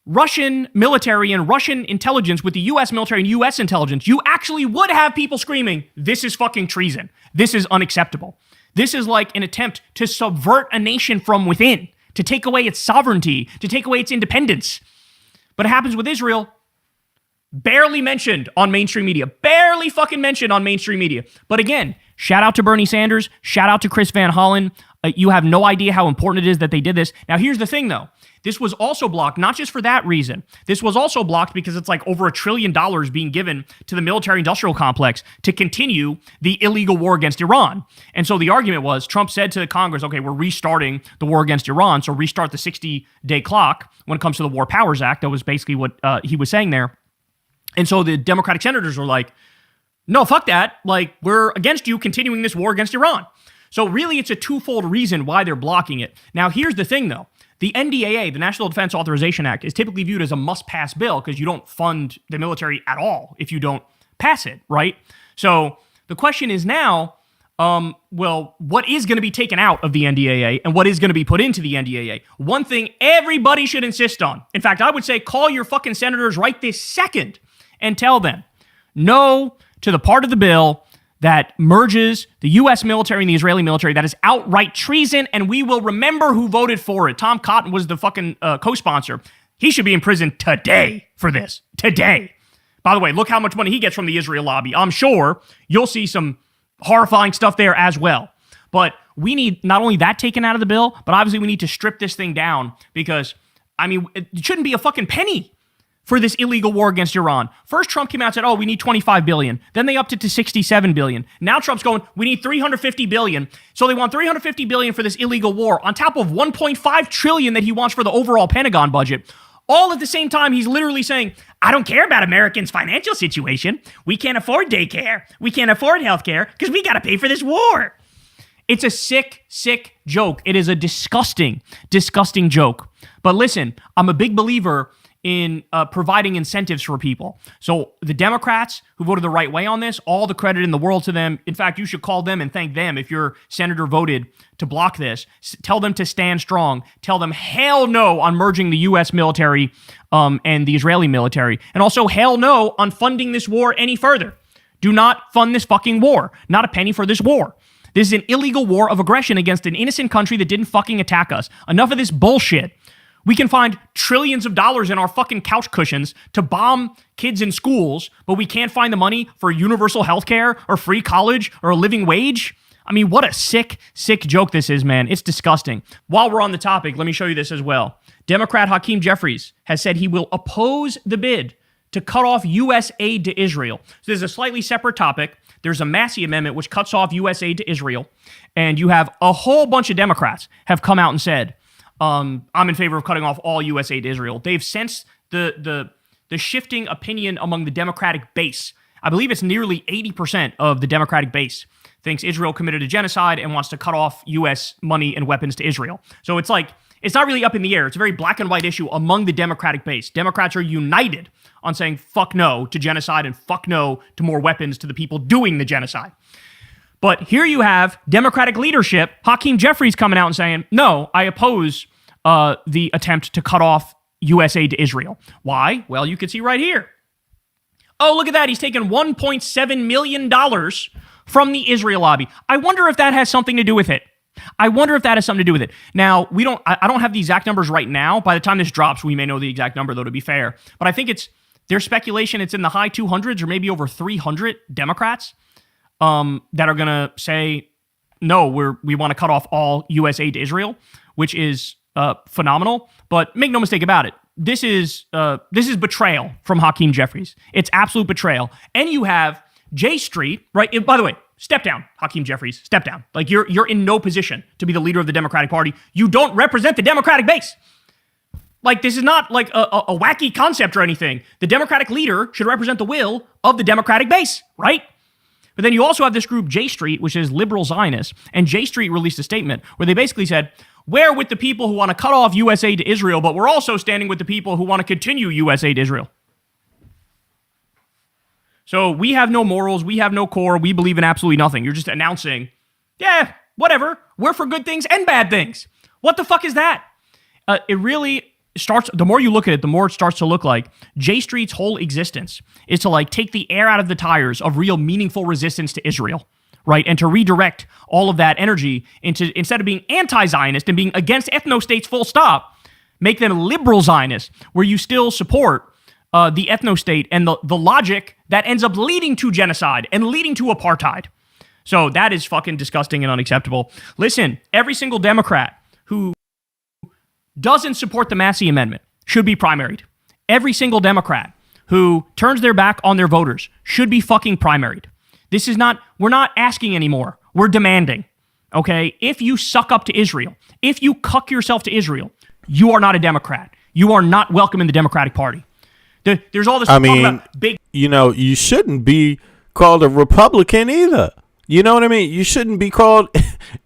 Russian military and Russian intelligence with the U.S. military and U.S. intelligence, you actually would have people screaming, this is fucking treason. This is unacceptable. This is like an attempt to subvert a nation from within, to take away its sovereignty, to take away its independence. But it happens with Israel. Barely mentioned on mainstream media. Barely fucking mentioned on mainstream media. But again, shout out to Bernie Sanders. Shout out to Chris Van Hollen. You have no idea how important it is that they did this. Now, here's the thing, though. This was also blocked, not just for that reason. This was also blocked because it's like over $1 trillion being given to the military-industrial complex to continue the illegal war against Iran. And so the argument was, Trump said to Congress, okay, we're restarting the war against Iran, so restart the 60-day clock when it comes to the War Powers Act. That was basically what he was saying there. And so the Democratic senators were like, no, fuck that. Like, we're against you continuing this war against Iran. So really, it's a twofold reason why they're blocking it. Now, here's the thing, though. The NDAA, the National Defense Authorization Act, is typically viewed as a must-pass bill because you don't fund the military at all if you don't pass it, right? So the question is now, well, what is going to be taken out of the NDAA and what is going to be put into the NDAA? One thing everybody should insist on. In fact, I would say call your fucking senators right this second and tell them no to the part of the bill that merges the U.S. military and the Israeli military. That is outright treason, and we will remember who voted for it. Tom Cotton was the fucking co-sponsor. He should be in prison today for this. Today. By the way, look how much money he gets from the Israel lobby. I'm sure you'll see some horrifying stuff there as well. But we need not only that taken out of the bill, but obviously we need to strip this thing down because, I mean, it shouldn't be a fucking penny for this illegal war against Iran. First, Trump came out and said, oh, we need $25 billion. Then they upped it to $67 billion. Now Trump's going, we need $350 billion. So they want $350 billion for this illegal war on top of $1.5 trillion that he wants for the overall Pentagon budget. All at the same time, he's literally saying, I don't care about Americans' financial situation. We can't afford daycare. We can't afford healthcare because we got to pay for this war. It's a sick, sick joke. It is a disgusting, disgusting joke. But listen, I'm a big believer in providing incentives for people. So the Democrats who voted the right way on this, all the credit in the world to them. In fact, you should call them and thank them if your senator voted to block this. Tell them to stand strong. Tell them hell no on merging the U.S. military and the Israeli military. And also hell no on funding this war any further. Do not fund this fucking war. Not a penny for this war. This is an illegal war of aggression against an innocent country that didn't fucking attack us. Enough of this bullshit. We can find trillions of dollars in our fucking couch cushions to bomb kids in schools, but we can't find the money for universal health care or free college or a living wage. I mean, what a sick, sick joke this is, man. It's disgusting. While we're on the topic, let me show you this as well. Democrat Hakeem Jeffries has said he will oppose the bid to cut off U.S. aid to Israel. So there's a slightly separate topic. There's a Massey Amendment which cuts off U.S. aid to Israel, and you have a whole bunch of Democrats have come out and said, I'm in favor of cutting off all U.S. aid to Israel. They've sensed the the shifting opinion among the Democratic base. I believe it's nearly 80% of the Democratic base thinks Israel committed a genocide and wants to cut off U.S. money and weapons to Israel. So it's like, it's not really up in the air. It's a very black and white issue among the Democratic base. Democrats are united on saying fuck no to genocide and fuck no to more weapons to the people doing the genocide. But here you have Democratic leadership, Hakeem Jeffries coming out and saying, no, I oppose the attempt to cut off U.S. aid to Israel. Why? Well, you can see right here. Oh, look at that. He's taken $1.7 million from the Israel lobby. I wonder if that has something to do with it. I don't have the exact numbers right now. By the time this drops, we may know the exact number, though, to be fair. But I think there's speculation it's in the high 200s or maybe over 300 Democrats that are going to say, no, we want to cut off all U.S. aid to Israel, which is phenomenal. But make no mistake about it. This is betrayal from Hakeem Jeffries. It's absolute betrayal. And you have J Street, right? By the way, step down, Hakeem Jeffries. Step down. Like you're in no position to be the leader of the Democratic Party. You don't represent the Democratic base. Like this is not like a wacky concept or anything. The Democratic leader should represent the will of the Democratic base, right? But then you also have this group J Street, which is liberal Zionists, and J Street released a statement where they basically said, we're with the people who want to cut off U.S. aid to Israel, but we're also standing with the people who want to continue U.S. aid to Israel. So we have no morals, we have no core, we believe in absolutely nothing. You're just announcing, yeah, whatever, we're for good things and bad things. What the fuck is that? It really starts, the more you look at it, the more it starts to look like J Street's whole existence is to like take the air out of the tires of real meaningful resistance to Israel, right? And to redirect all of that energy into, instead of being anti-Zionist and being against ethno-states full stop, make them liberal Zionists, where you still support the ethno-state and the logic that ends up leading to genocide and leading to apartheid. So that is fucking disgusting and unacceptable. Listen, every single Democrat who doesn't support the Massey Amendment should be primaried. Every single Democrat who turns their back on their voters should be fucking primaried. This is not, we're not asking anymore. We're demanding, okay? If you suck up to Israel, if you cuck yourself to Israel, you are not a Democrat. You are not welcome in the Democratic Party. There's all this talk about big... You shouldn't be called a Republican either. You know what I mean? You shouldn't be called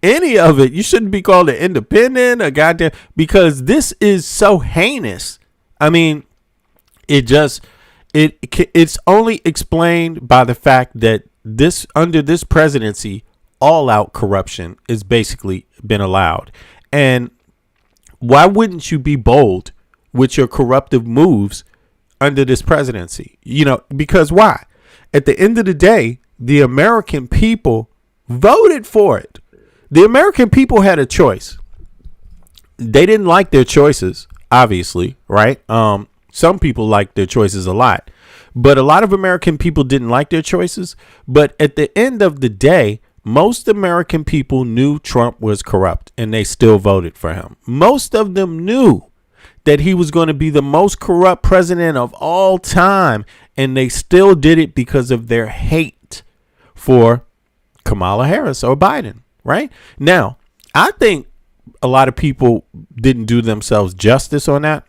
any of it. You shouldn't be called an independent, a goddamn... Because this is so heinous. I mean, it's only explained by the fact that under this presidency, all-out corruption is basically been allowed. And why wouldn't you be bold with your corruptive moves under this presidency? Because why? At the end of the day, the American people voted for it. The American people had a choice. They didn't like their choices, obviously, right? Some people liked their choices a lot, but a lot of American people didn't like their choices. But at the end of the day, most American people knew Trump was corrupt and they still voted for him. Most of them knew that he was going to be the most corrupt president of all time, and they still did it because of their hate for Kamala Harris or Biden, right? Now, I think a lot of people didn't do themselves justice on that.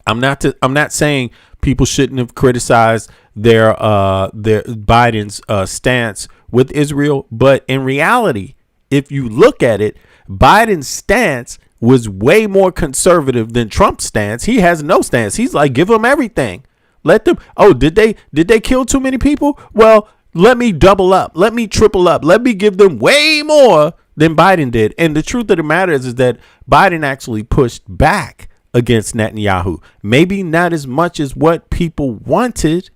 I'm not saying people shouldn't have criticized their Biden's stance with Israel, but in reality, if you look at it, Biden's stance was way more conservative than Trump's stance. He has no stance. He's like, give them everything. Let them. Oh, did they kill too many people? Well, let me double up. Let me triple up. Let me give them way more than Biden did. And the truth of the matter is that Biden actually pushed back against Netanyahu. Maybe not as much as what people wanted,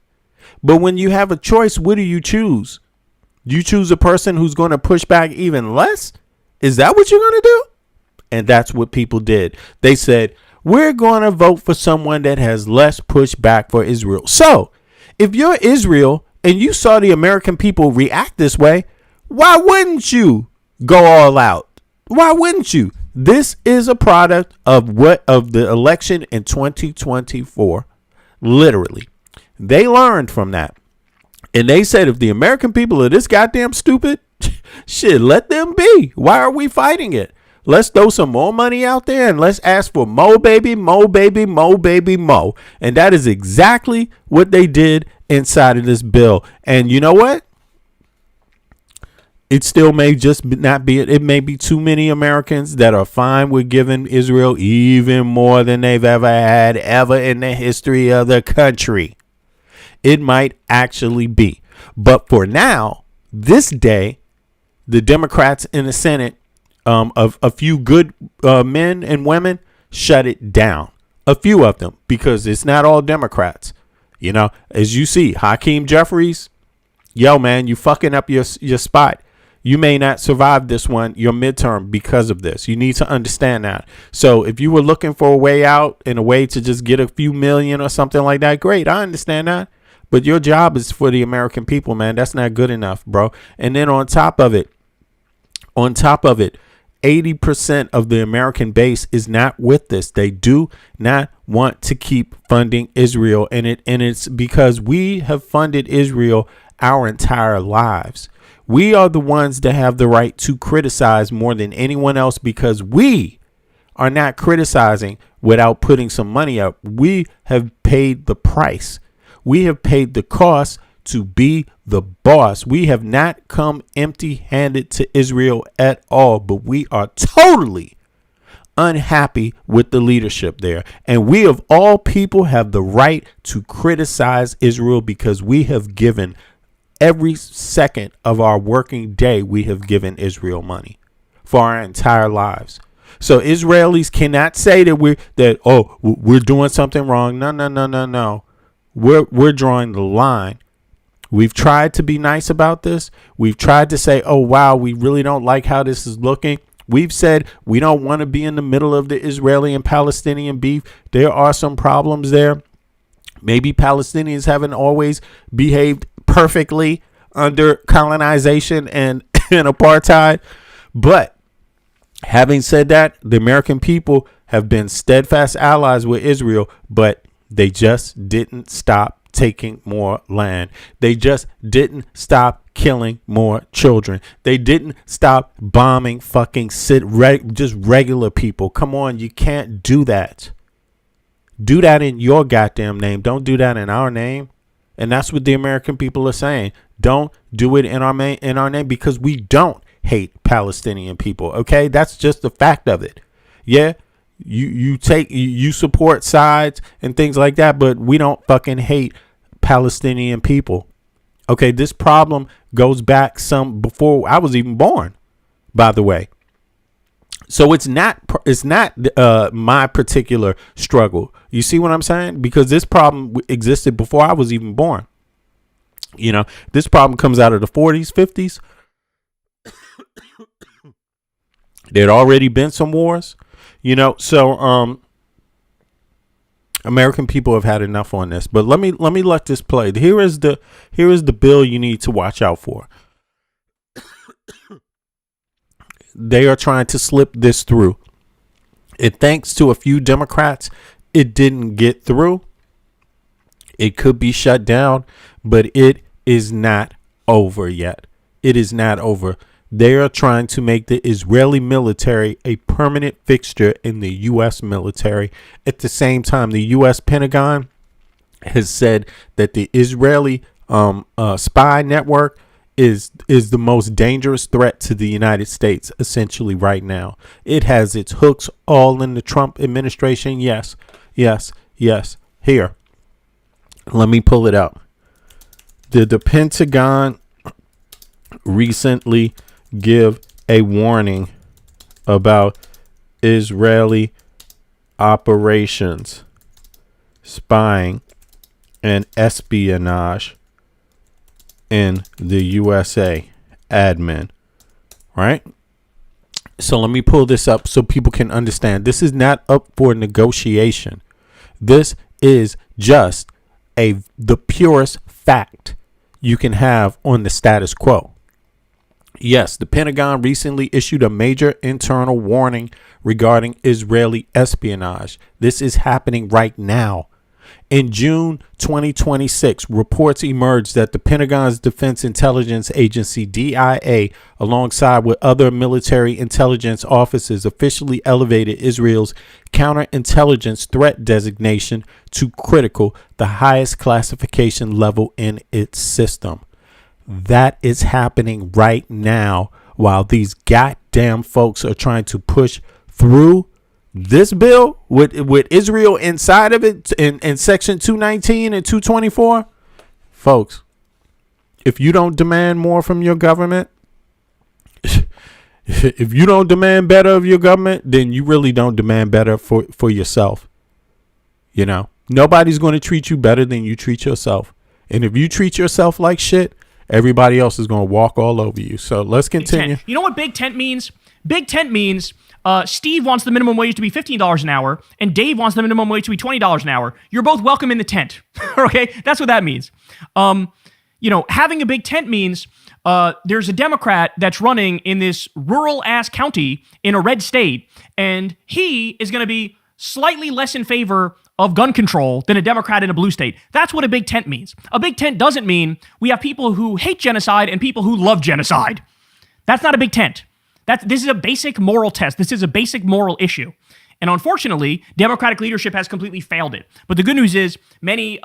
but when you have a choice, what do you choose? You choose a person who's going to push back even less? Is that what you're going to do? And that's what people did. They said, we're going to vote for someone that has less pushback for Israel. So if you're Israel and you saw the American people react this way, why wouldn't you go all out? Why wouldn't you? This is a product of the election in 2024. Literally. They learned from that. And they said, if the American people are this goddamn stupid, shit, let them be. Why are we fighting it? Let's throw some more money out there and let's ask for more baby, more baby, more baby, more. And that is exactly what they did inside of this bill. And you know what? It still may just not be, it may be too many Americans that are fine with giving Israel even more than they've ever had ever in the history of the country. It might actually be. But for now, this day, the Democrats in the Senate, of a few good men and women, shut it down. A few of them, because it's not all Democrats. You know, as you see, Hakeem Jeffries, yo, man, you fucking up your spot. You may not survive this one, your midterm, because of this. You need to understand that. So if you were looking for a way out and a way to just get a few million or something like that, great. I understand that. But your job is for the American people, man. That's not good enough, bro. And then on top of it, 80% of the American base is not with this. They do not want to keep funding Israel. And it's because we have funded Israel our entire lives. We are the ones that have the right to criticize more than anyone else, because we are not criticizing without putting some money up. We have paid the price. We have paid the cost to be the boss. We have not come empty-handed to Israel at all, but we are totally unhappy with the leadership there. And we of all people have the right to criticize Israel, because we have given every second of our working day, we have given Israel money for our entire lives. So Israelis cannot say that we're doing something wrong. No. We're drawing the line. We've tried to be nice about this. We've tried to say, oh, wow, we really don't like how this is looking. We've said we don't want to be in the middle of the Israeli and Palestinian beef. There are some problems there. Maybe Palestinians haven't always behaved perfectly under colonization and apartheid. But having said that, the American people have been steadfast allies with Israel, but they just didn't stop taking more land. They just didn't stop killing more children. They didn't stop bombing fucking just regular people. Come on, you can't do that. Do that in your goddamn name. Don't do that in our name. And that's what the American people are saying. Don't do it in our name, because we don't hate Palestinian people. Okay, that's just the fact of it. Yeah. You support sides and things like that, but we don't fucking hate Palestinian people. Okay, this problem goes back some before I was even born, by the way. So it's not my particular struggle. You see what I'm saying? Because this problem existed before I was even born. You know, this problem comes out of the 40s, 50s. There had already been some wars. You know, so American people have had enough on this. But let me let this play. Here is the bill you need to watch out for. They are trying to slip this through. Thanks to a few Democrats, it didn't get through. It could be shut down, but it is not over yet. It is not over. They are trying to make the Israeli military a permanent fixture in the U.S. military. At the same time, the U.S. Pentagon has said that the Israeli spy network is the most dangerous threat to the United States, essentially, right now. It has its hooks all in the Trump administration. Yes. Here, let me pull it up. Did the Pentagon recently give a warning about Israeli operations, spying, and espionage in the USA? Admin, right? So let me pull this up so people can understand. This is not up for negotiation. This is just the purest fact you can have on the status quo. Yes, the Pentagon recently issued a major internal warning regarding Israeli espionage. This is happening right now. In June 2026, reports emerged that the Pentagon's Defense Intelligence Agency, DIA, alongside with other military intelligence offices, officially elevated Israel's counterintelligence threat designation to critical, the highest classification level in its system. That is happening right now while these goddamn folks are trying to push through this bill with Israel inside of it in section 219 and 224. Folks, if you don't demand more from your government, if you don't demand better of your government, then you really don't demand better for yourself. You know, nobody's going to treat you better than you treat yourself. And if you treat yourself like shit, everybody else is going to walk all over you. So let's continue. You know what big tent means? Big tent means Steve wants the minimum wage to be $15 an hour, and Dave wants the minimum wage to be $20 an hour. You're both welcome in the tent. Okay? That's what that means. You know, having a big tent means there's a Democrat that's running in this rural-ass county in a red state, and he is going to be slightly less in favor of gun control than a Democrat in a blue state. That's what a big tent means. A big tent doesn't mean we have people who hate genocide and people who love genocide. That's not a big tent. This is a basic moral test. This is a basic moral issue. And unfortunately, Democratic leadership has completely failed it. But the good news is many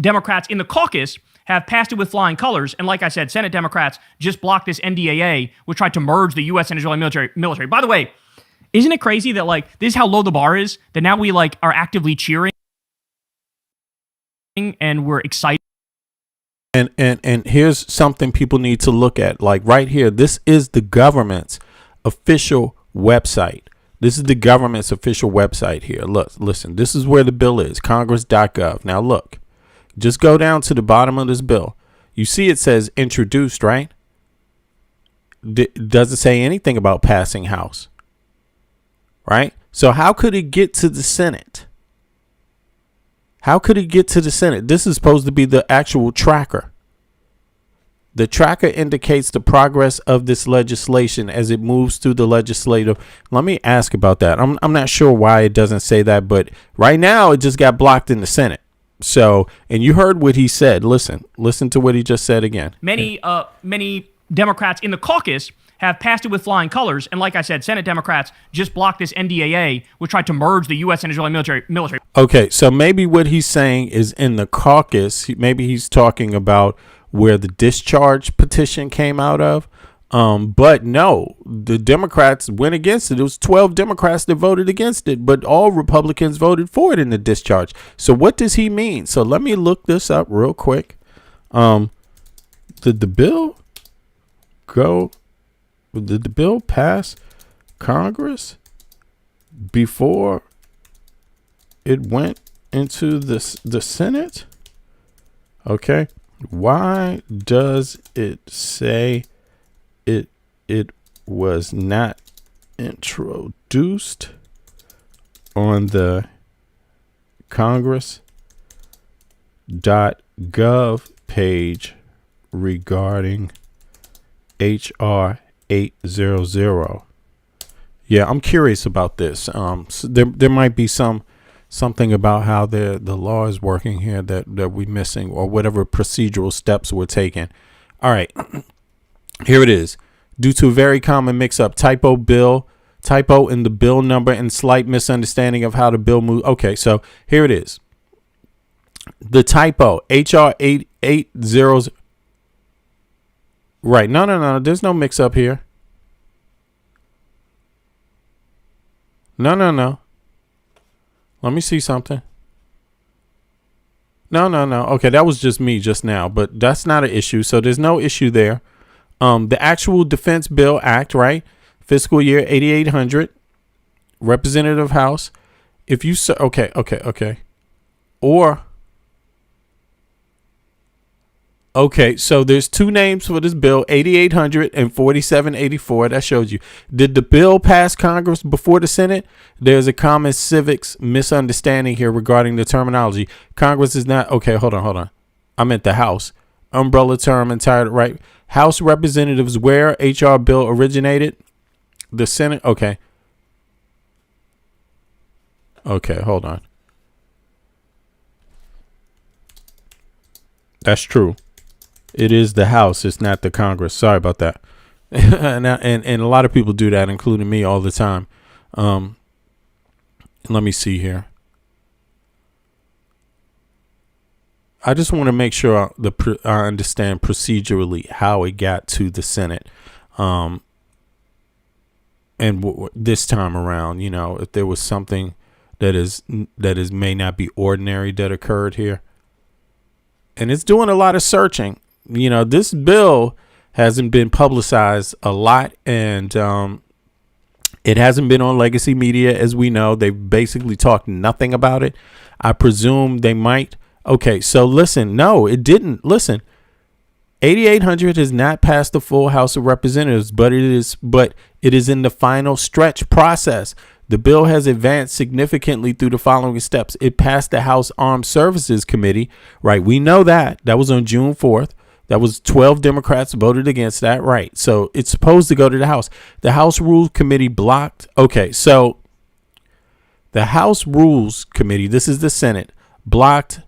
Democrats in the caucus have passed it with flying colors. And like I said, Senate Democrats just blocked this NDAA, which tried to merge the U.S. and Israeli military. By the way, isn't it crazy that like this is how low the bar is, that now we like are actively cheering and we're excited? And here's something people need to look at. Like right here, this is the government's official website. This is the government's official website here. Look, listen, this is where the bill is, congress.gov. Now look, just go down to the bottom of this bill. You see it says introduced, right? Doesn't say anything about passing House, right? So how could it get to the Senate? How could it get to the Senate? This is supposed to be the actual tracker. The tracker indicates the progress of this legislation as it moves through the legislative. Let me ask about that. I'm not sure why it doesn't say that, but right now it just got blocked in the Senate. So, and you heard what he said. Listen to what he just said again. Many Democrats in the caucus have passed it with flying colors. And like I said, Senate Democrats just blocked this NDAA, which tried to merge the U.S. and Israeli military. Okay, so maybe what he's saying is in the caucus, maybe he's talking about where the discharge petition came out of. But no, the Democrats went against it. It was 12 Democrats that voted against it, but all Republicans voted for it in the discharge. So what does he mean? So let me look this up real quick. Did the bill pass Congress before it went into the Senate? Okay. Why does it say it was not introduced on the Congress.gov page regarding HR 800? Yeah, I'm curious about this. So there might be something about how the law is working here that we're missing, or whatever procedural steps we're taking. All right, here it is. Due to a very common mix-up, typo in the bill number, and slight misunderstanding of how the bill moves. Okay, so here it is. The typo, HR 880. Right, no, there's no mix-up here. No. Let me see something. No. Okay, that was just me just now, but that's not an issue. So there's no issue there. The actual Defense Bill Act, right? Fiscal year 8800, Representative House. If you okay. Or okay, so there's two names for this bill, 8800 and 4784. That shows you. Did the bill pass Congress before the Senate? There's a common civics misunderstanding here regarding the terminology. Congress is not, okay, hold on. I meant the House. Umbrella term entirely, right? House representatives where HR bill originated. The Senate, okay. Okay, hold on. That's true. It is the House. It's not the Congress. Sorry about that. and a lot of people do that, including me, all the time. Let me see here. I just want to make sure I understand procedurally how it got to the Senate. This time around, you know, if there was something that may not be ordinary that occurred here. And it's doing a lot of searching. You know, this bill hasn't been publicized a lot, and it hasn't been on legacy media, as we know. They've basically talked nothing about it. I presume they might. Okay, so listen. No, it didn't. Listen, 8800 has not passed the full House of Representatives, but it is in the final stretch process. The bill has advanced significantly through the following steps. It passed the House Armed Services Committee, right? We know that. That was on June 4th. That was 12 Democrats voted against that, right? So it's supposed to go to the House. The House Rules Committee blocked. Okay, so the House Rules Committee, this is the Senate, blocked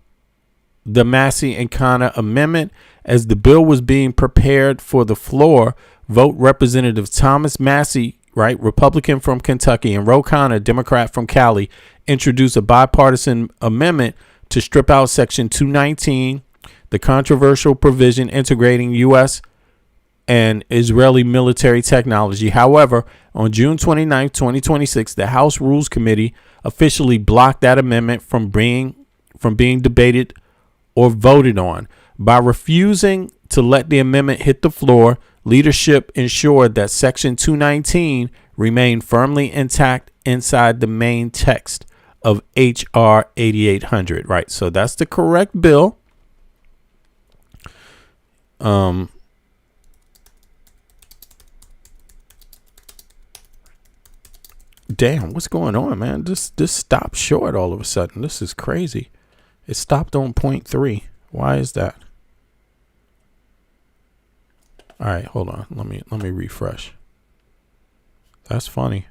the Massey and Connor amendment. As the bill was being prepared for the floor, vote Representative Thomas Massey, right, Republican from Kentucky, and Ro Khanna, Democrat from Cali, introduced a bipartisan amendment to strip out Section 219, the controversial provision integrating U.S. and Israeli military technology. However, on June 29, 2026, the House Rules Committee officially blocked that amendment from being debated or voted on. By refusing to let the amendment hit the floor, leadership ensured that Section 219 remained firmly intact inside the main text of H.R. 8800. Right, so that's the correct bill. Damn, what's going on, man? This stopped short all of a sudden. This is crazy. It stopped on 0.3. Why is that? All right, hold on. Let me refresh. That's funny.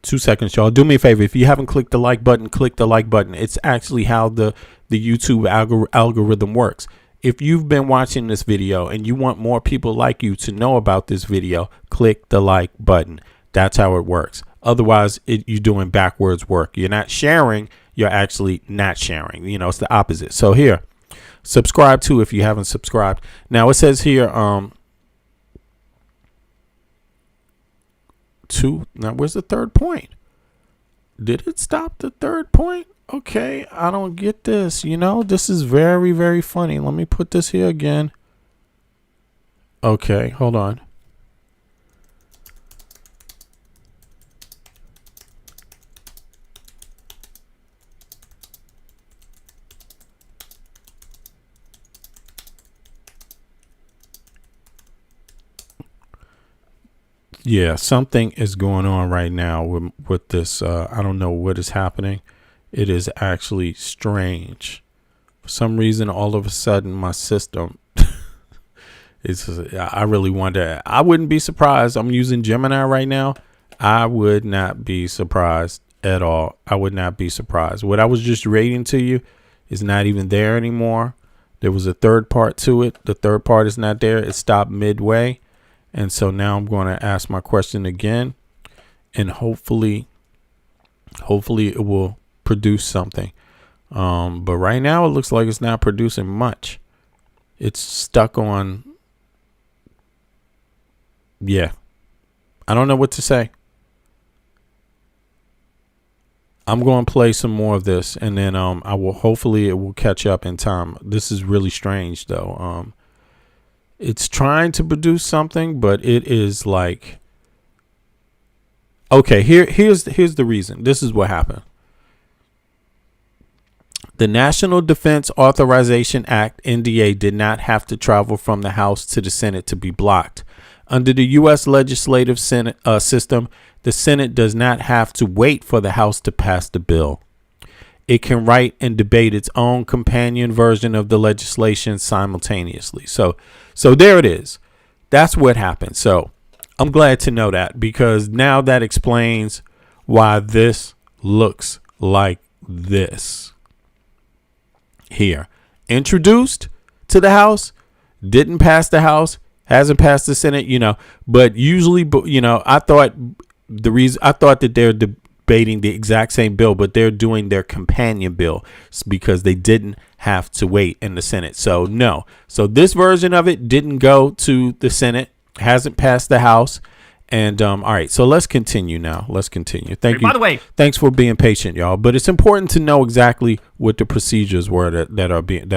2 seconds, y'all. Do me a favor. If you haven't clicked the like button, click the like button. It's actually how the YouTube algorithm works. If you've been watching this video and you want more people like you to know about this video, click the like button. That's how it works. Otherwise, you're doing backwards work. You're not sharing. You're actually not sharing. You know, it's the opposite. So here, subscribe to if you haven't subscribed. Now it says here, now where's the third point? Did it stop the third point? Okay, I don't get this. You know, this is very, very funny. Let me put this here again. Okay, hold on. Yeah, something is going on right now with this. I don't know what is happening. It is actually strange. For some reason, all of a sudden, my system I really wonder. I wouldn't be surprised. I'm using Gemini right now. I would not be surprised at all. I would not be surprised. What I was just reading to you is not even there anymore. There was a third part to it. The third part is not there. It stopped midway. And so now I'm going to ask my question again, and hopefully it will produce something. But right now it looks like it's not producing much. It's stuck on. Yeah, I don't know what to say. I'm going to play some more of this, and then hopefully it will catch up in time. This is really strange though. It's trying to produce something, but it is like, okay, here's the reason. This is what happened. The National Defense Authorization Act, NDA, did not have to travel from the House to the Senate to be blocked. Under the U.S. legislative system, the Senate does not have to wait for the House to pass the bill. It can write and debate its own companion version of the legislation simultaneously. So there it is. That's what happened. So I'm glad to know that, because now that explains why this looks like this. here. Introduced to the House, didn't pass the House, hasn't passed the Senate, but usually, I thought that they're debating the exact same bill, but they're doing their companion bill because they didn't have to wait in the Senate. So no. So this version of it didn't go to the Senate, hasn't passed the House. And all right, so let's continue now. Thank you. By the way, thanks for being patient, y'all. But it's important to know exactly what the procedures were that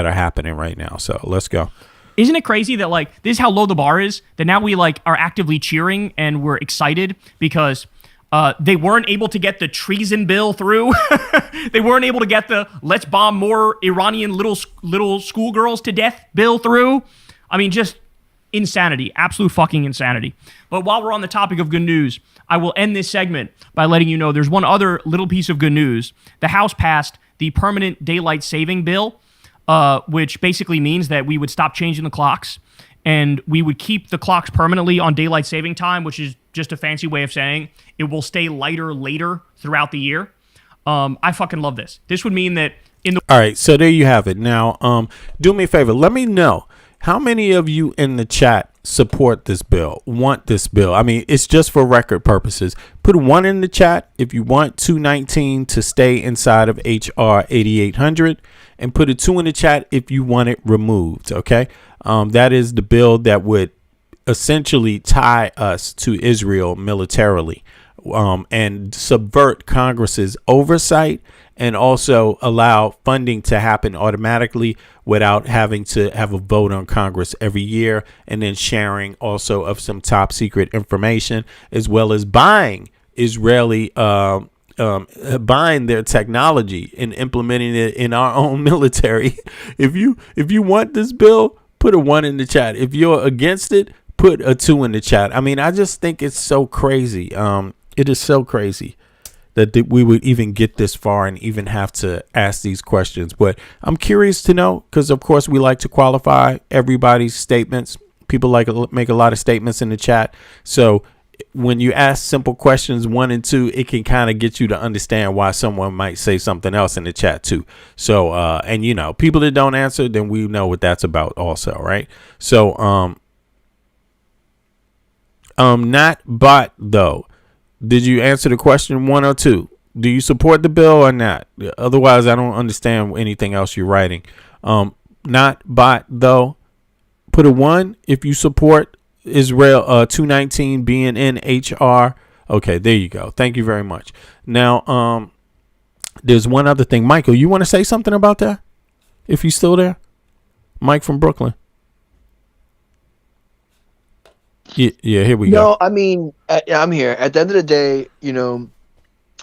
are happening right now. So let's go. Isn't it crazy that this is how low the bar is? That now we are actively cheering and we're excited because they weren't able to get the treason bill through. They weren't able to get the let's bomb more Iranian little schoolgirls to death bill through. I mean, just insanity, absolute fucking insanity. But while we're on the topic of good news, I will end this segment by letting you know there's one other little piece of good news. The House passed the permanent daylight saving bill, which basically means that we would stop changing the clocks and we would keep the clocks permanently on daylight saving time, which is just a fancy way of saying it will stay lighter later throughout the year. I fucking love this. This would mean that all right, so there you have it. Now, do me a favor. Let me know how many of you in the chat support this bill, want this bill. I mean, it's just for record purposes. Put a 1 in the chat if you want 219 to stay inside of HR 8800, and put a 2 in the chat if you want it removed. Okay, that is the bill that would essentially tie us to Israel militarily, and subvert Congress's oversight, and also allow funding to happen automatically without having to have a vote on Congress every year, and then sharing also of some top secret information, as well as buying Israeli buying their technology and implementing it in our own military. If you want this bill, put a 1 in the chat. If you're against it, put a 2 in the chat. I mean, I just think it's so crazy. It is so crazy that we would even get this far and even have to ask these questions. But I'm curious to know, because of course we like to qualify everybody's statements. People like to make a lot of statements in the chat. So when you ask simple questions 1 and 2, it can kind of get you to understand why someone might say something else in the chat too. So and people that don't answer, then we know what that's about also, right? So not bot though. Did you answer the question 1 or 2? Do you support the bill or not? Otherwise, I don't understand anything else you're writing. Not bot though. Put a 1 if you support Israel 219 being in HR. Okay, there you go. Thank you very much. Now, there's one other thing. Michael, you want to say something about that? If you're still there, Mike from Brooklyn. Yeah, here we go. No, I mean, I'm here. At the end of the day,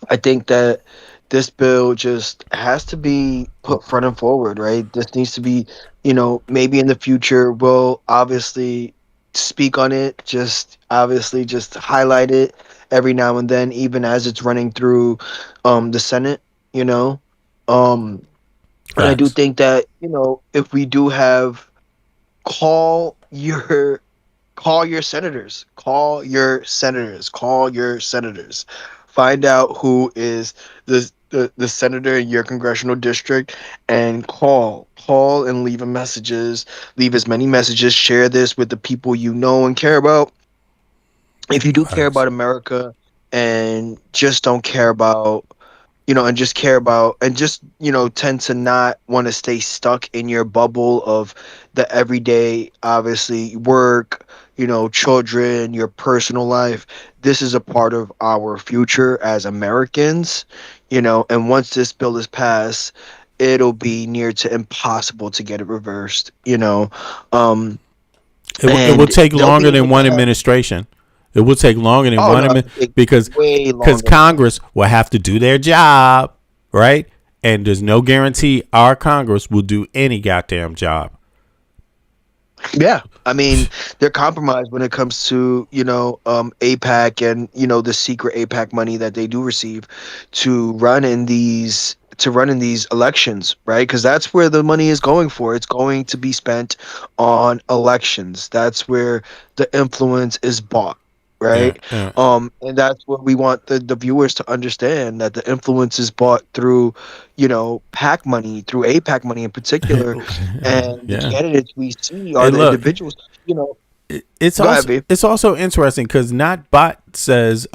I think that this bill just has to be put front and forward, right? This needs to be, maybe in the future we'll obviously speak on it, just highlight it every now and then, even as it's running through the Senate, And I do think that, if we do have call your senators. Find out who is the senator in your congressional district and call and leave as many messages, share this with the people you know and care about. If you do care about America and just don't care about, and just care about, and just, tend to not want to stay stuck in your bubble of the everyday, obviously, work, children, your personal life. This is a part of our future as Americans, and once this bill is passed, it'll be near to impossible to get it reversed, It will take longer than one administration. It will take longer than because Congress will have to do their job, right? And there's no guarantee our Congress will do any goddamn job. Yeah, I mean, they're compromised when it comes to, AIPAC and, the secret AIPAC money that they do receive to run in these elections, right? Because that's where the money is going for. It's going to be spent on elections. That's where the influence is bought, right? Yeah. And that's what we want the viewers to understand, that the influence is bought through, PAC money, through APAC money in particular, and the candidates we see are the individuals. It's Go also ahead, it's also interesting because NotBot says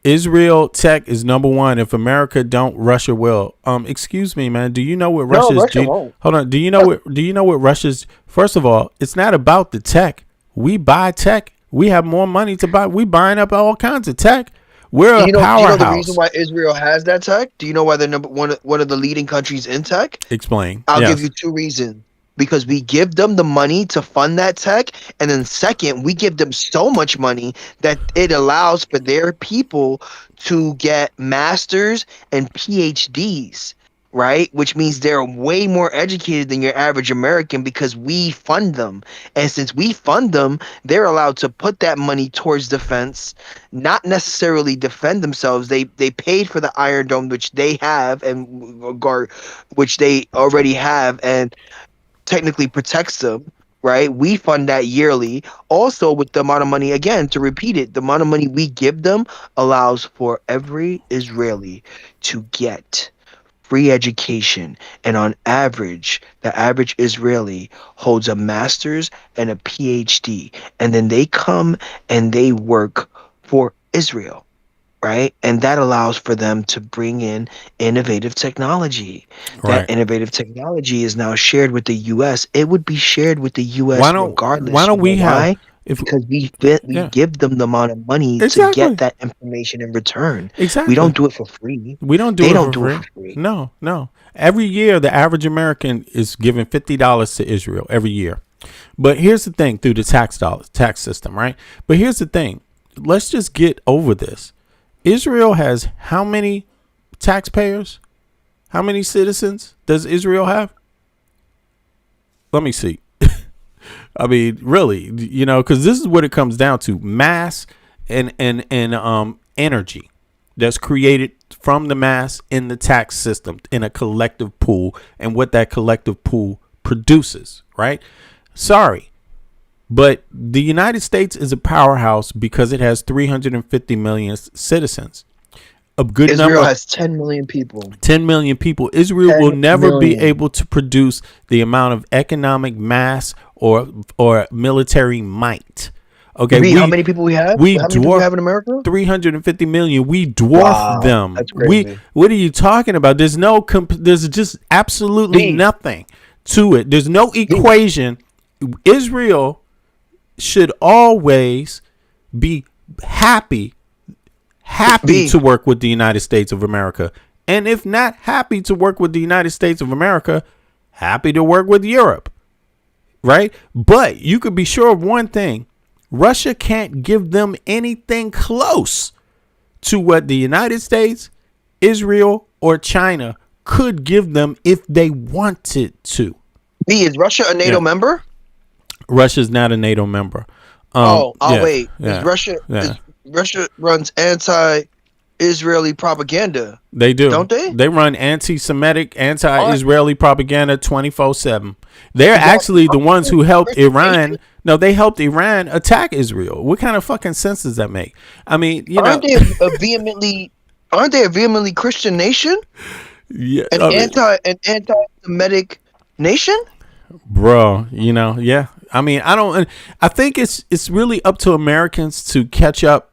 Israel tech is number one. If America don't, Russia will. Excuse me, man. Do you know what Russia's? Russia won't. Hold on. Do you know what Russia's? First of all, it's not about the tech. We buy tech. We have more money to buy. We buying up all kinds of tech. We're a powerhouse. Do you know the reason why Israel has that tech? Do you know why they're one of the leading countries in tech? Explain. I'll give you 2 reasons. Because we give them the money to fund that tech, and then second, we give them so much money that it allows for their people to get masters and PhDs, right? Which means they're way more educated than your average American because we fund them. And since we fund them, they're allowed to put that money towards defense, not necessarily defend themselves. They paid for the Iron Dome, which they have, and which they already have, and technically protects them, right? We fund that yearly. Also, with the amount of money, again, to repeat it, the amount of money we give them allows for every Israeli to get free education. And on average, the average Israeli holds a master's and a PhD. And then they come and they work for Israel. Right. And that allows for them to bring in innovative technology. Right. That innovative technology is now shared with the U.S. It would be shared with the U.S. regardless. Why don't we have? Because we give them the amount of money to get that information in return. Exactly. We don't do it for free. We don't do they it don't for do free. it for free. No. Every year, the average American is giving $50 to Israel every year. But here's the thing: through the tax system, right? But here's the thing: let's just get over this. Israel has how many taxpayers? How many citizens does Israel have? Let me see. I mean, really, because this is what it comes down to: mass and energy that's created from the mass in the tax system in a collective pool, and what that collective pool produces, right? Sorry. But the United States is a powerhouse because it has 350 million citizens. A good Israel number has 10 million people. 10 million people. Israel will never be able to produce the amount of economic mass or military might. Okay, how many people we have? How many people we have in America? 350 million. We dwarf them. That's crazy. What are you talking about? There's there's just absolutely nothing to it. There's no equation. Israel should always be happy to work with the United States of America. And if not happy to work with the United States of America, happy to work with Europe. Right? But you could be sure of one thing. Russia can't give them anything close to what the United States, Israel, or China could give them if they wanted to. Is Russia a NATO member? Russia's not a NATO member. Wait. Russia runs anti-Israeli propaganda. They do. Don't they? They run anti-Semitic, anti-Israeli propaganda 24/7. They're actually the ones who helped Iran. No, they helped Iran attack Israel. What kind of fucking sense does that make? I mean, aren't they a vehemently Christian nation? Yeah. An anti-Semitic nation? Bro, yeah. I mean, I think it's really up to Americans to catch up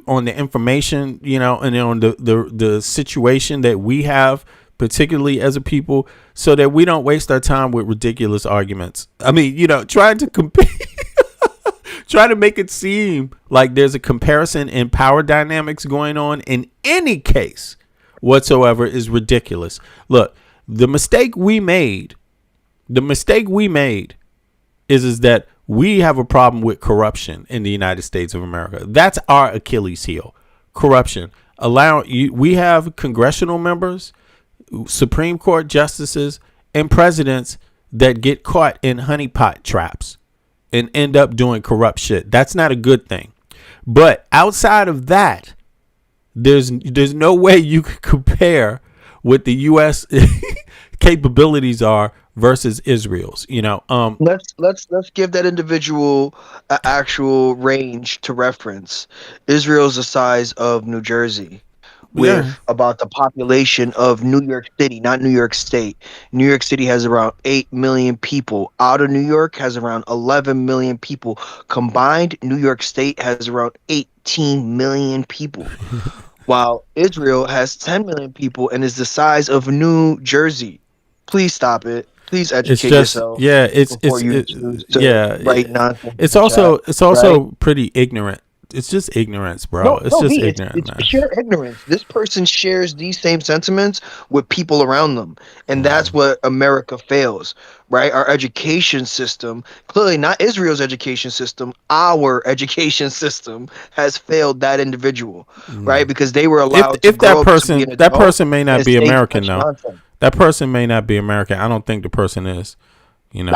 on the information, and on the situation that we have, particularly as a people, so that we don't waste our time with ridiculous arguments. I mean, trying to compare, trying to make it seem like there's a comparison in power dynamics going on in any case whatsoever is ridiculous. Look, the mistake we made is that we have a problem with corruption in the United States of America. That's our Achilles heel. Corruption. We have congressional members, Supreme Court justices, and presidents that get caught in honeypot traps and end up doing corrupt shit. That's not a good thing. But outside of that, there's no way you can compare what the U.S. capabilities are versus Israel's. Let's give that individual an actual range to reference. Israel's the size of New Jersey, with about the population of New York City, not New York State. New York City has around 8 million people. Out of New York has around 11 million people. Combined, New York State has around 18 million people. While Israel has 10 million people and is the size of New Jersey. Please stop it. Please educate yourself. Yeah, write nonsense. It's also pretty ignorant. It's just ignorance, bro. It's ignorant, man. It's pure ignorance. This person shares these same sentiments with people around them, and that's what America fails, right? Our education system, clearly not Israel's education system, our education system has failed that individual, right? Because they were allowed to grow up to be an that adult person may not and be say American such though. nonsense. That person may not be American. I don't think the person is. Defending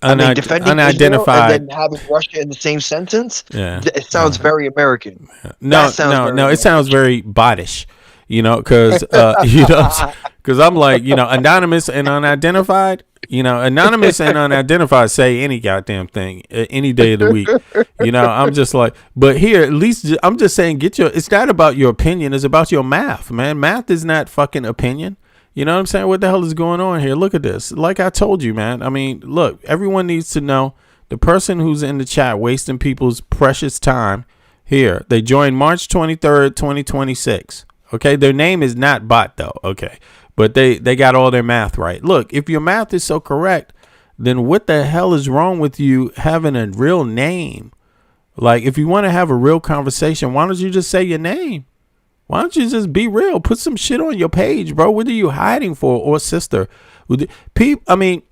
unidentified. Israel and then having Russia in the same sentence. Yeah, it sounds very American. No, it sounds very bodish. Because because I'm like, anonymous and unidentified. Anonymous and unidentified say any goddamn thing any day of the week. I'm just like, but here at least I'm just saying, it's not about your opinion. It's about your math, man. Math is not fucking opinion. You know what I'm saying? What the hell is going on here? Look at this. Like I told you, man. I mean, look, everyone needs to know the person who's in the chat wasting people's precious time here. They joined March 23rd, 2026. Okay. Their name is not bot though. Okay. But they got all their math right. Look, if your math is so correct, then what the hell is wrong with you having a real name? Like, if you want to have a real conversation, why don't you just say your name? Why don't you just be real? Put some shit on your page, bro. What are you hiding for? Or sister? I mean,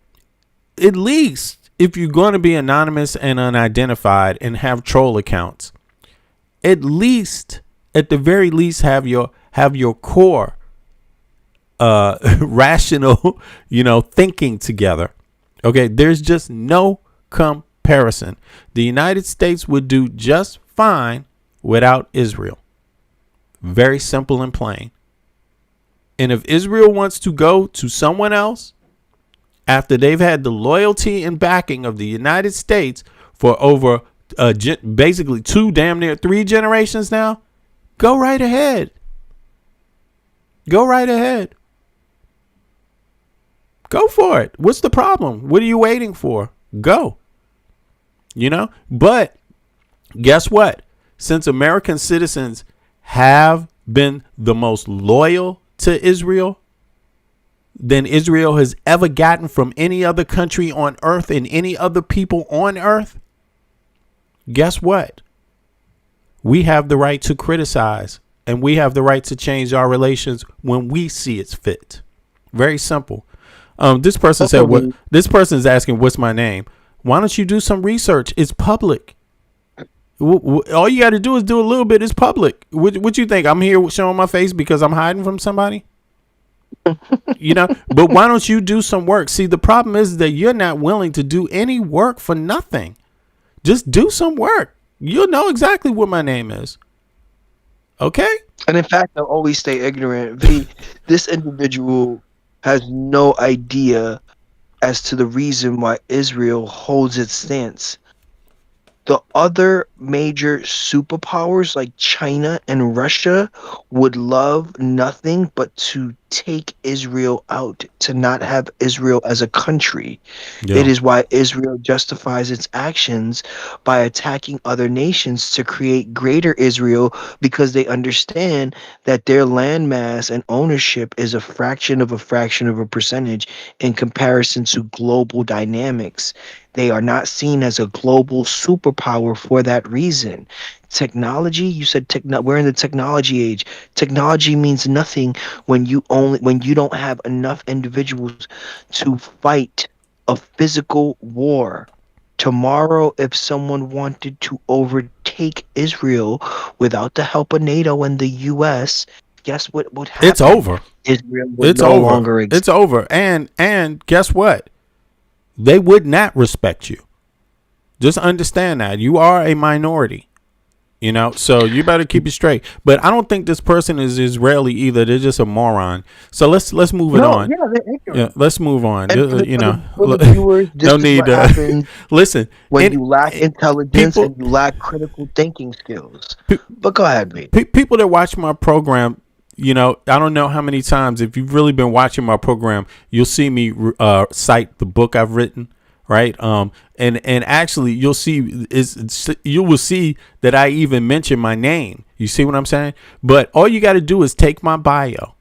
at least if you're going to be anonymous and unidentified and have troll accounts, at the very least, have your core rational, thinking together. Okay, there's just no comparison. The United States would do just fine without Israel. Very simple and plain. And if Israel wants to go to someone else after they've had the loyalty and backing of the United States for over basically 2, damn near 3 generations now, go right ahead. Go right ahead. Go for it. What's the problem? What are you waiting for? Go. But guess what? Since American citizens have been the most loyal to Israel than Israel has ever gotten from any other country on earth and any other people on earth, guess what? We have the right to criticize, and we have the right to change our relations when we see it's fit. Very simple. This person said, "What?" This person is asking, "What's my name?" Why don't you do some research? It's public. All you got to do is do a little bit. It's public. What you think? I'm here showing my face because I'm hiding from somebody? But why don't you do some work? See, the problem is that you're not willing to do any work for nothing. Just do some work. You'll know exactly what my name is. Okay? And in fact, I'll always stay ignorant. This individual has no idea as to the reason why Israel holds its stance. The other major superpowers like China and Russia would love nothing but to take Israel out, to not have Israel as a country. Yeah. It is why Israel justifies its actions by attacking other nations to create greater Israel, because they understand that their landmass and ownership is a fraction of a percentage in comparison to global dynamics. They are not seen as a global superpower for that reason. Technology, you said we're in the technology age. Technology means nothing when you don't have enough individuals to fight a physical war. Tomorrow, if someone wanted to overtake Israel without the help of NATO and the US, guess what would happen? It's over. Israel would no longer exist. It's over. And guess what? They would not respect you. Just understand that. You are a minority. You know, so you better keep it straight. But I don't think this person is Israeli either. They're just a moron. So let's move it on. Yeah, let's move on. You know, for the viewers, no need to listen. When you lack intelligence and you lack critical thinking skills. But go ahead, mate. People that watch my program, you know, I don't know how many times, if you've really been watching my program, you'll see me cite the book I've written. Right. And actually you will see that I even mention my name. You see what I'm saying? But all you got to do is take my bio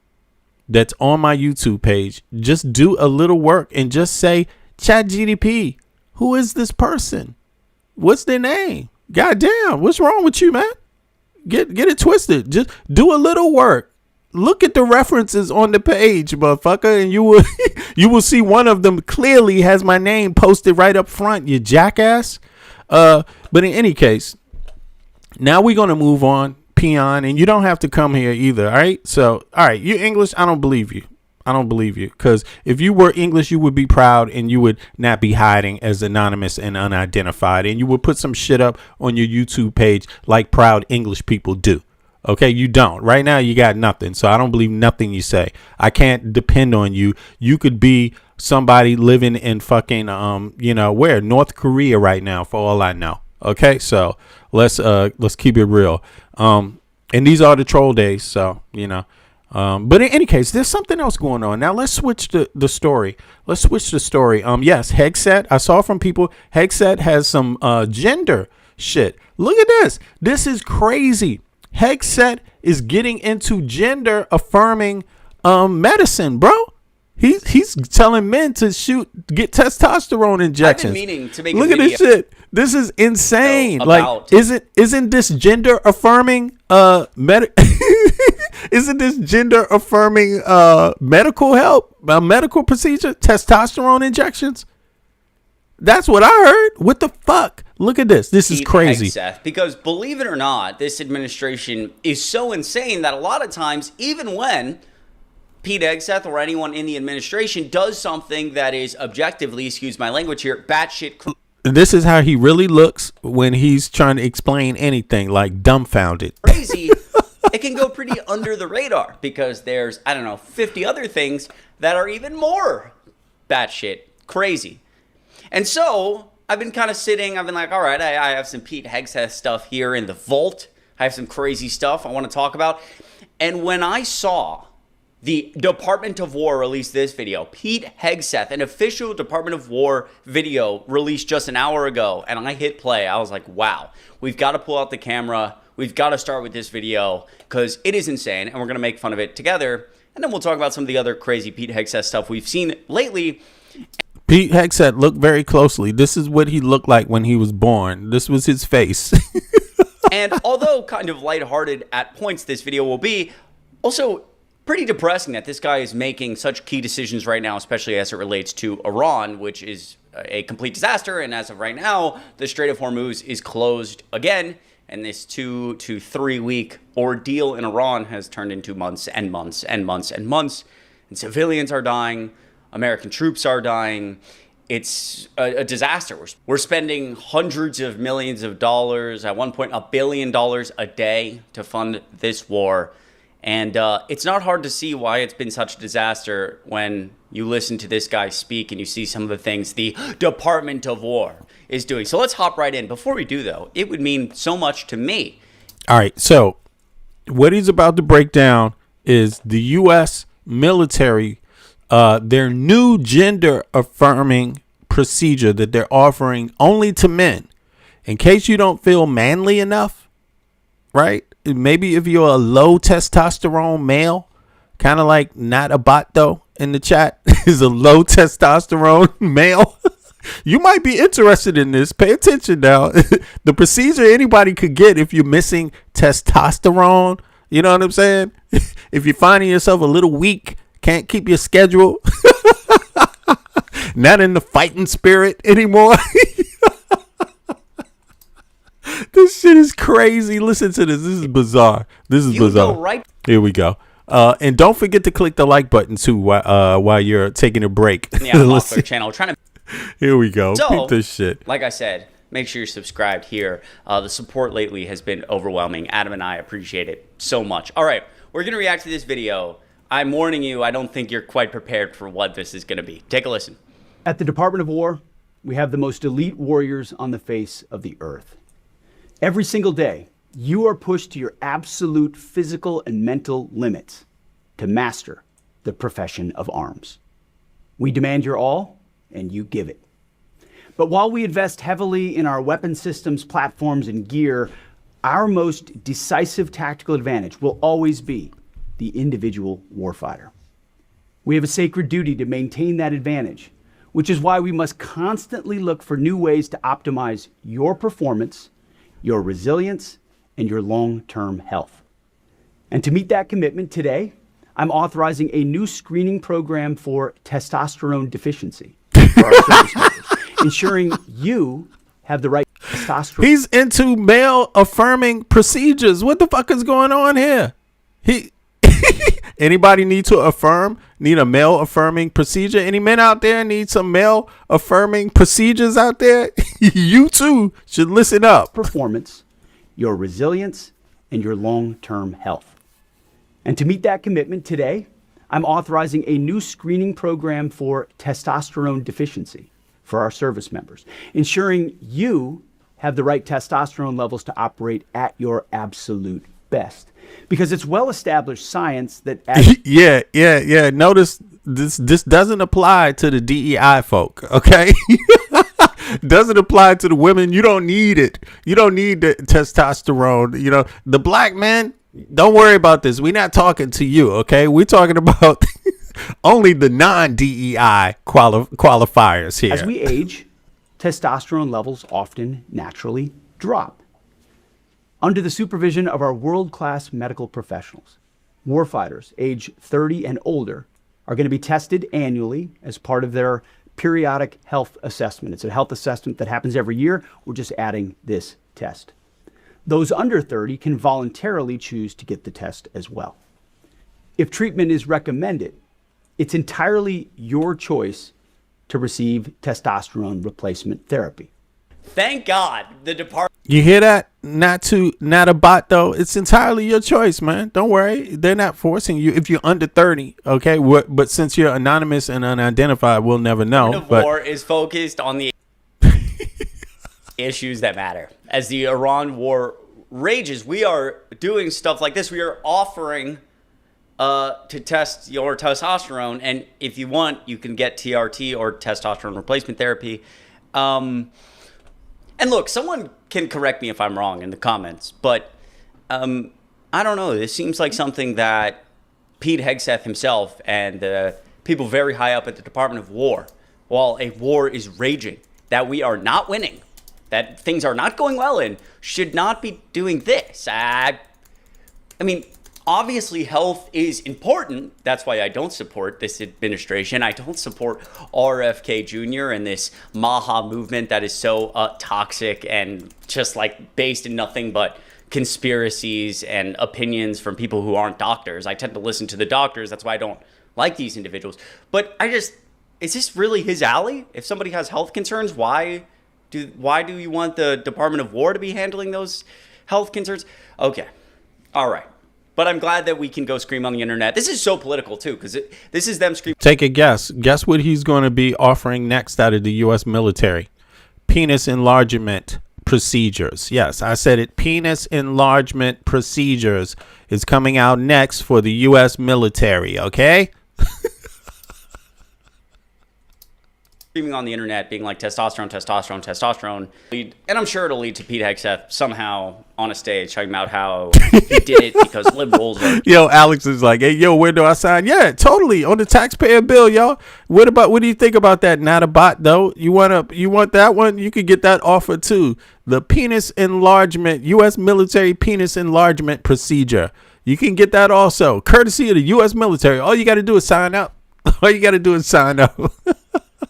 that's on my YouTube page. Just do a little work and just say, ChatGPT, who is this person? What's their name? Goddamn. What's wrong with you, man? Get it twisted. Just do a little work. Look at the references on the page, motherfucker, and you will see one of them clearly has my name posted right up front, you jackass. But in any case, now we're going to move on, peon, and you don't have to come here either, all right? So, all right, you English, I don't believe you. Because if you were English, you would be proud and you would not be hiding as anonymous and unidentified, and you would put some shit up on your YouTube page like proud English people do. Okay, you don't. Right now, you got nothing. So I don't believe nothing you say. I can't depend on you. You could be somebody living in fucking, where? North Korea right now, for all I know. Okay, so let's keep it real. And these are the troll days, so, you know. But in any case, there's something else going on. Now, let's switch the story. Yes, Hegseth. I saw from people, Hegseth has some gender shit. Look at this. This is crazy. Hegseth is getting into gender affirming medicine, bro. He's telling men to get testosterone injections. I've been meaning to make Look a at this shit. This is insane. About- isn't this gender affirming isn't this gender affirming medical help, medical procedure, testosterone injections? That's what I heard. What the fuck? Look at this. This is crazy. Hegseth, because believe it or not, this administration is so insane that a lot of times, even when Pete Hegseth or anyone in the administration does something that is objectively, excuse my language here, batshit crazy. This is how he really looks when he's trying to explain anything, like dumbfounded. It can go pretty under the radar because there's, 50 other things that are even more batshit crazy. And so I've been kind of sitting, I've been like, all right, I have some Pete Hegseth stuff here in the vault. I have some crazy stuff I want to talk about. And when I saw the Department of War release this video, Pete Hegseth, an official Department of War video released just an hour ago, and I hit play, I was like, wow, we've got to pull out the camera. We've got to start with this video because it is insane, and we're going to make fun of it together. And then we'll talk about some of the other crazy Pete Hegseth stuff we've seen lately. Pete Hegseth, look very closely. This is what he looked like when he was born. This was his face. And although kind of lighthearted at points, this video will be also pretty depressing that this guy is making such key decisions right now, especially as it relates to Iran, which is a complete disaster. And as of right now, the Strait of Hormuz is closed again. And this 2 to 3 week ordeal in Iran has turned into months and months and months and months. And civilians are dying. American troops are dying. It's a disaster. We're spending hundreds of millions of dollars, at one point $1 billion a day to fund this war. And it's not hard to see why it's been such a disaster when you listen to this guy speak and you see some of the things the Department of War is doing. So let's hop right in. Before we do, though, it would mean so much to me. All right. So what he's about to break down is the U.S. military, their new gender affirming procedure that they're offering only to men. In case you don't feel manly enough, right? Maybe if you're a low testosterone male, kind of like not a bot though in the chat is a low testosterone male. You might be interested in this. Pay attention now. The procedure anybody could get if you're missing testosterone. You know what I'm saying? If you're finding yourself a little weak, can't keep your schedule, not in the fighting spirit anymore. This shit is crazy. Listen to this. This is bizarre. Right. Here we go. And don't forget to click the like button too while you're taking a break. Yeah, I'm off their channel. Trying to. Here we go. So, Peep this shit. Like I said, make sure you're subscribed here. The support lately has been overwhelming. Adam and I appreciate it so much. All right, we're going to react to this video. I'm warning you, I don't think you're quite prepared for what this is going to be. Take a listen. At the Department of War, we have the most elite warriors on the face of the earth. Every single day, you are pushed to your absolute physical and mental limits to master the profession of arms. We demand your all, and you give it. But while we invest heavily in our weapon systems, platforms, and gear, our most decisive tactical advantage will always be the individual warfighter. We have a sacred duty to maintain that advantage, which is why we must constantly look for new ways to optimize your performance, your resilience, and your long-term health. And to meet that commitment today, I'm authorizing a new screening program for testosterone deficiency for our service members, ensuring you have the right testosterone. He's into male affirming procedures. What the fuck is going on here? Anybody need a male affirming procedure? Any men out there need some male affirming procedures out there? You too should listen up. Performance, your resilience, and your long-term health. And to meet that commitment today, I'm authorizing a new screening program for testosterone deficiency for our service members, ensuring you have the right testosterone levels to operate at your absolute best. Because it's well-established science that... Yeah. Notice this doesn't apply to the DEI folk, okay? Doesn't apply to the women. You don't need it. You don't need the testosterone. You know, the black man, don't worry about this. We're not talking to you, okay? We're talking about only the non-DEI qualifiers here. As we age, testosterone levels often naturally drop. Under the supervision of our world-class medical professionals, warfighters age 30 and older are going to be tested annually as part of their periodic health assessment. It's a health assessment that happens every year. We're just adding this test. Those under 30 can voluntarily choose to get the test as well. If treatment is recommended, it's entirely your choice to receive testosterone replacement therapy. Thank God the department... You hear that? Not a bot though. It's entirely your choice, man. Don't worry. They're not forcing you if you're under 30. Okay. But since you're anonymous and unidentified, we'll never know. The war is focused on the issues that matter. As the Iran war rages, we are doing stuff like this. We are offering to test your testosterone. And if you want, you can get TRT or testosterone replacement therapy. And look, someone can correct me if I'm wrong in the comments, but I don't know. This seems like something that Pete Hegseth himself and the people very high up at the Department of War, while a war is raging, that we are not winning, that things are not going well in, should not be doing this. I mean, obviously health is important. That's why I don't support this administration. I don't support RFK Jr. and this Maha movement that is so toxic and just like based in nothing but conspiracies and opinions from people who aren't doctors. I tend to listen to the doctors. That's why I don't like these individuals. But is this really his alley? If somebody has health concerns, why do you want the Department of War to be handling those health concerns? Okay. All right. But I'm glad that we can go scream on the internet. This is so political, too, because this is them screaming. Take a guess. Guess what he's going to be offering next out of the U.S. military? Penis enlargement procedures. Yes, I said it. Penis enlargement procedures is coming out next for the U.S. military, okay? Screaming on the internet, being like testosterone, and I'm sure it'll lead to Pete Hegseth somehow on a stage talking about how he did it because liberals are... Yo, Alex is like, hey, yo, where do I sign? Yeah, totally, on the taxpayer bill, y'all. What do you think about that? Not a bot, though. You want that one? You could get that offer, too. The penis enlargement, U.S. military penis enlargement procedure. You can get that also, courtesy of the U.S. military. All you got to do is sign up.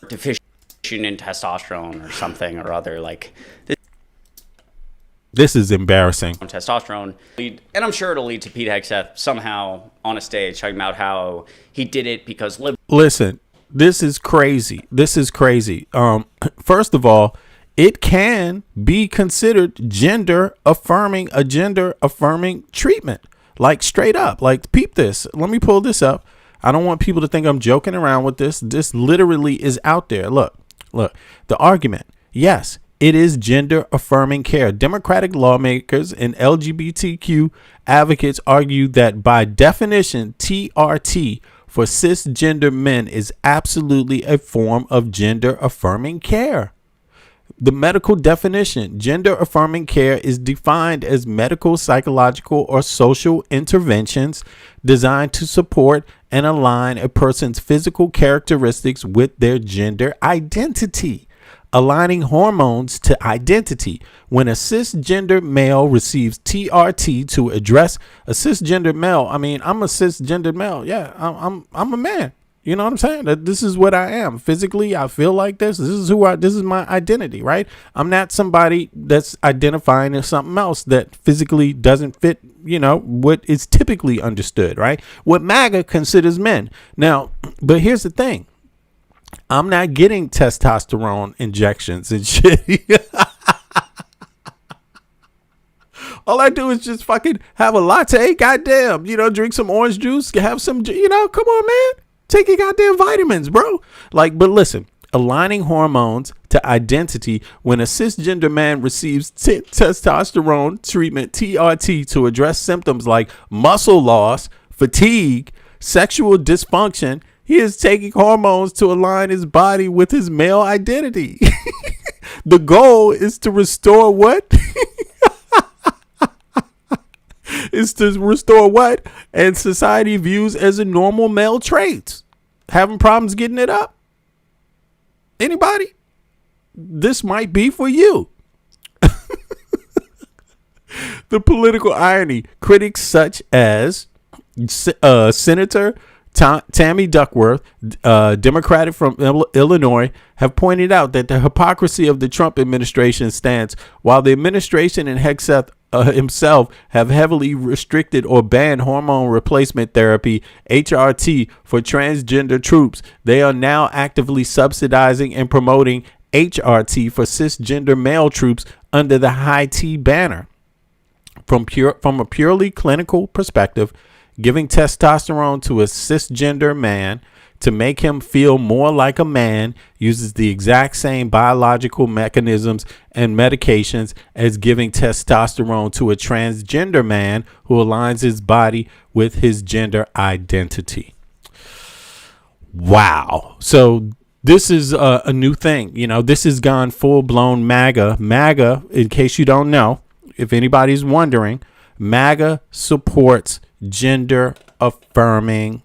Deficient in testosterone or something or other, like this is embarrassing. Testosterone, and I'm sure it'll lead to Pete Hegseth somehow on a stage talking about how he did it because listen, this is crazy. First of all, it can be considered a gender affirming treatment. Like straight up, like peep this. Let me pull this up. I don't want people to think I'm joking around with this. This literally is out there. Look, the argument. Yes, it is gender affirming care. Democratic lawmakers and LGBTQ advocates argue that by definition, TRT for cisgender men is absolutely a form of gender affirming care. The medical definition, gender affirming care is defined as medical, psychological, or social interventions designed to support and align a person's physical characteristics with their gender identity, aligning hormones to identity. When a cisgender male receives TRT to address a cisgender male, I mean, I'm a cisgender male. Yeah, I'm a man. You know what I'm saying? That this is what I am. Physically, I feel like this. This is my identity, right? I'm not somebody that's identifying as something else that physically doesn't fit, what is typically understood, right? What MAGA considers men. Now, but here's the thing. I'm not getting testosterone injections and shit. All I do is just fucking have a latte, goddamn, drink some orange juice, have some, come on, man. Take your goddamn vitamins, bro. But listen, aligning hormones to identity. When a cisgender man receives testosterone treatment, TRT, to address symptoms like muscle loss, fatigue, sexual dysfunction, he is taking hormones to align his body with his male identity. The goal is to restore what? Is to restore what? And society views as a normal male traits. Having problems getting it up? Anybody? This might be for you. The political irony. Critics such as Senator Tammy Duckworth, Democrat from Illinois, have pointed out that the hypocrisy of the Trump administration stance. While the administration and Hegseth himself have heavily restricted or banned hormone replacement therapy, HRT, for transgender troops, they are now actively subsidizing and promoting HRT for cisgender male troops under the High T banner. From a purely clinical perspective, giving testosterone to a cisgender man to make him feel more like a man uses the exact same biological mechanisms and medications as giving testosterone to a transgender man who aligns his body with his gender identity. Wow. So this is a new thing. This has gone full blown MAGA. MAGA, in case you don't know, if anybody's wondering, MAGA supports gender affirming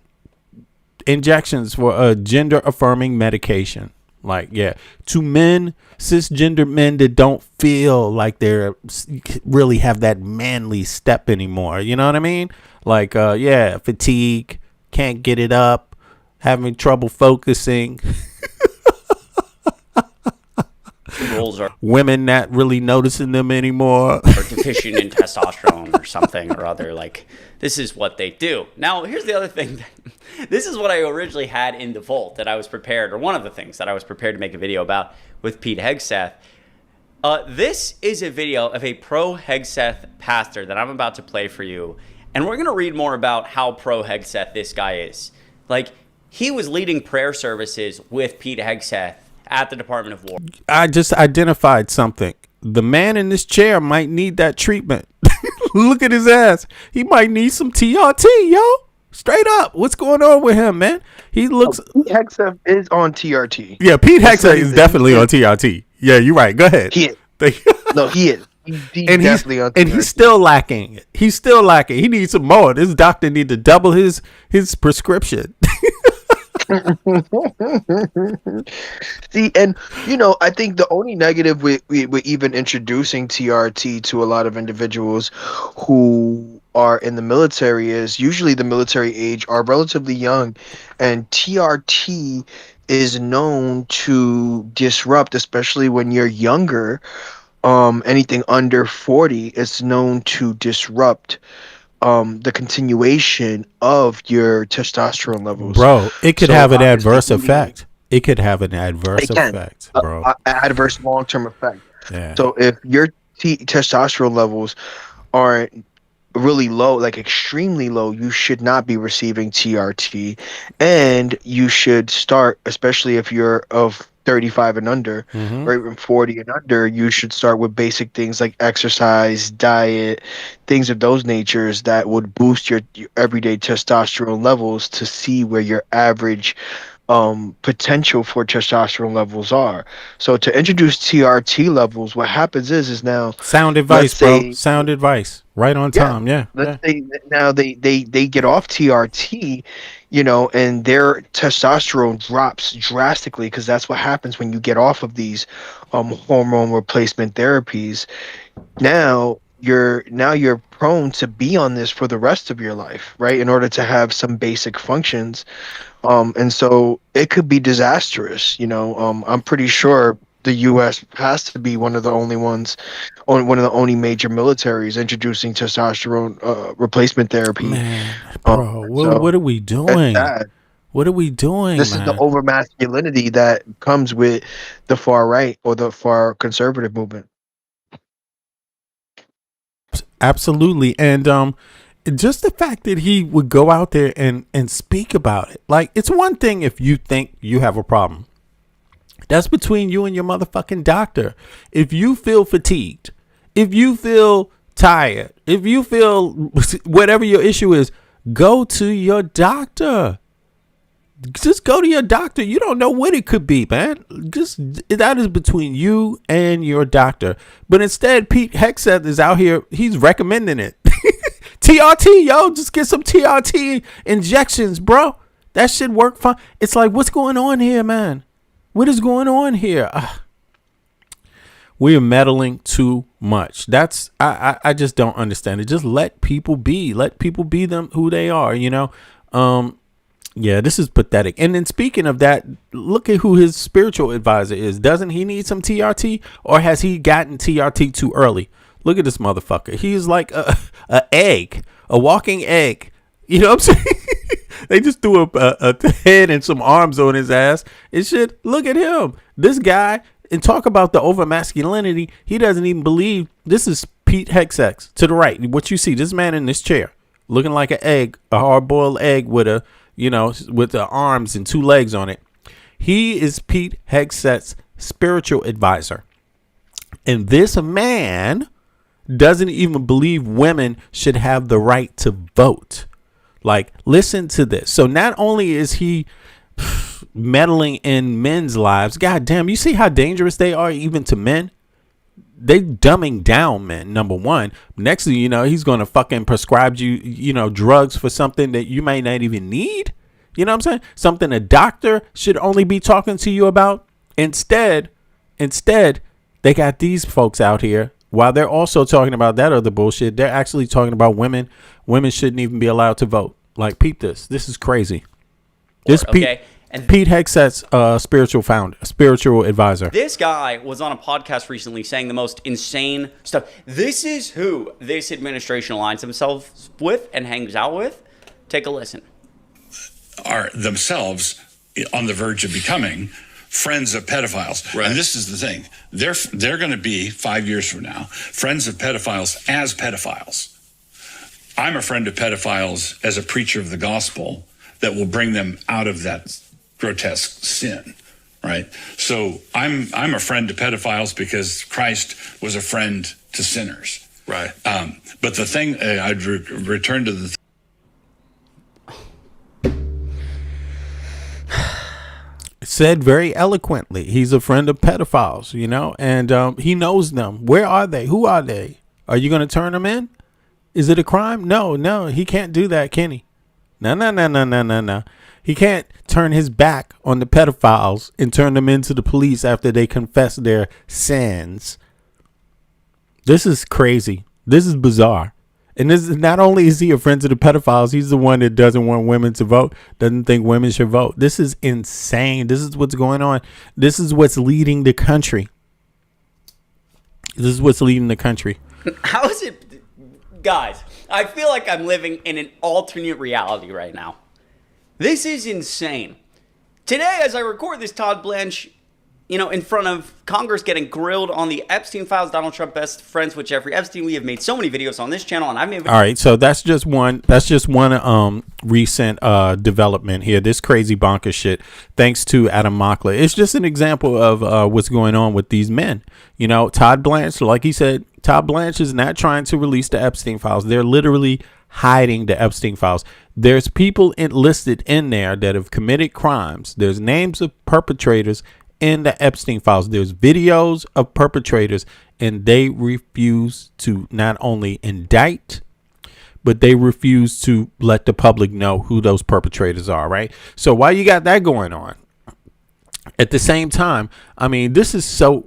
injections for a gender affirming medication. To men, cisgender men that don't feel like they're really have that manly step anymore. You know what I mean? Fatigue, can't get it up, having trouble focusing. Rules are women not really noticing them anymore, or deficient in testosterone or something or other. This is what they do. Now, here's the other thing. This is what I originally had in the vault that I was prepared, or one of the things that I was prepared to make a video about with Pete Hegseth. This is a video of a pro-Hegseth pastor that I'm about to play for you, and we're going to read more about how pro-Hegseth this guy is. He was leading prayer services with Pete Hegseth at the Department of War. I just identified something. The man in this chair might need that treatment. Look at his ass. He might need some TRT, yo. Straight up. What's going on with him, man? He looks... Pete Hegseth is on TRT. Yeah, Pete Hegseth is definitely on TRT. Yeah, you're right. Go ahead. He is. No, he is. He's definitely on TRT. And he's still lacking. He needs some more. This doctor need to double his prescription. See, and I think the only negative with even introducing TRT to a lot of individuals who are in the military is usually the military age are relatively young, and TRT is known to disrupt, especially when you're younger. Anything under 40 is known to disrupt the continuation of your testosterone levels. Bro, it could have an adverse effect. It could have an adverse effect, bro. Adverse long-term effect. Yeah. So if your testosterone levels aren't really low, like extremely low, you should not be receiving TRT, and you should start, especially if you're of 35 and under, or even 40 and under, you should start with basic things like exercise, diet, things of those natures that would boost your everyday testosterone levels to see where your average potential for testosterone levels are. So to introduce TRT levels, what happens is now sound advice, bro. Sound advice, right on time. Yeah. Let's say now they get off TRT, you know, and their testosterone drops drastically, because that's what happens when you get off of these hormone replacement therapies. Now you're prone to be on this for the rest of your life, right? In order to have some basic functions. And so it could be disastrous, you know. I'm pretty sure the U.S. has to be one of the only ones, one of the only major militaries introducing testosterone replacement therapy. Man, bro, what are we doing? What are we doing? This is the over masculinity that comes with the far right or the far conservative movement. Absolutely. And just the fact that he would go out there and speak about it. Like, it's one thing if you think you have a problem. That's between you and your motherfucking doctor. If you feel fatigued, if you feel tired, if you feel whatever your issue is, go to your doctor. Just go to your doctor. You don't know what it could be, man. Just that is between you and your doctor. But instead, Pete Hegseth is out here. He's recommending it. TRT, yo, just get some TRT injections, bro. That should work fine. It's like, what's going on here, man? What is going on here? We are meddling too much. That's I just don't understand it. Just let people be. Let people be them who they are, you know? Yeah, this is pathetic. And then speaking of that, look at who his spiritual advisor is. Doesn't he need some TRT? Or has he gotten TRT too early? Look at this motherfucker. He's like a egg, a walking egg. You know what I'm saying? They just threw a head and some arms on his ass. It should look at him. This guy, and talk about the over masculinity. He doesn't even believe. This is Pete Hegseth to the right. What you see, this man in this chair looking like an egg, a hard boiled egg with a, you know, with the arms and two legs on it. He is Pete Hegseth's spiritual advisor. And this man doesn't even believe women should have the right to vote. Like, listen to this. So not only is he meddling in men's lives, god damn, you see how dangerous they are even to men? They dumbing down men, number one. Next thing you know, he's going to fucking prescribe you, you know, drugs for something that you might not even need. You know what I'm saying? Something a doctor should only be talking to you about. Instead, they got these folks out here. While they're also talking about that other bullshit, they're actually talking about women. Women shouldn't even be allowed to vote. Like, peep this. This is crazy. This Okay. Pete Hegseth's spiritual advisor. This guy was on a podcast recently saying the most insane stuff. This is who this administration aligns themselves with and hangs out with. Take a listen. Are themselves on the verge of becoming friends of pedophiles. Right. And this is the thing. They're going to be 5 years from now, friends of pedophiles as pedophiles. I'm a friend of pedophiles as a preacher of the gospel that will bring them out of that grotesque sin, right? So I'm a friend to pedophiles because Christ was a friend to sinners. Right. But the thing, I'd return to the said very eloquently, he's a friend of pedophiles, you know, and he knows them. Where are they? Who are they? Are you going to turn them in? Is it a crime? No, he can't do that, can he? No. He can't turn his back on the pedophiles and turn them into the police after they confess their sins. This is crazy. This is bizarre. And this is not only is he a friend to the pedophiles, he's the one that doesn't want women to vote, doesn't think women should vote. This is insane. This is what's going on. This is what's leading the country. This is what's leading the country. How is it? Guys, I feel like I'm living in an alternate reality right now. This is insane. today, as I record this, Todd Blanche, in front of Congress getting grilled on the Epstein files. Donald Trump best friends with Jeffrey Epstein. We have made so many videos on this channel, and I've made. All right, so that's just one recent development here. This crazy bonkers shit. Thanks to Adam Mockler. It's just an example of what's going on with these men. Todd Blanche, like he said, Todd Blanche is not trying to release the Epstein files. They're literally hiding the Epstein files. There's people listed in there that have committed crimes. There's names of perpetrators in the Epstein files. There's videos of perpetrators, and they refuse to not only indict, but they refuse to let the public know who those perpetrators are, right? So while you got that going on, at the same time, I mean, this is so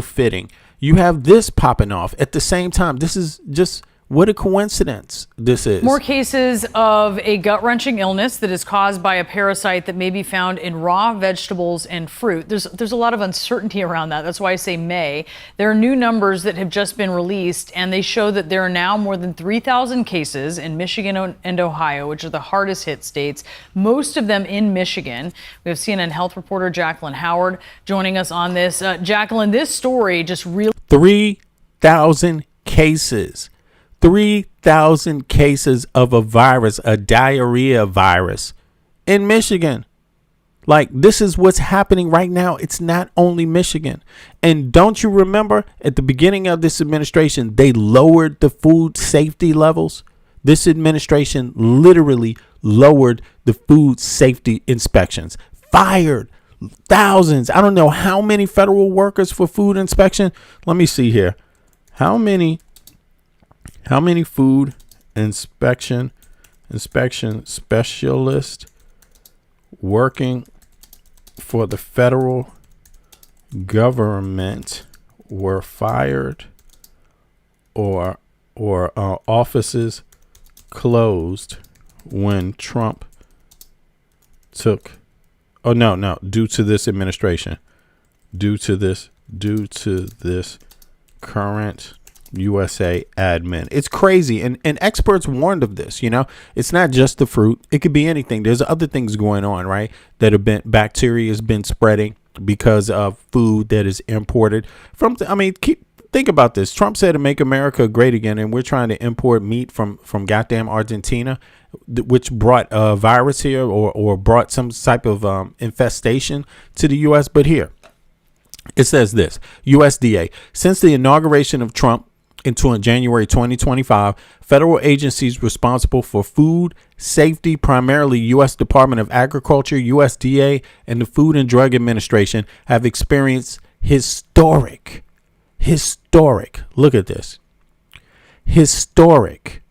fitting. You have this popping off at the same time. This is just what a coincidence this is. More cases of a gut-wrenching illness that is caused by a parasite that may be found in raw vegetables and fruit. There's a lot of uncertainty around that. That's why I say may. There are new numbers that have just been released, and they show that there are now more than 3,000 cases in Michigan and Ohio, which are the hardest hit states, most of them in Michigan. We have CNN health reporter Jacqueline Howard joining us on this. Jacqueline, this story just really... 3,000 cases. 3,000 cases of a virus, a diarrhea virus in Michigan. Like, this is what's happening right now. It's not only Michigan. And don't you remember at the beginning of this administration, they lowered the food safety levels? This administration literally lowered the food safety inspections, fired thousands. I don't know how many federal workers for food inspection. Let me see here. How many food inspection specialists working for the federal government were fired or offices closed when Trump took due to this administration, due to this current USA admin. It's crazy. And experts warned of this. It's not just the fruit. It could be anything. There's other things going on, right? That have been, bacteria has been spreading because of food that is imported from, think about this. Trump said to make America great again, and we're trying to import meat from goddamn Argentina, which brought a virus here or brought some type of infestation to the U.S. But here, it says this, USDA, since the inauguration of Trump in January 2025, federal agencies responsible for food safety, primarily U.S. Department of Agriculture, USDA, and the Food and Drug Administration, have experienced historic, look at this, historic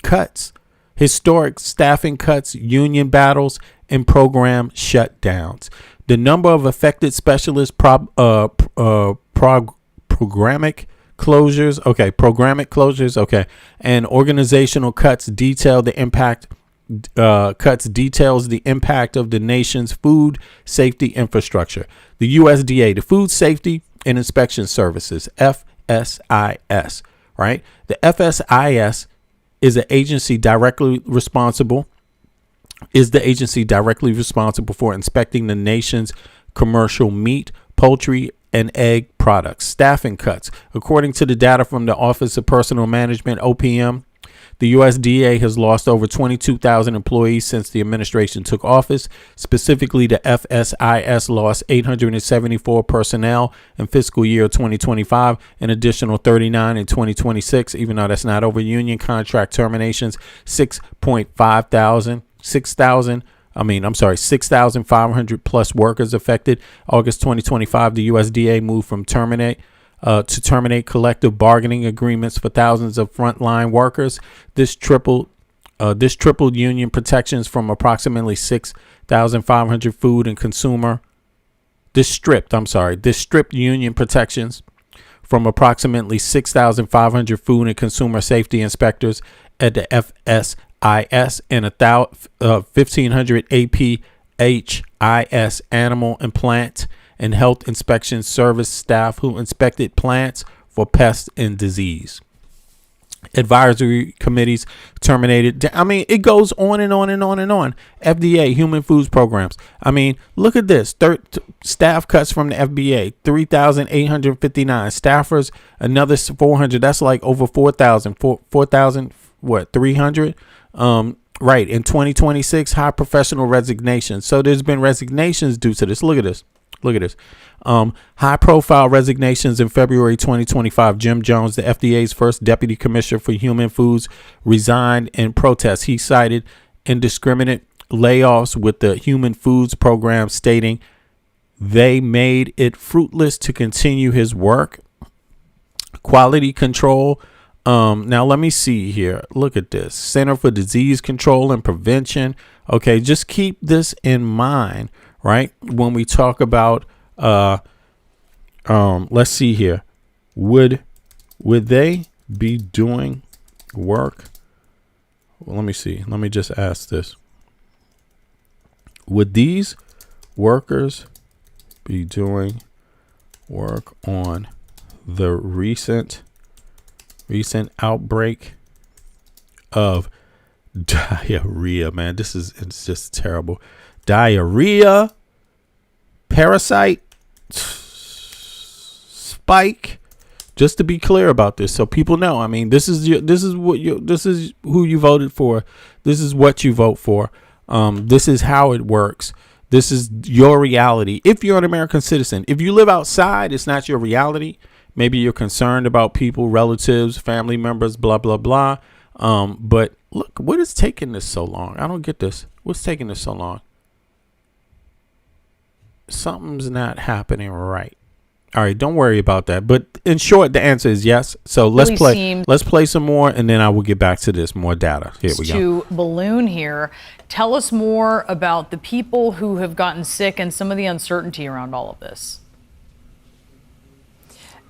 cuts, historic staffing cuts, union battles, and program shutdowns. The number of affected specialists, programmatic closures, and organizational cuts details the impact of the nation's food safety infrastructure. The USDA, the Food Safety and Inspection Services, FSIS, right? The FSIS is the agency directly responsible for inspecting the nation's commercial meat, poultry, and egg products. Staffing cuts. According to the data from the Office of Personnel Management, OPM, the USDA has lost over 22,000 employees since the administration took office. Specifically, the FSIS lost 874 personnel in fiscal year 2025, an additional 39 in 2026, even though that's not over. Union contract terminations, 6,500 plus workers affected. August 2025, the USDA moved from terminate collective bargaining agreements for thousands of frontline workers. This tripled union protections from approximately 6,500 food and consumer. This stripped union protections from approximately 6,500 food and consumer safety inspectors at the FSIS and 1,500 APHIS animal and plant and health inspection service staff who inspected plants for pests and disease. Advisory committees terminated. I mean, it goes on and on and on and on. FDA, human foods programs. I mean, look at this. Staff cuts from the FBA, 3,859. Staffers, another 400. That's like over 4,000. 4,000, what, 300? Right. In 2026, high professional resignations. So there's been resignations due to this. Look at this. Look at this. High profile resignations in February 2025. Jim Jones, the FDA's first deputy commissioner for human foods, resigned in protest. He cited indiscriminate layoffs with the human foods program, stating they made it fruitless to continue his work. Quality control. Now let me see here. Look at this. Center for Disease Control and Prevention. Okay, just keep this in mind, right? When we talk about let's see here. Would they be doing work? Well, let me see. Let me just ask this. Would these workers be doing work on the recent outbreak of diarrhea? Man, it's just terrible. Diarrhea, parasite spike. Just to be clear about this, so people know. I mean, this is who you voted for. This is what you vote for. This is how it works. This is your reality. If you're an American citizen, if you live outside, it's not your reality. Maybe you're concerned about people, relatives, family members, blah, blah, blah. But look, what is taking this so long? I don't get this. What's taking this so long? Something's not happening right. All right, don't worry about that. But in short, the answer is yes. So let's play some more, and then I will get back to this more data. Here we go. To balloon here, tell us more about the people who have gotten sick and some of the uncertainty around all of this.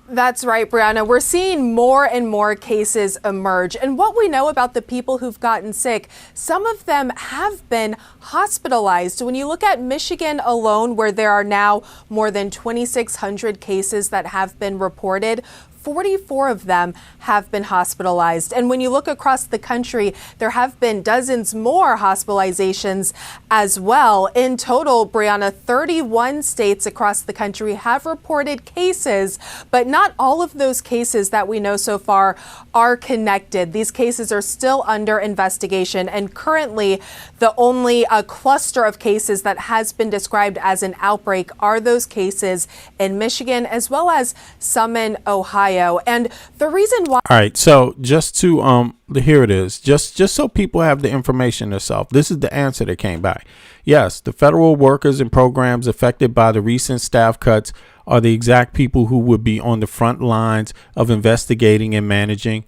That's right, Brianna. We're seeing more and more cases emerge. And what we know about the people who've gotten sick, some of them have been hospitalized. When you look at Michigan alone, where there are now more than 2,600 cases that have been reported, 44 of them have been hospitalized. And when you look across the country, there have been dozens more hospitalizations as well. In total, Brianna, 31 states across the country have reported cases, but not all of those cases that we know so far are connected. These cases are still under investigation, and currently the only cluster of cases that has been described as an outbreak are those cases in Michigan as well as some in Ohio. And the reason why. All right. So just to here it is. Just so people have the information themselves. This is the answer that came back. Yes, the federal workers and programs affected by the recent staff cuts are the exact people who would be on the front lines of investigating and managing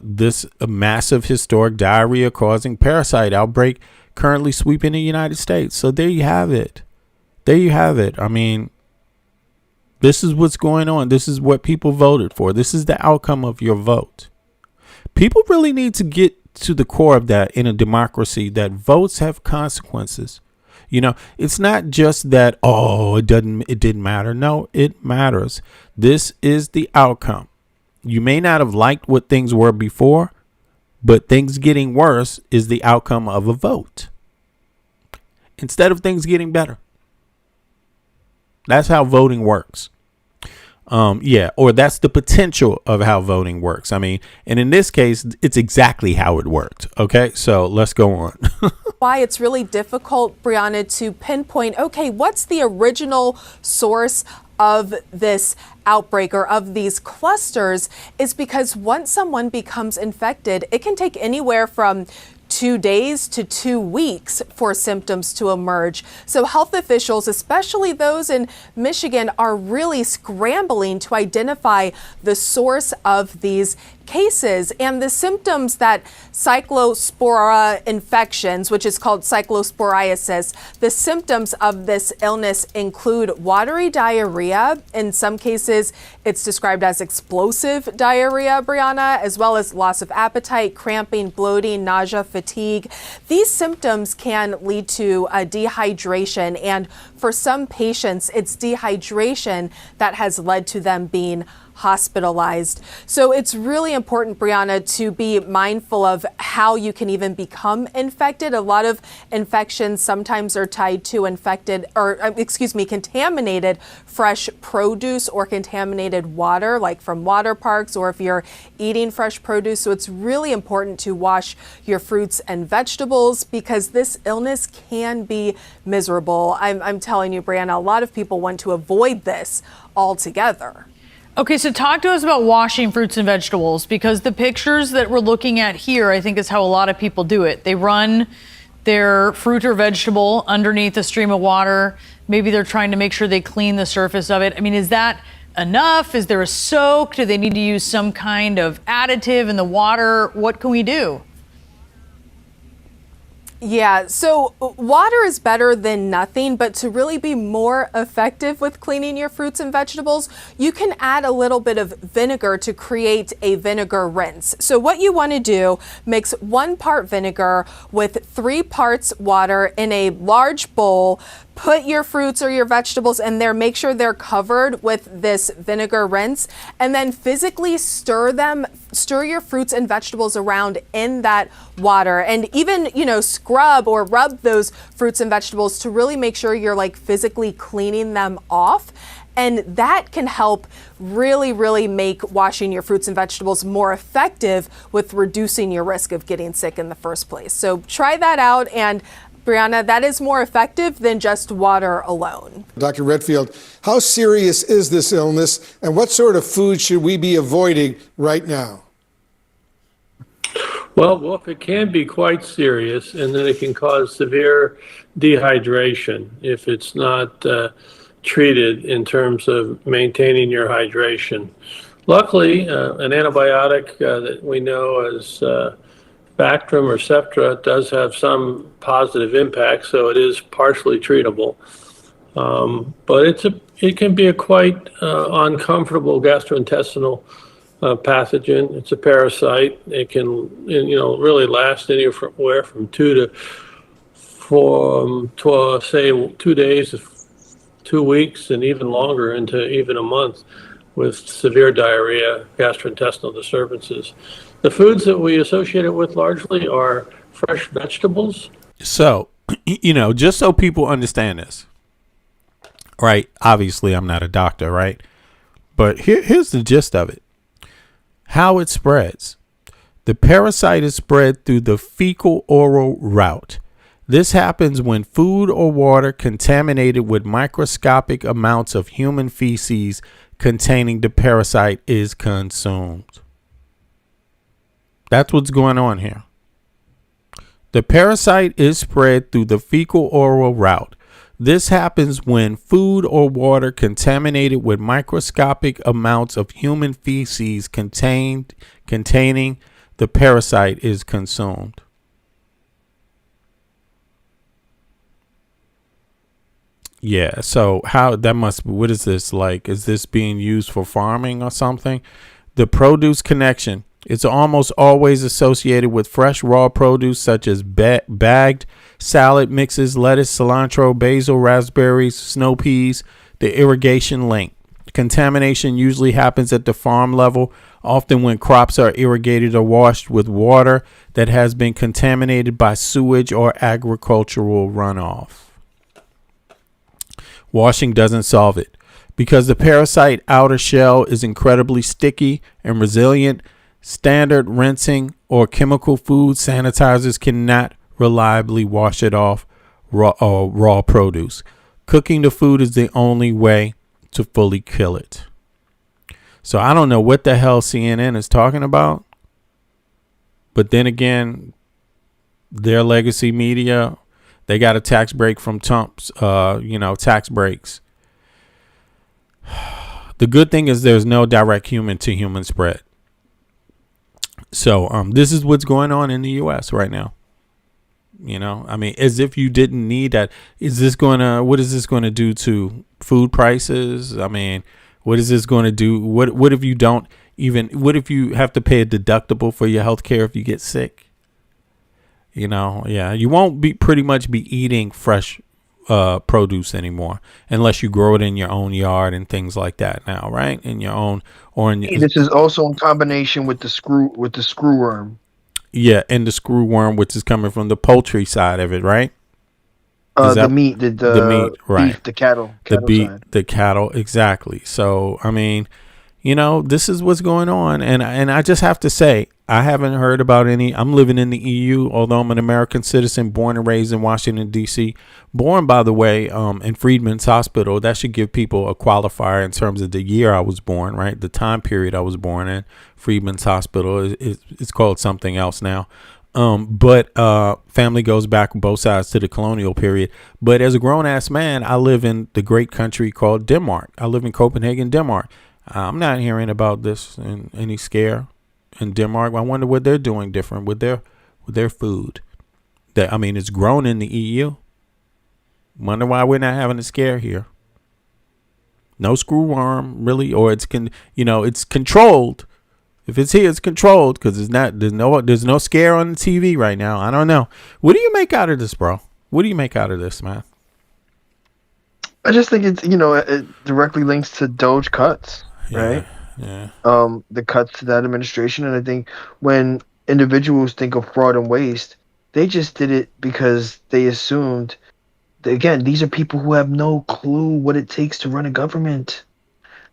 this massive historic diarrhea causing parasite outbreak currently sweeping the United States. So there you have it. There you have it. I mean, this is what's going on. This is what people voted for. This is the outcome of your vote. People really need to get to the core of that in a democracy, that votes have consequences. You know, it's not just that, oh, it didn't matter. No, it matters. This is the outcome. You may not have liked what things were before, but things getting worse is the outcome of a vote instead of things getting better. That's how voting works. Or that's the potential of how voting works. I mean, and in this case, it's exactly how it worked. Okay, so let's go on. Why it's really difficult, Brianna, to pinpoint, okay, what's the original source of this outbreak or of these clusters is because once someone becomes infected, it can take anywhere from 2 days to 2 weeks for symptoms to emerge. So health officials, especially those in Michigan, are really scrambling to identify the source of these cases. And the symptoms that cyclospora infections, which is called cyclosporiasis, the symptoms of this illness include watery diarrhea. In some cases, it's described as explosive diarrhea, Brianna, as well as loss of appetite, cramping, bloating, nausea, fatigue. These symptoms can lead to dehydration, and for some patients, it's dehydration that has led to them being hospitalized. So it's really important, Brianna, to be mindful of how you can even become infected. A lot of infections sometimes are tied to contaminated fresh produce or contaminated water, like from water parks, or if you're eating fresh produce. So it's really important to wash your fruits and vegetables, because this illness can be miserable. I'm telling you, Brianna, a lot of people want to avoid this altogether. Okay, so talk to us about washing fruits and vegetables, because the pictures that we're looking at here, I think, is how a lot of people do it. They run their fruit or vegetable underneath a stream of water. Maybe they're trying to make sure they clean the surface of it. I mean, is that enough? Is there a soak? Do they need to use some kind of additive in the water? What can we do? Yeah, so water is better than nothing, but to really be more effective with cleaning your fruits and vegetables, you can add a little bit of vinegar to create a vinegar rinse. So what you want to do, mix 1 part vinegar with 3 parts water in a large bowl. Put your fruits or your vegetables in there, make sure they're covered with this vinegar rinse, and then physically stir your fruits and vegetables around in that water, and even, scrub or rub those fruits and vegetables to really make sure you're physically cleaning them off. And that can help really, really make washing your fruits and vegetables more effective with reducing your risk of getting sick in the first place. So try that out, and Brianna, that is more effective than just water alone. Dr. Redfield, how serious is this illness, and what sort of food should we be avoiding right now? Well, it can be quite serious, and then it can cause severe dehydration if it's not treated in terms of maintaining your hydration. Luckily, an antibiotic that we know as Bactrim or Septra does have some positive impact, so it is partially treatable. But it can be a quite uncomfortable gastrointestinal pathogen. It's a parasite. It can really last anywhere from 2 to say 2 days, 2 weeks, and even longer, into even a month, with severe diarrhea, gastrointestinal disturbances. The foods that we associate it with largely are fresh vegetables. So, just so people understand this, right? Obviously, I'm not a doctor, right? But here's the gist of it. How it spreads. The parasite is spread through the fecal-oral route. This happens when food or water contaminated with microscopic amounts of human feces containing the parasite is consumed. That's what's going on here. The parasite is spread through the fecal-oral route. This happens when food or water contaminated with microscopic amounts of human feces containing the parasite is consumed. Yeah, so what is this like? Is this being used for farming or something? The produce connection. It's almost always associated with fresh raw produce such as bagged salad mixes, lettuce, cilantro, basil, raspberries, snow peas. The irrigation link. Contamination usually happens at the farm level, often when crops are irrigated or washed with water that has been contaminated by sewage or agricultural runoff. Washing doesn't solve it. Because the parasite outer shell is incredibly sticky and resilient, standard rinsing or chemical food sanitizers cannot reliably wash it off raw produce. Cooking the food is the only way to fully kill it. So I don't know what the hell CNN is talking about. But then again, their legacy media, they got a tax break from Trump's, tax breaks. The good thing is there's no direct human to human spread. So this is what's going on in the U.S. right now. As if you didn't need that. What is this going to do to food prices? What is this going to do? What if you have to pay a deductible for your health care if you get sick? You won't pretty much be eating fresh produce anymore, unless you grow it in your own yard and things like that now, right? In your own, or in This is also in combination with the screwworm. yeah, and the screwworm, which is coming from the poultry side of it, right? The meat, the meat, right? Beef, the cattle side. The cattle, exactly. So I mean, you know, this is what's going on, and I just have to say, I haven't heard about any. I'm living in the EU, although I'm an American citizen, born and raised in Washington D.C. Born, by the way, in Freedman's Hospital. That should give people a qualifier in terms of the year I was born, right? The time period I was born in. Freedman's Hospital it's called something else now. But family goes back on both sides to the colonial period. But as a grown-ass man, I live in the great country called Denmark. I live in Copenhagen, Denmark. I'm not hearing about this in any scare in Denmark. I wonder what they're doing different with their food. That, I mean, it's grown in the EU. Wonder why we're not having a scare here. No screwworm, really, or it's it's controlled. If it's here, it's controlled because there's no scare on the TV right now. I don't know. What do you make out of this, bro? What do you make out of this, man? I just think it's it directly links to Doge cuts, right? Yeah. The cuts to that administration, and I think when individuals think of fraud and waste, they just did it because they assumed. Again, these are people who have no clue what it takes to run a government,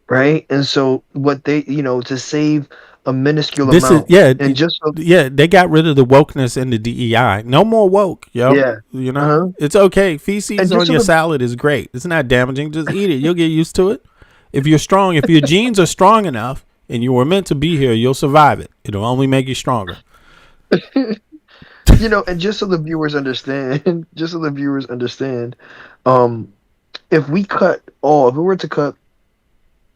right? And so what they, to save a minuscule amount. They got rid of the wokeness in the DEI. No more woke, yo. Yeah. It's okay. Feces on your salad is great. It's not damaging. Just eat it. You'll get used to it. If you're strong, if your genes are strong enough and you were meant to be here, you'll survive it. It'll only make you stronger. And just so the viewers understand, if we were to cut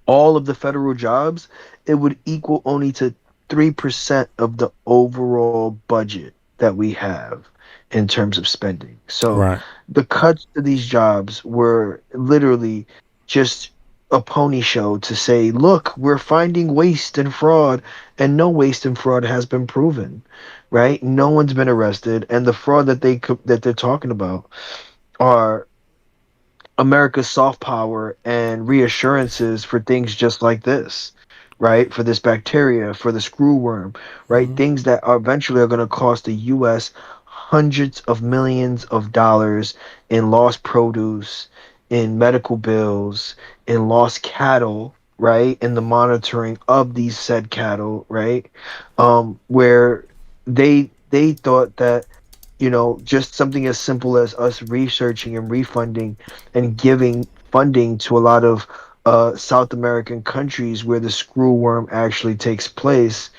all of the federal jobs, it would equal only to 3% of the overall budget that we have in terms of spending. So the cuts to these jobs were literally just a pony show to say, look, we're finding waste and fraud, and no waste and fraud has been proven, right? No one's been arrested, and the fraud that they're talking about are America's soft power and reassurances for things just like this, right? For this bacteria, for the screwworm, right? Things that are eventually going to cost the U.S. hundreds of millions of dollars in lost produce, in medical bills, in lost cattle, right? In the monitoring of these said cattle, right? Where they thought that, just something as simple as us researching and refunding and giving funding to a lot of South American countries where the screwworm actually takes place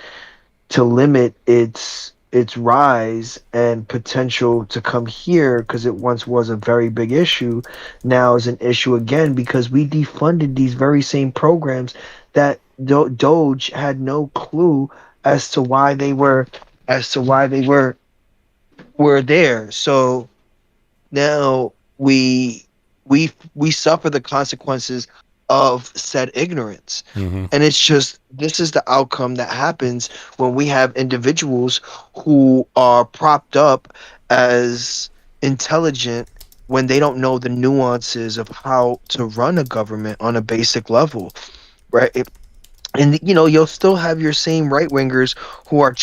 to limit its rise and potential to come here, because it once was a very big issue, now is an issue again because we defunded these very same programs that Doge had no clue as to why they were there. So now we suffer the consequences of said ignorance. And it's just, this is the outcome that happens when we have individuals who are propped up as intelligent when they don't know the nuances of how to run a government on a basic level, right? And you'll still have your same right-wingers who are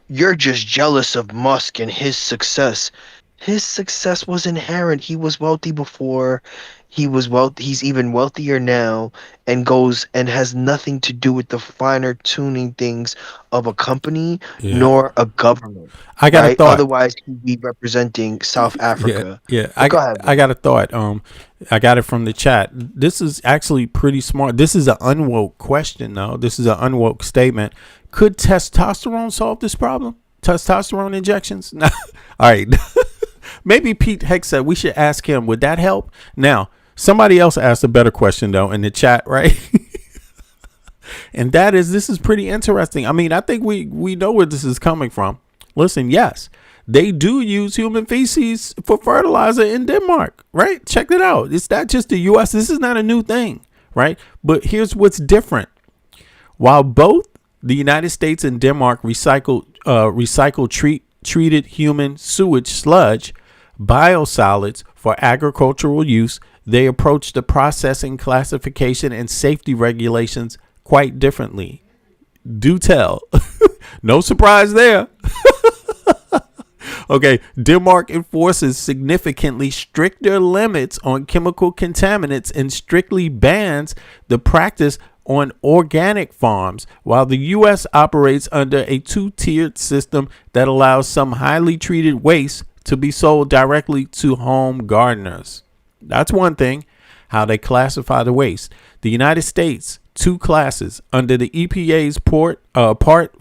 you're just jealous of Musk and his success. His success was inherent. He was wealthy before. He's even wealthier now, and has nothing to do with the finer tuning things of a company nor a government. I got a thought. Otherwise, he'd be representing South Africa. Yeah. I got a thought. I got it from the chat. This is actually pretty smart. This is an unwoke question, though. This is an unwoke statement. Could testosterone solve this problem? Testosterone injections? No. All right. Maybe Pete Hegseth, we should ask him. Would that help? Now, somebody else asked a better question, though, in the chat, right? And that is, this is pretty interesting. I mean, I think we know where this is coming from. Listen, yes, they do use human feces for fertilizer in Denmark, right? Check it out. It's not just the U.S. This is not a new thing, right? But here's what's different. While both the United States and Denmark recycle treated human sewage sludge, biosolids for agricultural use, they approach the processing, classification, and safety regulations quite differently. Do tell. No surprise there. Okay, Denmark enforces significantly stricter limits on chemical contaminants and strictly bans the practice on organic farms, while the U.S. operates under a two-tiered system that allows some highly treated waste to be sold directly to home gardeners. That's one thing, how they classify the waste. The United States, two classes. Under the EPA's Part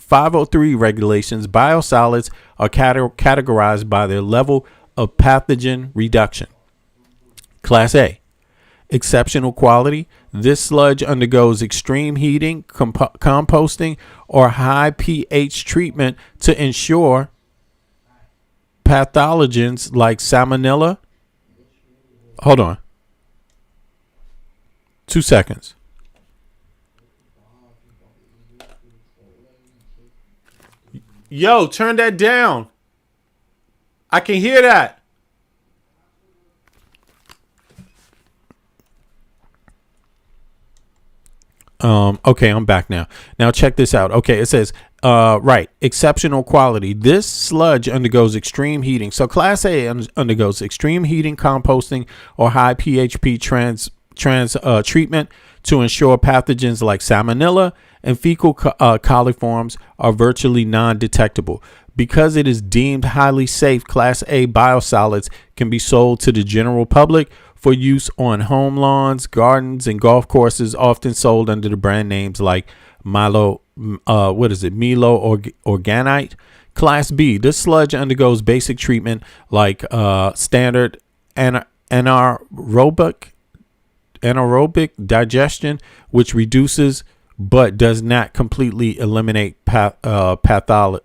503 regulations, biosolids are categorized by their level of pathogen reduction. Class A, exceptional quality. This sludge undergoes extreme heating, composting, or high pH treatment to ensure pathogens like salmonella. Hold on. 2 seconds. Yo, turn that down. I can hear that. Okay, I'm back now. Now check this out. Okay, it says, right, exceptional quality. This sludge undergoes extreme heating. So Class A undergoes extreme heating, composting, or high pHP treatment to ensure pathogens like salmonella and fecal coliforms are virtually non-detectable. Because it is deemed highly safe, Class A biosolids can be sold to the general public for use on home lawns, gardens, and golf courses, often sold under the brand names like Milo Organite. Class B, this sludge undergoes basic treatment like standard anaerobic digestion, which reduces but does not completely eliminate pathogens,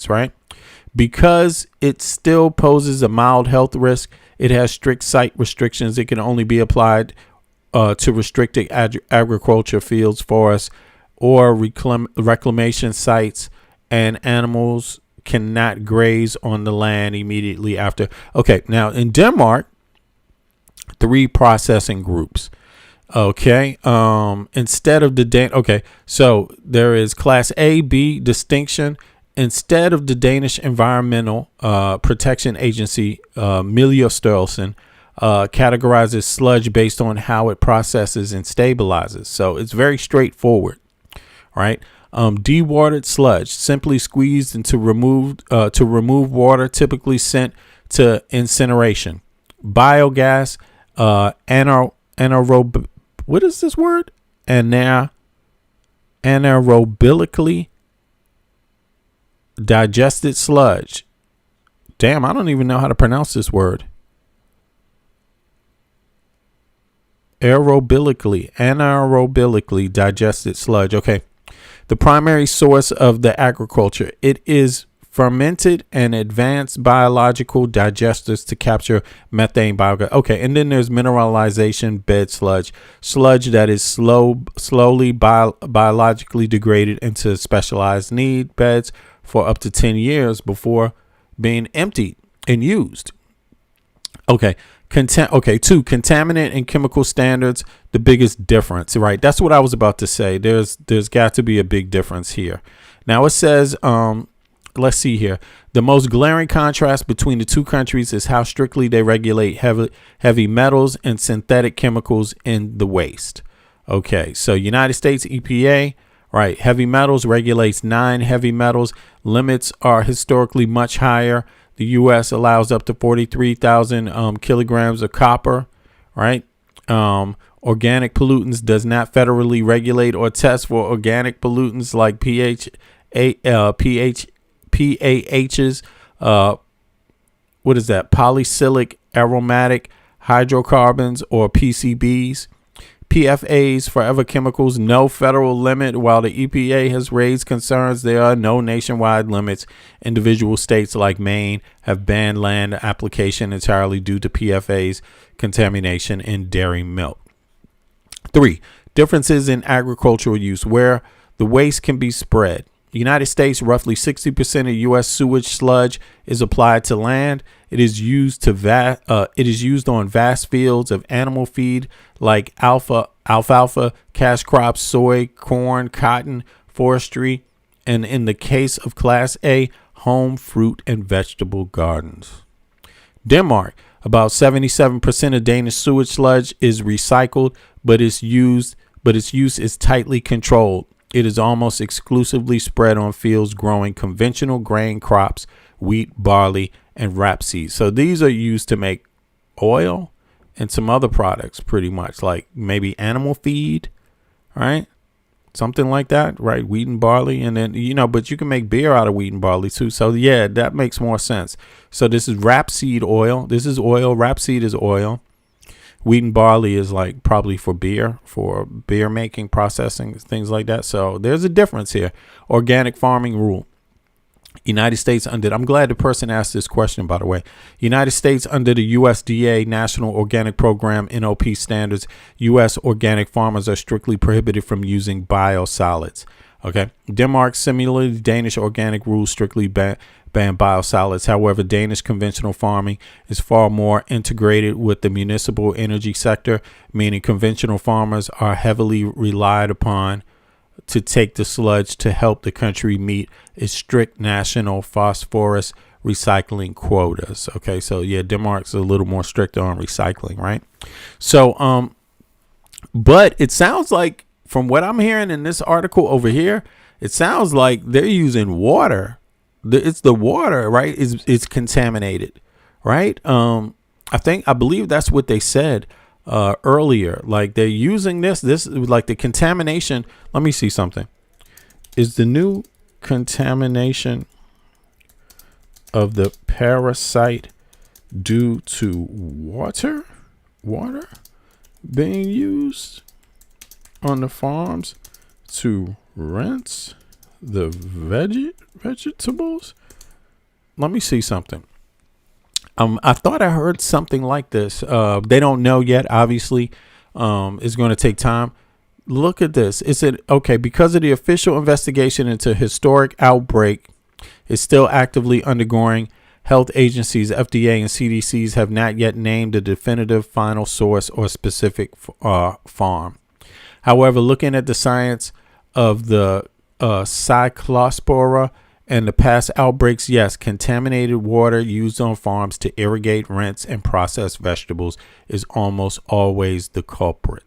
right? Because it still poses a mild health risk, it has strict site restrictions. It can only be applied to restricted agriculture fields, forests, or reclamation sites, and animals cannot graze on the land immediately after. Okay, now in Denmark, 3 processing groups. Okay, instead of so there is Class A, B distinction. Instead of the Danish Environmental Protection Agency, Miljøstyrelsen, categorizes sludge based on how it processes and stabilizes. So it's very straightforward, right? Dewatered sludge, simply squeezed and to remove water, typically sent to incineration. Biogas, anaerobic. What is this word? Anaerobically digested sludge. Damn, I don't even know how to pronounce this word. Anaerobically digested sludge. Okay. The primary source of the agriculture. It is fermented and advanced biological digesters to capture methane biogas. Okay, and then there's mineralization bed sludge that is slowly biologically degraded into specialized need beds for up to 10 years before being emptied and used. Okay, 2, contaminant and chemical standards, the biggest difference, right? That's what I was about to say. There's got to be a big difference here. Now it says, let's see here. The most glaring contrast between the two countries is how strictly they regulate heavy metals and synthetic chemicals in the waste. Okay, so United States EPA, right, heavy metals regulates 9 heavy metals. Limits are historically much higher. The U.S. allows up to 43,000 kilograms of copper, right? Organic pollutants does not federally regulate or test for organic pollutants like PAHs, what is that? Polycyclic aromatic hydrocarbons, or PCBs. PFAS, forever chemicals, no federal limit. While the EPA has raised concerns, there are no nationwide limits. Individual states like Maine have banned land application entirely due to PFAS contamination in dairy milk. 3, differences in agricultural use where the waste can be spread. United States, roughly 60% of U.S. sewage sludge is applied to land. It is used on vast fields of animal feed like alfalfa, cash crops, soy, corn, cotton, forestry, and in the case of Class A, home fruit and vegetable gardens. Denmark, about 77% of Danish sewage sludge is recycled, but its use is tightly controlled. It is almost exclusively spread on fields growing conventional grain crops, wheat, barley, and rapeseed. So these are used to make oil and some other products, pretty much like maybe animal feed, right? Something like that, right? Wheat and barley. And then, but you can make beer out of wheat and barley too. So yeah, that makes more sense. So this is rapeseed oil. This is oil. Rapeseed is oil. Wheat and barley is like probably for beer making, processing, things like that. So there's a difference here. Organic farming rule. United States I'm glad the person asked this question, by the way. United States under the USDA National Organic Program NOP standards, U.S. organic farmers are strictly prohibited from using biosolids. Okay. Denmark, similarly, Danish organic rules strictly ban biosolids. However, Danish conventional farming is far more integrated with the municipal energy sector, meaning conventional farmers are heavily relied upon to take the sludge to help the country meet its strict national phosphorus recycling quotas. Okay, so yeah, Denmark's a little more strict on recycling, right? So, but it sounds like from what I'm hearing in this article over here, it sounds like they're using water. It's the water, right? It's contaminated, right? I believe that's what they said earlier. Like they're using this like the contamination. Let me see something. Is the new contamination of the parasite due to water being used on the farms to rinse the vegetables? Let me see something. I thought I heard something like this. They don't know yet. Obviously, it's going to take time. Look at this. It said, okay, because of the official investigation into historic outbreak is still actively undergoing, health agencies, FDA and CDCs have not yet named a definitive final source or specific farm. However, looking at the science of the Cyclospora and the past outbreaks, yes, contaminated water used on farms to irrigate, rinse, and process vegetables is almost always the culprit.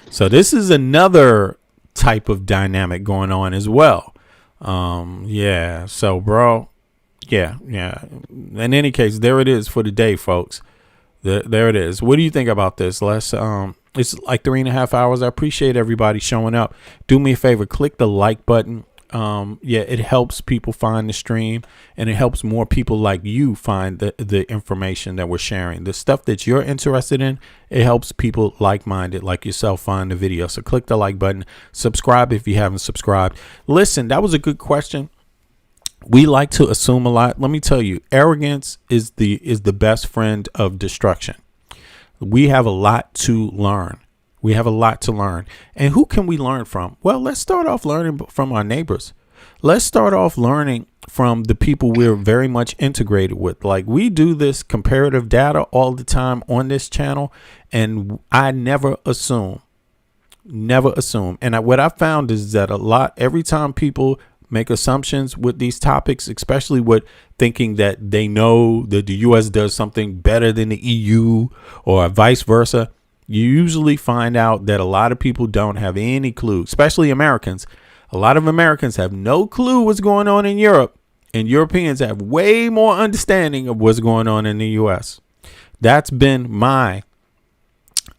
So this is another type of dynamic going on as well. Yeah. So, bro, yeah. In any case, there it is for the day, folks. There it is. What do you think about this? It's like 3.5 hours. I appreciate everybody showing up. Do me a favor, click the like button. It helps people find the stream, and it helps more people like you find the information that we're sharing. The stuff that you're interested in, it helps people like-minded like yourself find the video. So click the like button, subscribe if you haven't subscribed. Listen, that was a good question. We like to assume a lot. Let me tell you, arrogance is the best friend of destruction. We have a lot to learn. And who can we learn from? Well, let's start off learning from our neighbors. Let's start off learning from the people we're very much integrated with. Like, we do this comparative data all the time on this channel, and I never assume. And what I found is that every time people make assumptions with these topics, especially with thinking that they know that the U.S. does something better than the EU or vice versa, you usually find out that a lot of people don't have any clue, especially Americans. A lot of Americans have no clue what's going on in Europe, and Europeans have way more understanding of what's going on in the U.S. That's been my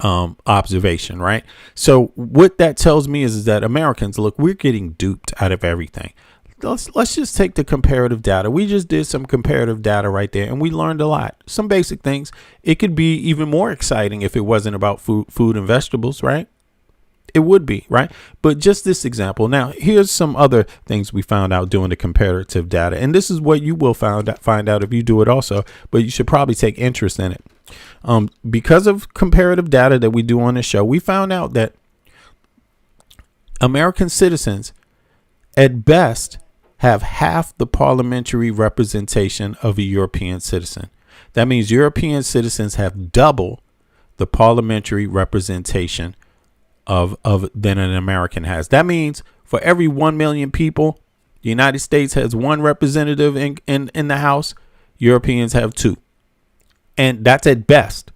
observation, right? So what that tells me is that Americans, look, we're getting duped out of everything. Let's just take the comparative data. We just did some comparative data right there, and we learned a lot. Some basic things. It could be even more exciting if it wasn't about food and vegetables, right? It would be, right? But just this example. Now, here's some other things we found out doing the comparative data. And this is what you will find out if you do it also, but you should probably take interest in it. Because of comparative data that we do on this show, we found out that American citizens at best, have half the parliamentary representation of a European citizen. That means European citizens have double the parliamentary representation of than an American has. That means for every 1 million people, the United States has one representative in the House. Europeans have two. And that's at best.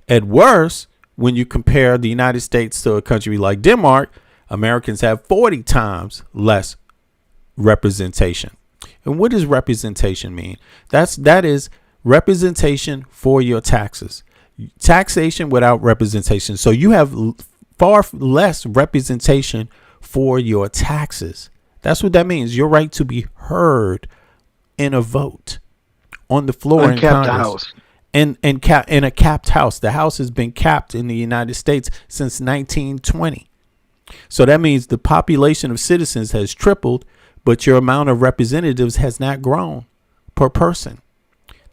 At worst, when you compare the United States to a country like Denmark, Americans have 40 times less representation. And what does representation mean? That is representation for your taxes. Taxation without representation. So you have far less representation for your taxes. That's what that means. Your right to be heard in a vote on the floor in Congress. House. In a capped house. The house has been capped in the United States since 1920. So that means the population of citizens has tripled, but your amount of representatives has not grown per person.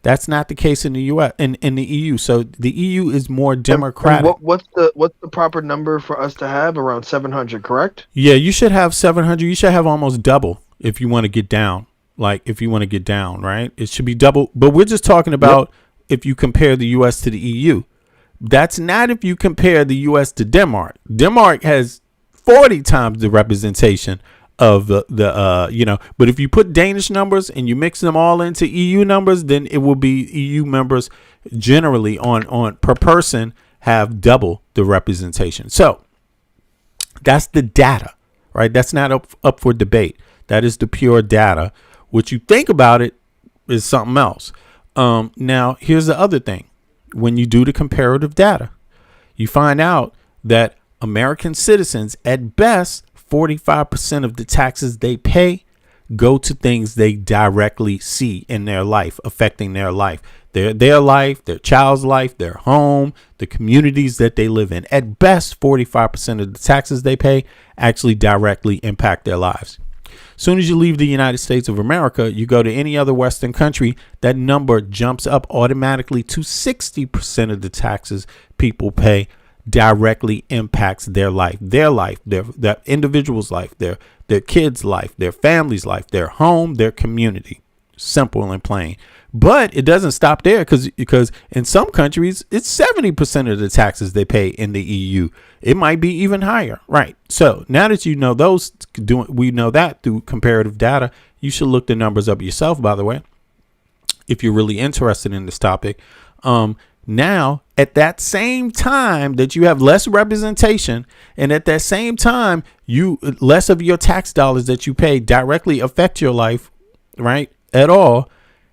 That's not the case in the U.S. in the EU. So the EU is more democratic. And what's the proper number for us to have? Around 700, correct? Yeah, you should have 700. You should have almost double if you want to get down. Like if you want to get down, right? It should be double. But we're just talking about if you compare the U.S. to the EU. That's not if you compare the U.S. to Denmark. Denmark has 40 times the representation of but if you put Danish numbers and you mix them all into EU numbers, then it will be EU members generally on per person have double the representation. So that's the data, right? That's not up for debate. That is the pure data. What you think about it is something else. Now, here's the other thing. When you do the comparative data, you find out that American citizens, at best, 45% of the taxes they pay go to things they directly see in their life, affecting their life, their life, their child's life, their home, the communities that they live in. At best, 45% of the taxes they pay actually directly impact their lives. As soon as you leave the United States of America, you go to any other Western country, that number jumps up automatically to 60% of the taxes people pay directly impacts their life, their individual's life, their kids' life, their family's life, their home, their community. Simple and plain. But it doesn't stop there because in some countries, it's 70% of the taxes they pay in the EU. It might be even higher. Right. So now that you know we know that through comparative data, you should look the numbers up yourself, by the way, if you're really interested in this topic. Now, at that same time that you have less representation, and at that same time, less of your tax dollars that you pay directly affect your life, right, at all.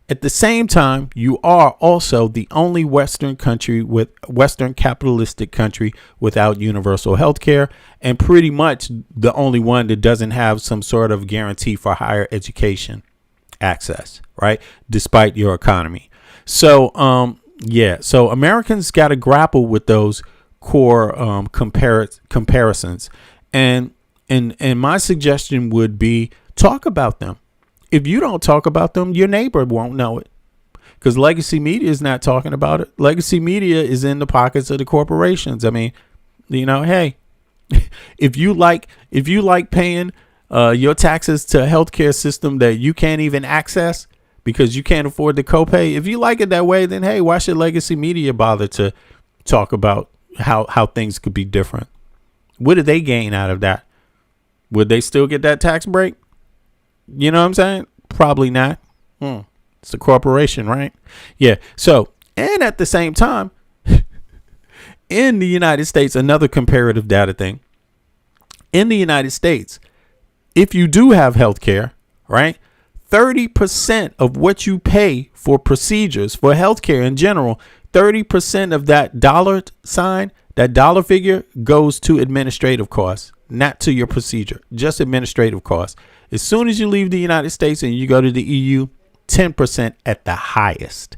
At the same time, you are also the only Western capitalistic country without universal health care, and pretty much the only one that doesn't have some sort of guarantee for higher education access, right, despite your economy. So, so Americans got to grapple with those core comparisons, and my suggestion would be talk about them. If you don't talk about them, your neighbor won't know it, because legacy media is not talking about it. Legacy media is in the pockets of the corporations. I mean, hey, if you like paying your taxes to a healthcare system that you can't even access because you can't afford the copay, if you like it that way, then hey, why should legacy media bother to talk about how things could be different? What do they gain out of that? Would they still get that tax break? You know what I'm saying? Probably not. It's a corporation, right? Yeah. So, and at the same time, in the United States, another comparative data thing. In the United States, if you do have health care, right, 30% of what you pay for procedures, for healthcare in general, 30% of that dollar figure goes to administrative costs, not to your procedure, just administrative costs. As soon as you leave the United States and you go to the EU, 10% at the highest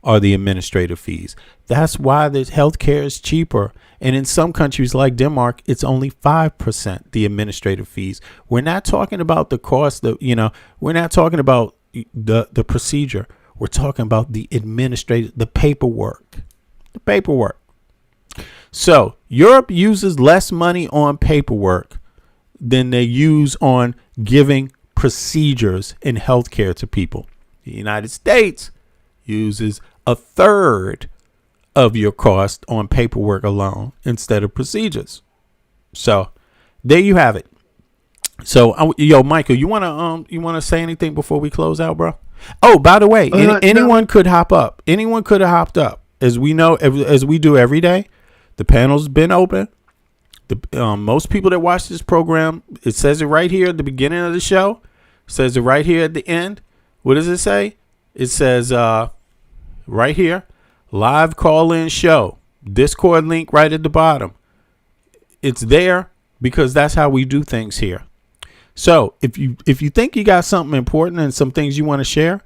are the administrative fees. That's why the healthcare is cheaper. And in some countries like Denmark, it's only 5%, the administrative fees. We're not talking about the cost of, we're not talking about the procedure. We're talking about the paperwork. So Europe uses less money on paperwork than they use on giving procedures in healthcare to people. The United States uses a third of your cost on paperwork alone instead of procedures. So there you have it. So, yo, Michael, you wanna say anything before we close out, bro? Oh, by the way, anyone could hop up. Anyone could have hopped up. As we know, as we do every day, the panel's been open. Most people that watch this program, it says it right here at the beginning of the show. It says it right here at the end. What does it say? It says right here, live call-in show. Discord link right at the bottom. It's there because that's how we do things here. So if you think you got something important and some things you want to share,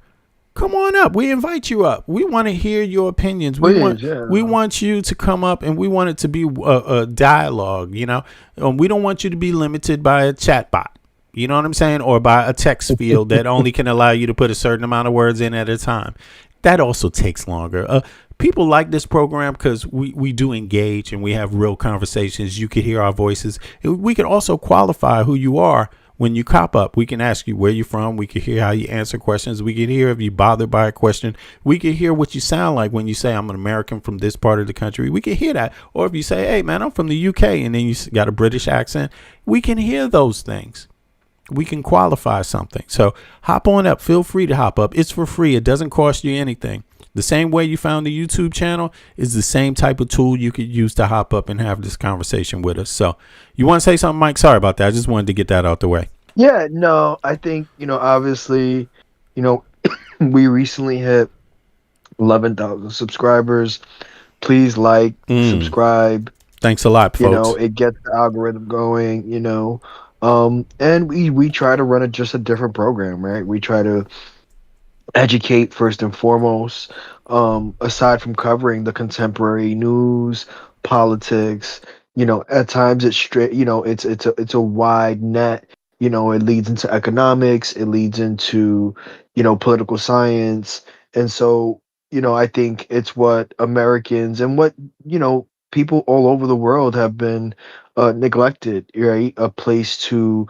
come on up. We invite you up. We want to hear your opinions. We want you to come up, and we want it to be a dialogue. You know, we don't want you to be limited by a chat bot. You know what I'm saying? Or by a text field that only can allow you to put a certain amount of words in at a time. That also takes longer. People like this program because we do engage and we have real conversations. You can hear our voices. We can also qualify who you are when you cop up. We can ask you where you're from. We can hear how you answer questions. We can hear if you're bothered by a question. We can hear what you sound like when you say, I'm an American from this part of the country. We can hear that. Or if you say, hey, man, I'm from the UK, and then you got a British accent, we can hear those things. We can qualify something. So hop on up. Feel free to hop up. It's for free. It doesn't cost you anything. The same way you found the YouTube channel is the same type of tool you could use to hop up and have this conversation with us. So you want to say something, Mike? Sorry about that. I just wanted to get that out the way. Yeah, no, I think, obviously, we recently hit 11,000 subscribers. Please like, subscribe. Thanks a lot, folks. It gets the algorithm going, and we try to run just a different program, right? We try to educate first and foremost, aside from covering the contemporary news, politics, at times it's straight, it's a wide net. It leads into economics, it leads into, political science. And so, I think it's what Americans and what, people all over the world have been neglected, right? A place to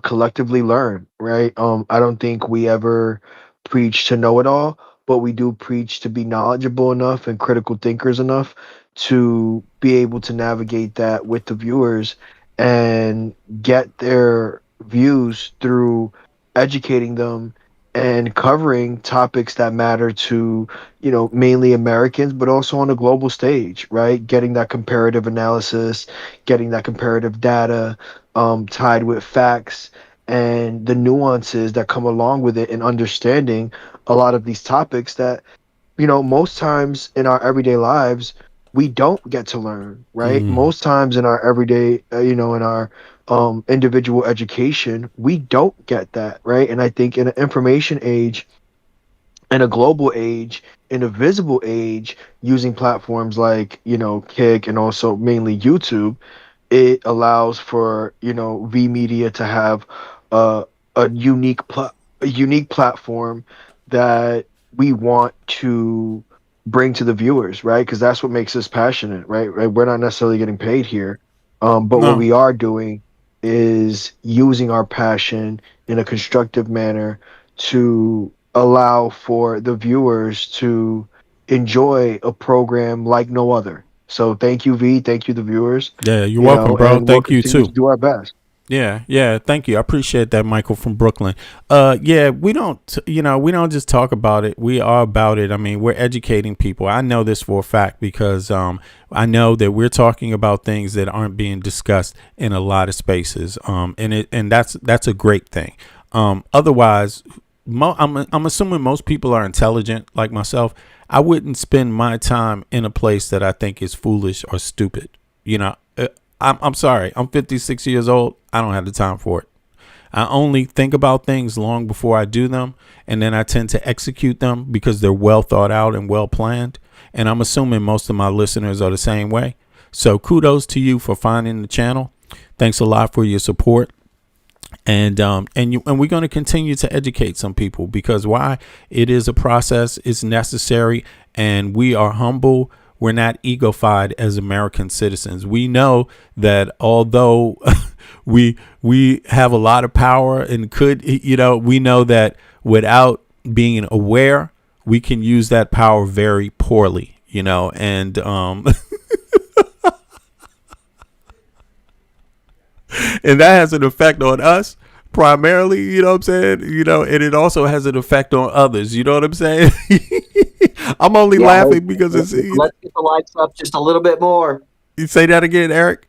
collectively learn, right? I don't think we ever preach to know it all, but we do preach to be knowledgeable enough and critical thinkers enough to be able to navigate that with the viewers and get their views through educating them and covering topics that matter to, mainly Americans, but also on a global stage, right? Getting that comparative analysis, getting that comparative data tied with facts and the nuances that come along with it, and understanding a lot of these topics that, most times in our everyday lives, we don't get to learn, right? Most times in our everyday, in our individual education, we don't get that, right? And I think in an information age, in a global age, in a visible age, using platforms like, Kick and also mainly YouTube, it allows for, V Media to have a unique platform that we want to bring to the viewers, right? Because that's what makes us passionate, right? We're not necessarily getting paid here, but what we are doing is using our passion in a constructive manner to allow for the viewers to enjoy a program like no other. So thank you, V. Thank you, the viewers. Yeah, you're welcome, bro. Thank you too. To do our best. Yeah. Thank you. I appreciate that, Michael from Brooklyn. We don't, we don't just talk about it. We are about it. I mean, we're educating people. I know this for a fact because I know that we're talking about things that aren't being discussed in a lot of spaces. And that's a great thing. Otherwise, I'm assuming most people are intelligent like myself. I wouldn't spend my time in a place that I think is foolish or stupid. I'm sorry. I'm 56 years old. I don't have the time for it. I only think about things long before I do them, and then I tend to execute them because they're well thought out and well planned. And I'm assuming most of my listeners are the same way. So kudos to you for finding the channel. Thanks a lot for your support. And we're going to continue to educate some people because why? It is a process. It's necessary, and we are humble. we're not egofied as American citizens. We know that although we have a lot of power and could, we know that without being aware, we can use that power very poorly, and and that has an effect on us primarily, you know what I'm saying? And it also has an effect on others, you know what I'm saying? I'm only laughing because let's get the likes up just a little bit more. You say that again, Eric?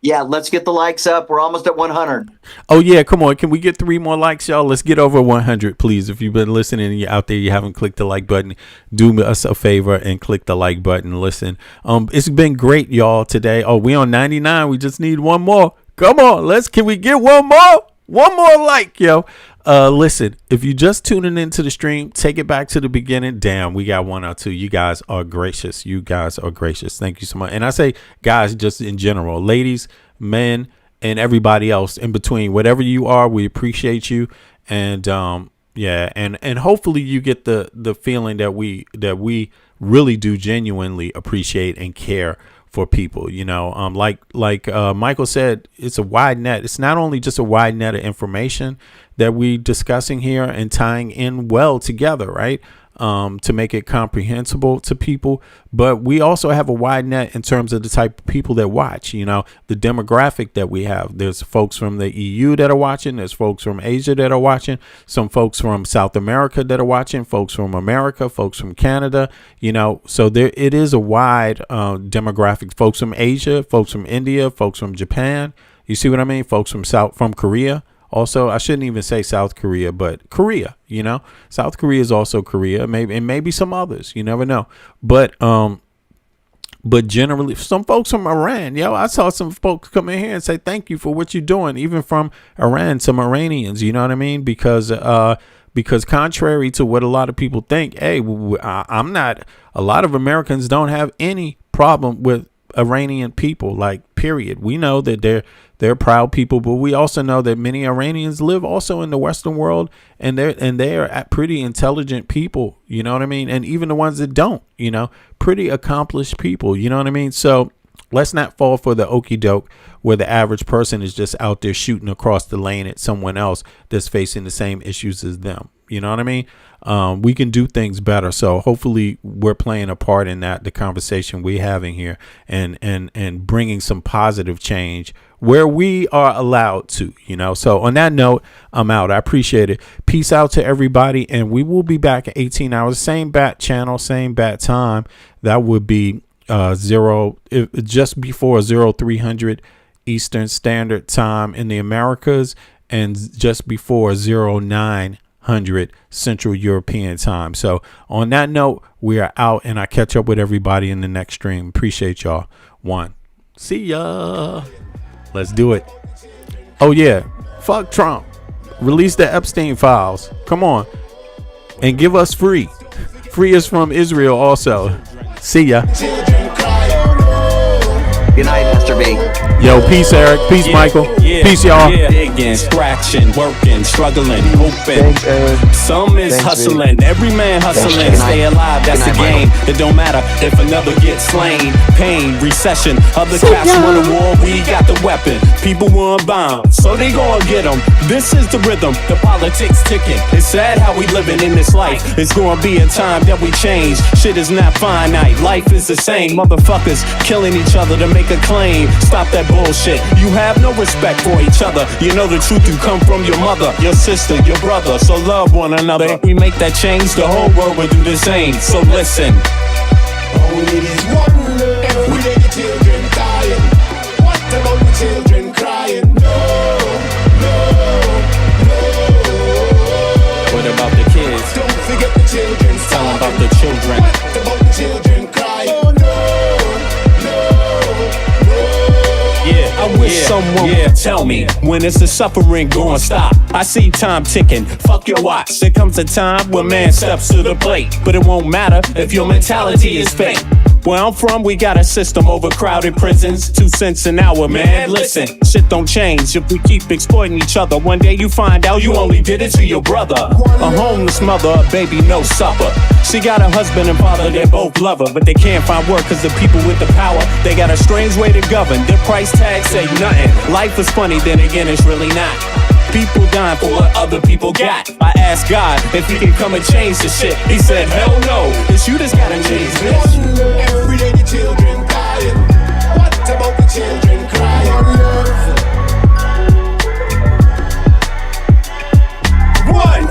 Yeah, let's get the likes up. We're almost at 100. Oh, yeah, come on. Can we get 3 more likes, y'all? Let's get over 100, please. If you've been listening and you're out there, you haven't clicked the like button, do us a favor and click the like button. Listen, it's been great, y'all, today. Oh, we on 99. We just need 1 more. Come on, can we get 1 more? 1 more like, yo. Listen, if you just tuning into the stream, take it back to the beginning. Damn, we got 1 or 2. You guys are gracious. Thank you so much. And I say guys just in general, ladies, men, and everybody else in between, whatever you are, we appreciate you. And and hopefully you get the feeling that we really do genuinely appreciate and care for people, like Michael said, it's a wide net. It's not only just a wide net of information that we discussing here and tying in well together, right? To make it comprehensible to people, but we also have a wide net in terms of the type of people that watch, the demographic that we have. There's folks from the EU that are watching. There's folks from Asia that are watching. Some folks from South America that are watching. Folks from America. Folks from Canada. So it is a wide demographic. Folks from Asia. Folks from India. Folks from Japan. You see what I mean? Folks from Korea. Also, I shouldn't even say South Korea, but Korea, South Korea is also Korea, maybe some others, you never know. But generally some folks from Iran, I saw some folks come in here and say, thank you for what you're doing. Even from Iran, some Iranians, you know what I mean? Because contrary to what a lot of people think, hey, a lot of Americans don't have any problem with Iranian people, like, period. We know that they're proud people, but we also know that many Iranians live also in the Western world, and they are pretty intelligent people, you know what I mean? And even the ones that don't, pretty accomplished people, you know what I mean? So let's not fall for the okie doke where the average person is just out there shooting across the lane at someone else that's facing the same issues as them. You know what I mean? We can do things better. So hopefully we're playing a part in that, the conversation we're having here, and bringing some positive change where we are allowed to, So on that note, I'm out. I appreciate it. Peace out to everybody. And we will be back at 18 hours, same bat channel, same bat time. That would be just before 0300 Eastern Standard Time in the Americas, and just before 0900 Central European Time. So on that note, we are out, and I catch up with everybody in the next stream. Appreciate y'all. See ya. Let's do it. Oh yeah, fuck Trump. Release the Epstein files. Come on, and give us free us from Israel also. See ya. Good night, Mr. B. Yo, peace, Eric. Peace, Michael. Peace, y'all. Digging, scratching, working, struggling, hoping. Some is hustling. Every man hustling. Stay alive, that's the game. It don't matter if another gets slain. Pain, recession. Other cats want a war. We got the weapon. People want bombs, so they gonna get them. This is the rhythm. The politics ticking. It's sad how we living in this life. It's gonna be a time that we change. Shit is not finite. Life is the same. Motherfuckers killing each other to make a claim. Stop that bullshit. You have no respect for each other. You know the truth, you come from your mother, your sister, your brother. So love one another. If we make that change, the whole world will do the same. So listen. Oh, it is one love. We let the children dying. What about the children crying? No. What about the kids? Don't forget the children. Tell them about the children. What about the children crying? Oh, I wish someone would tell me when is the suffering gonna stop. I see time ticking, fuck your watch. There comes a time when man steps to the plate, but it won't matter if your mentality is fake. Where I'm from, we got a system, overcrowded prisons, 2 cents an hour, man. Listen, shit don't change if we keep exploiting each other. One day you find out you only did it to your brother. A homeless mother, a baby, no supper. She got a husband and father, they both love her, but they can't find work cause the people with the power, they got a strange way to govern. Their price tag say nothing. Life is funny, then again it's really not. People dying for what other people got. I asked God if he can come and change the shit. He said, hell no, it's you that's gotta change this. Every day the children dying. What about the children crying? One.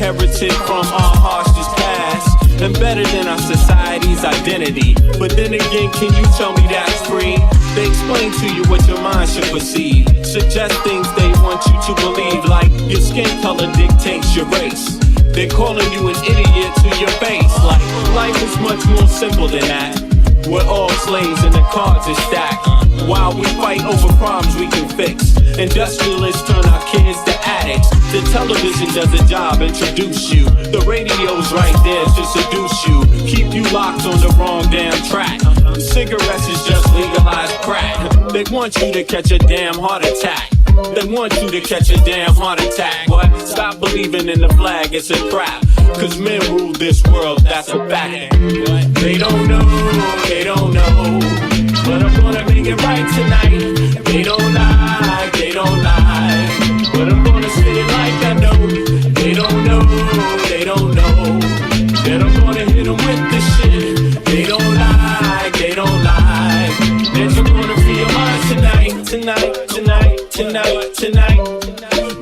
inherited from our harshest past, embedded in our society's identity. But then again, can you tell me that's free? They explain to you what your mind should perceive, suggest things they want you to believe, like your skin color dictates your race. They're calling you an idiot to your face, like life is much more simple than that. We're all slaves and the cards are stacked. While we fight over problems we can fix, industrialists turn our kids to addicts. The television does a job, introduce you. The radio's right there to seduce you, keep you locked on the wrong damn track. Cigarettes is just legalized crack. They want you to catch a damn heart attack. They want you to catch a damn heart attack. But stop believing in the flag, it's a trap. Cause men rule this world, that's a fact. They don't know, they don't know, but I'm gonna make it right tonight. They don't lie, they don't lie, but I'm gonna say it like I know. They don't know, they don't know, that I'm gonna hit them with this shit. They don't lie, they don't lie, that you're gonna free your mind tonight, tonight, tonight, tonight, tonight.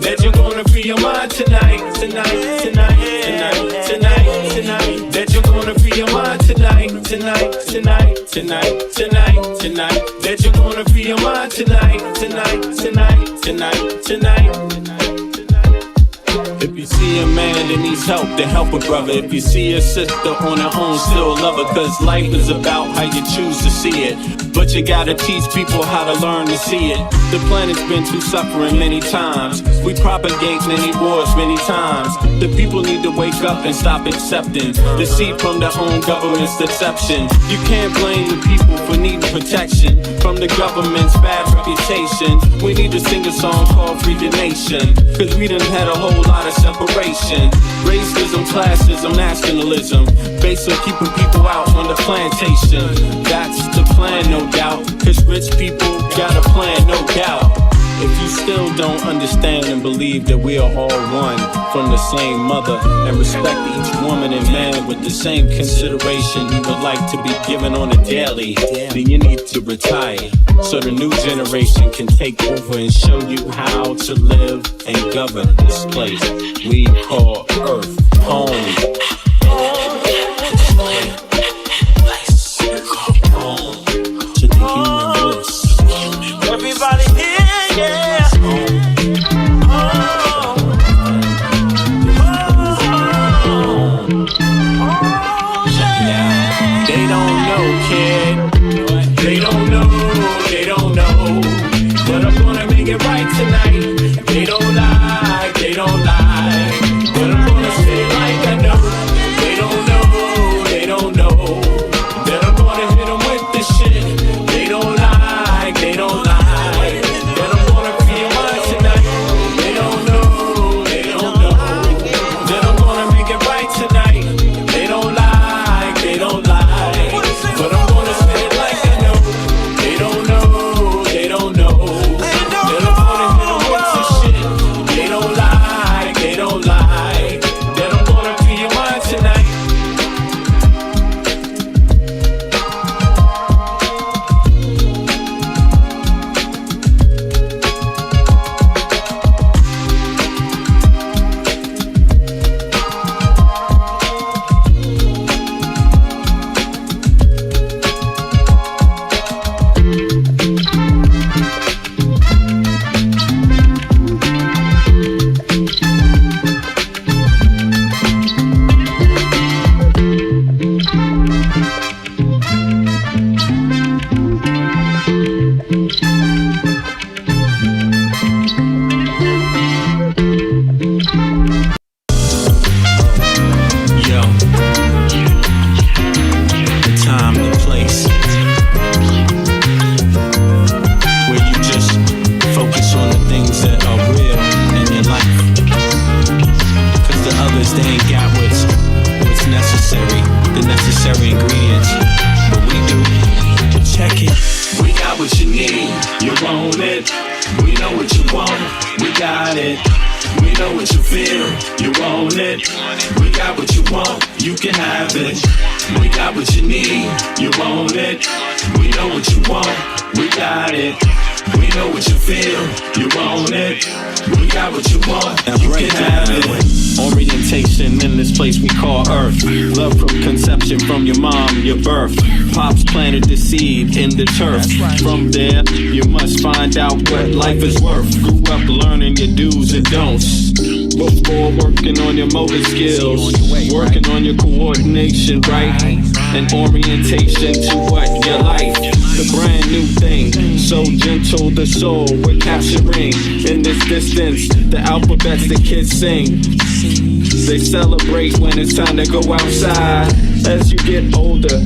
That you're gonna free your mind tonight, tonight, tonight, tonight, tonight, tonight. That you're gonna free your mind tonight, tonight, tonight, tonight, tonight, tonight. That you're gonna free your mind tonight, tonight, tonight, tonight, tonight. If you see a man that needs help, then help a brother. If you see a sister on her own, still love her. Cause life is about how you choose to see it. But you gotta teach people how to learn to see it. The planet's been through suffering many times. We propagate many wars many times. The people need to wake up and stop accepting deceit from their own government's deception. You can't blame the people for needing protection from the government's bad reputation. We need to sing a song called Free the Nation, cause we done had a whole lot of separation. Racism, classism, nationalism, based on keeping people out on the plantation. That's the plan, no doubt, cause rich people got a plan, no doubt. If you still don't understand and believe that we are all one from the same mother and respect each woman and man with the same consideration you would like to be given on a daily, then you need to retire so the new generation can take over and show you how to live and govern this place we call Earth home. Everybody here, yeah. They don't know, kid. They don't know, they don't know. But I'm gonna make it right tonight. They don't lie, they don't lie. But I'm gonna say it like I know. They don't know, they don't know. That I'm gonna hit them with this shit. They don't lie, they don't lie. From your mom, your birth, pops planted the seed in the turf. From there, you must find out what life is worth. Grew up learning your do's and don'ts before working on your motor skills, working on your coordination, right? And orientation to what you like. The brand new thing, so gentle the soul we're capturing. In this distance, the alphabets the kids sing. They celebrate when it's time to go outside. As you get older,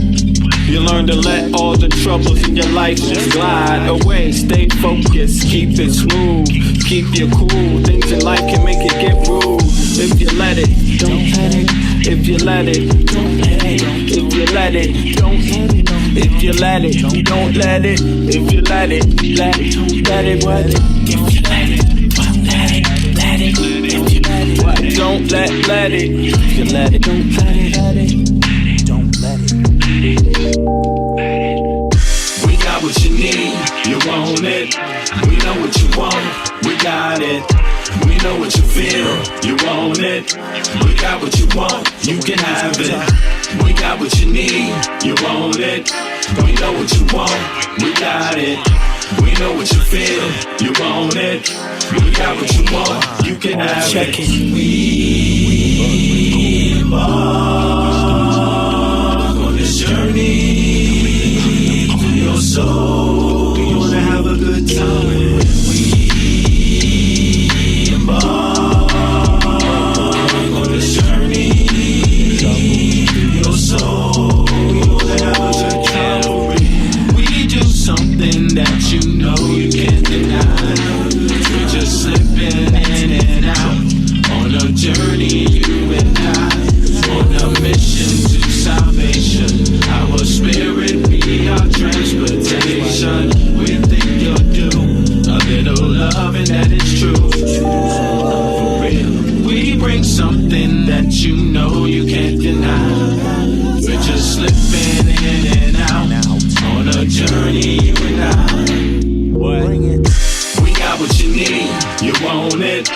you learn to let all the troubles in your life just glide away. Stay focused, keep it smooth, keep you cool. Things in life can make it get rude. If you let it, don't let it. If you let it, don't let it. If you let it, don't let it. If you let it, don't let it. If you let it, let it, let it, what? If you let it, don't let it, let it. If you let it, what? Don't let it. If you let it, don't let it, let it. We got what you need, you want it. We know what you want, we got it. We know what you feel, you want it. We got what you want, you can have it. We got what you need, you want it. We know what you want, we got it. We know what you feel, you want it. We got what you want, you can have it. We embark on this journey through your soul. We wanna have a good time. We embark on it.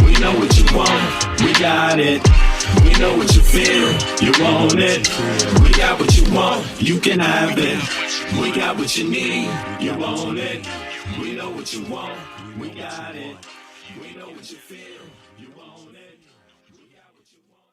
We know what you want, we got it. We know what you feel, you want it. We got what you want, you can have it. We got what you need, you want it. We know what you want, we got it. We know what you feel, you want it. We got what you want.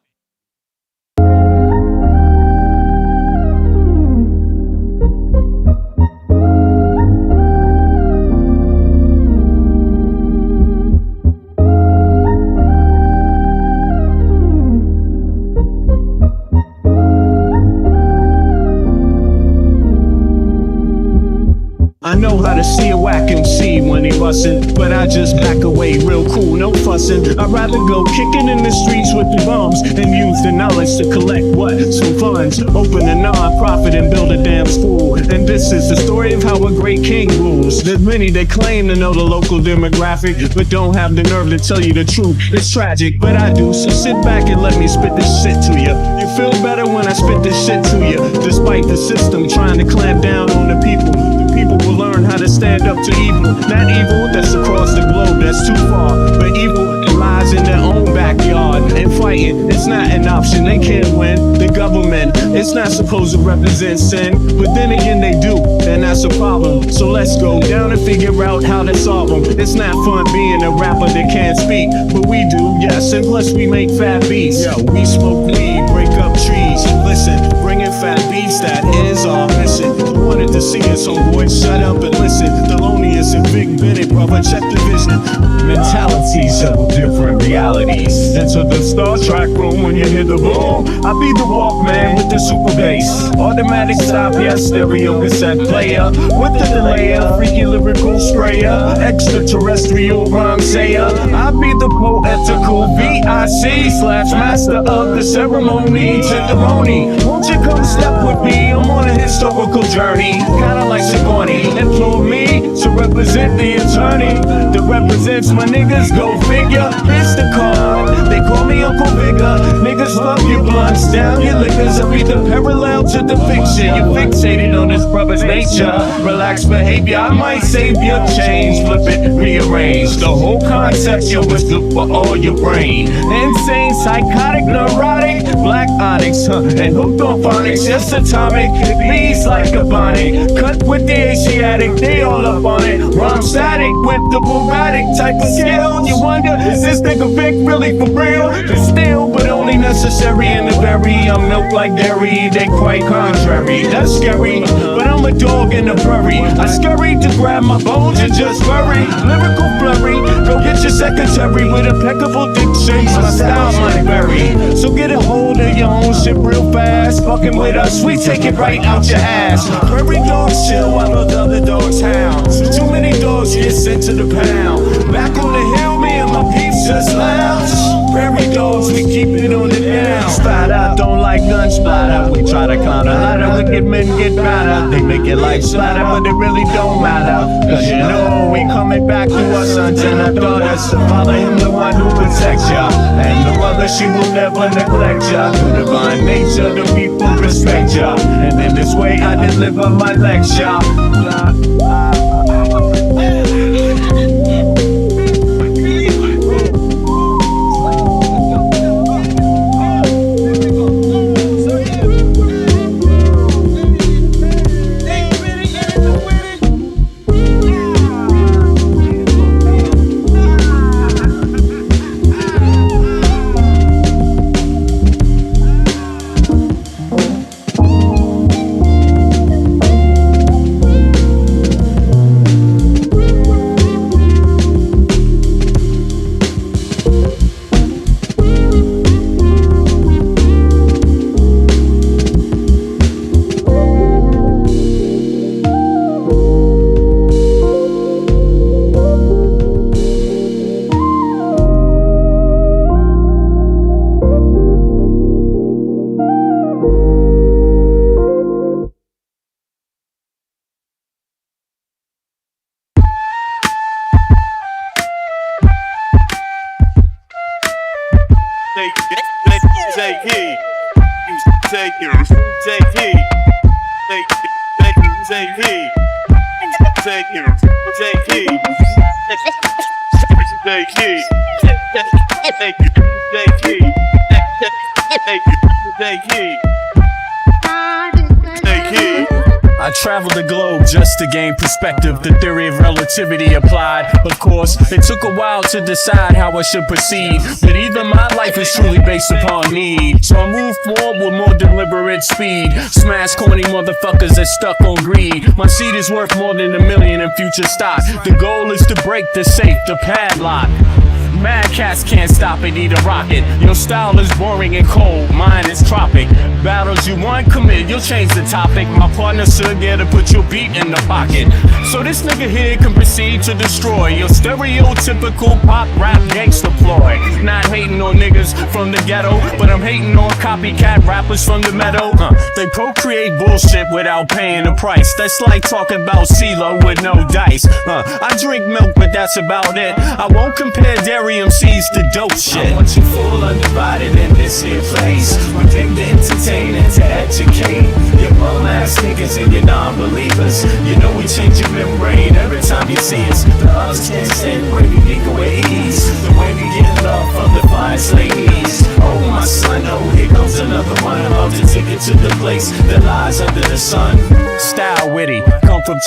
I know how to see a whack MC when he bustin', but I just back away real cool, no fussin'. I'd rather go kicking in the streets with the bums and use the knowledge to collect what? Some funds, open a non-profit and build a damn school. And this is the story of how a great king rules. There's many that claim to know the local demographic, but don't have the nerve to tell you the truth. It's tragic, but I do, so sit back and let me spit this shit to you. You feel better when I spit this shit to you, despite the system trying to clamp down on the people. People will learn how to stand up to evil. Not evil that's across the globe, that's too far, but evil that lies in their own backyard. And fighting, it's not an option, they can't win. The government, it's not supposed to represent sin, but then again they do, and that's a problem. So let's go down and figure out how to solve them. It's not fun being a rapper that can't speak, but we do, yes, and plus we make fat beats. Yo, we smoke weed, break up trees. Listen, bringing fat beats, that is our mission. You wanted to see us, homeboy, shut up and listen. Thelonious and Big Bennett, brother, check the vision. Mentalities of different realities. Enter the Star Trek room when you hear the boom. I be the Walkman with the super bass. Automatic stop, yes, stereo cassette player. With the delayer, freaky lyrical sprayer. Extraterrestrial rhyme sayer. I be the poetical VIC/master of the ceremony. Tenderoni, won't you come step with me? I'm on a historical journey. Kinda like Sigourney. Implore me to represent the attorney that represents my niggas, go figure. It's the card, they call me Uncle Bigger. Niggas love your blunts, down your liquors. I read the parallel to the fiction. You're fixated on this brother's nature. Relaxed behavior, I might save your change. Flip it, rearrange. The whole concept, yo, is good for all your brain. Insane, psychotic, neurotic, black onyx, and hooked on phonics. Just atomic, bees like a bonnet. Cut with the Asiatic, they all up on it. Rhyme static with the Boomatic type of skill. You wonder, is this nigga Vic really for real? It's still, but only necessary in the berry. I'm milk like dairy, they quite contrary. That's scary, but I'm a dog in the prairie. I scurry to grab my bones and just bury. Lyrical flurry, go get your secretary with impeccable diction. My style might vary, so get a hold of your own shit real fast. Fucking with us, we take it right out your ass. Prairie dogs chill while the other dogs howl. Too many dogs get sent to the pound. Back on the hill, me and my peeps just lounge. Prairie dogs, we keep it on the down. Splatter, don't like gun splatter. We try to climb the ladder, wicked men get better. They make it like splatter, but it really don't matter. Cause you know we coming back to our sons and our daughters. So follow him, the one who protects ya. And the mother, she will never neglect ya. Through divine nature, the people respect ya. And in this way I deliver my lecture. Thank you. Thank you. Thank you. Thank you. Thank you. Thank you. I traveled the globe just to gain perspective. The theory of relativity applied. Of course, it took a while to decide how I should proceed. But even my life is truly based upon need. So I move forward with more deliberate speed. Smash corny motherfuckers that stuck on greed. My seed is worth more than $1 million in future stock. The goal is to break the safe, the padlock. Mad cats can't stop it, need a rocket. Your style is boring and cold, mine is tropic. Battles you want, commit, you'll change the topic. My partner stood there to put your beat in the pocket. So this nigga here can proceed to destroy your stereotypical pop rap gangsta ploy. Not hating on niggas from the ghetto, but I'm hating on copycat rappers from the meadow. They procreate bullshit without paying a price. That's like talking about CeeLo with no dice. I drink milk, but that's about it. I won't compare dairy MCs to dope shit. I want you full undivided in this here place. We came to entertain and to educate your bum ass niggas and your non-believers. You know we change your membrane every time you see us. The odds can't stand when you think away ease. The way we get love from the finest ladies. Oh my son, oh here comes another one. I'm about to take it to the place that lies under the sun.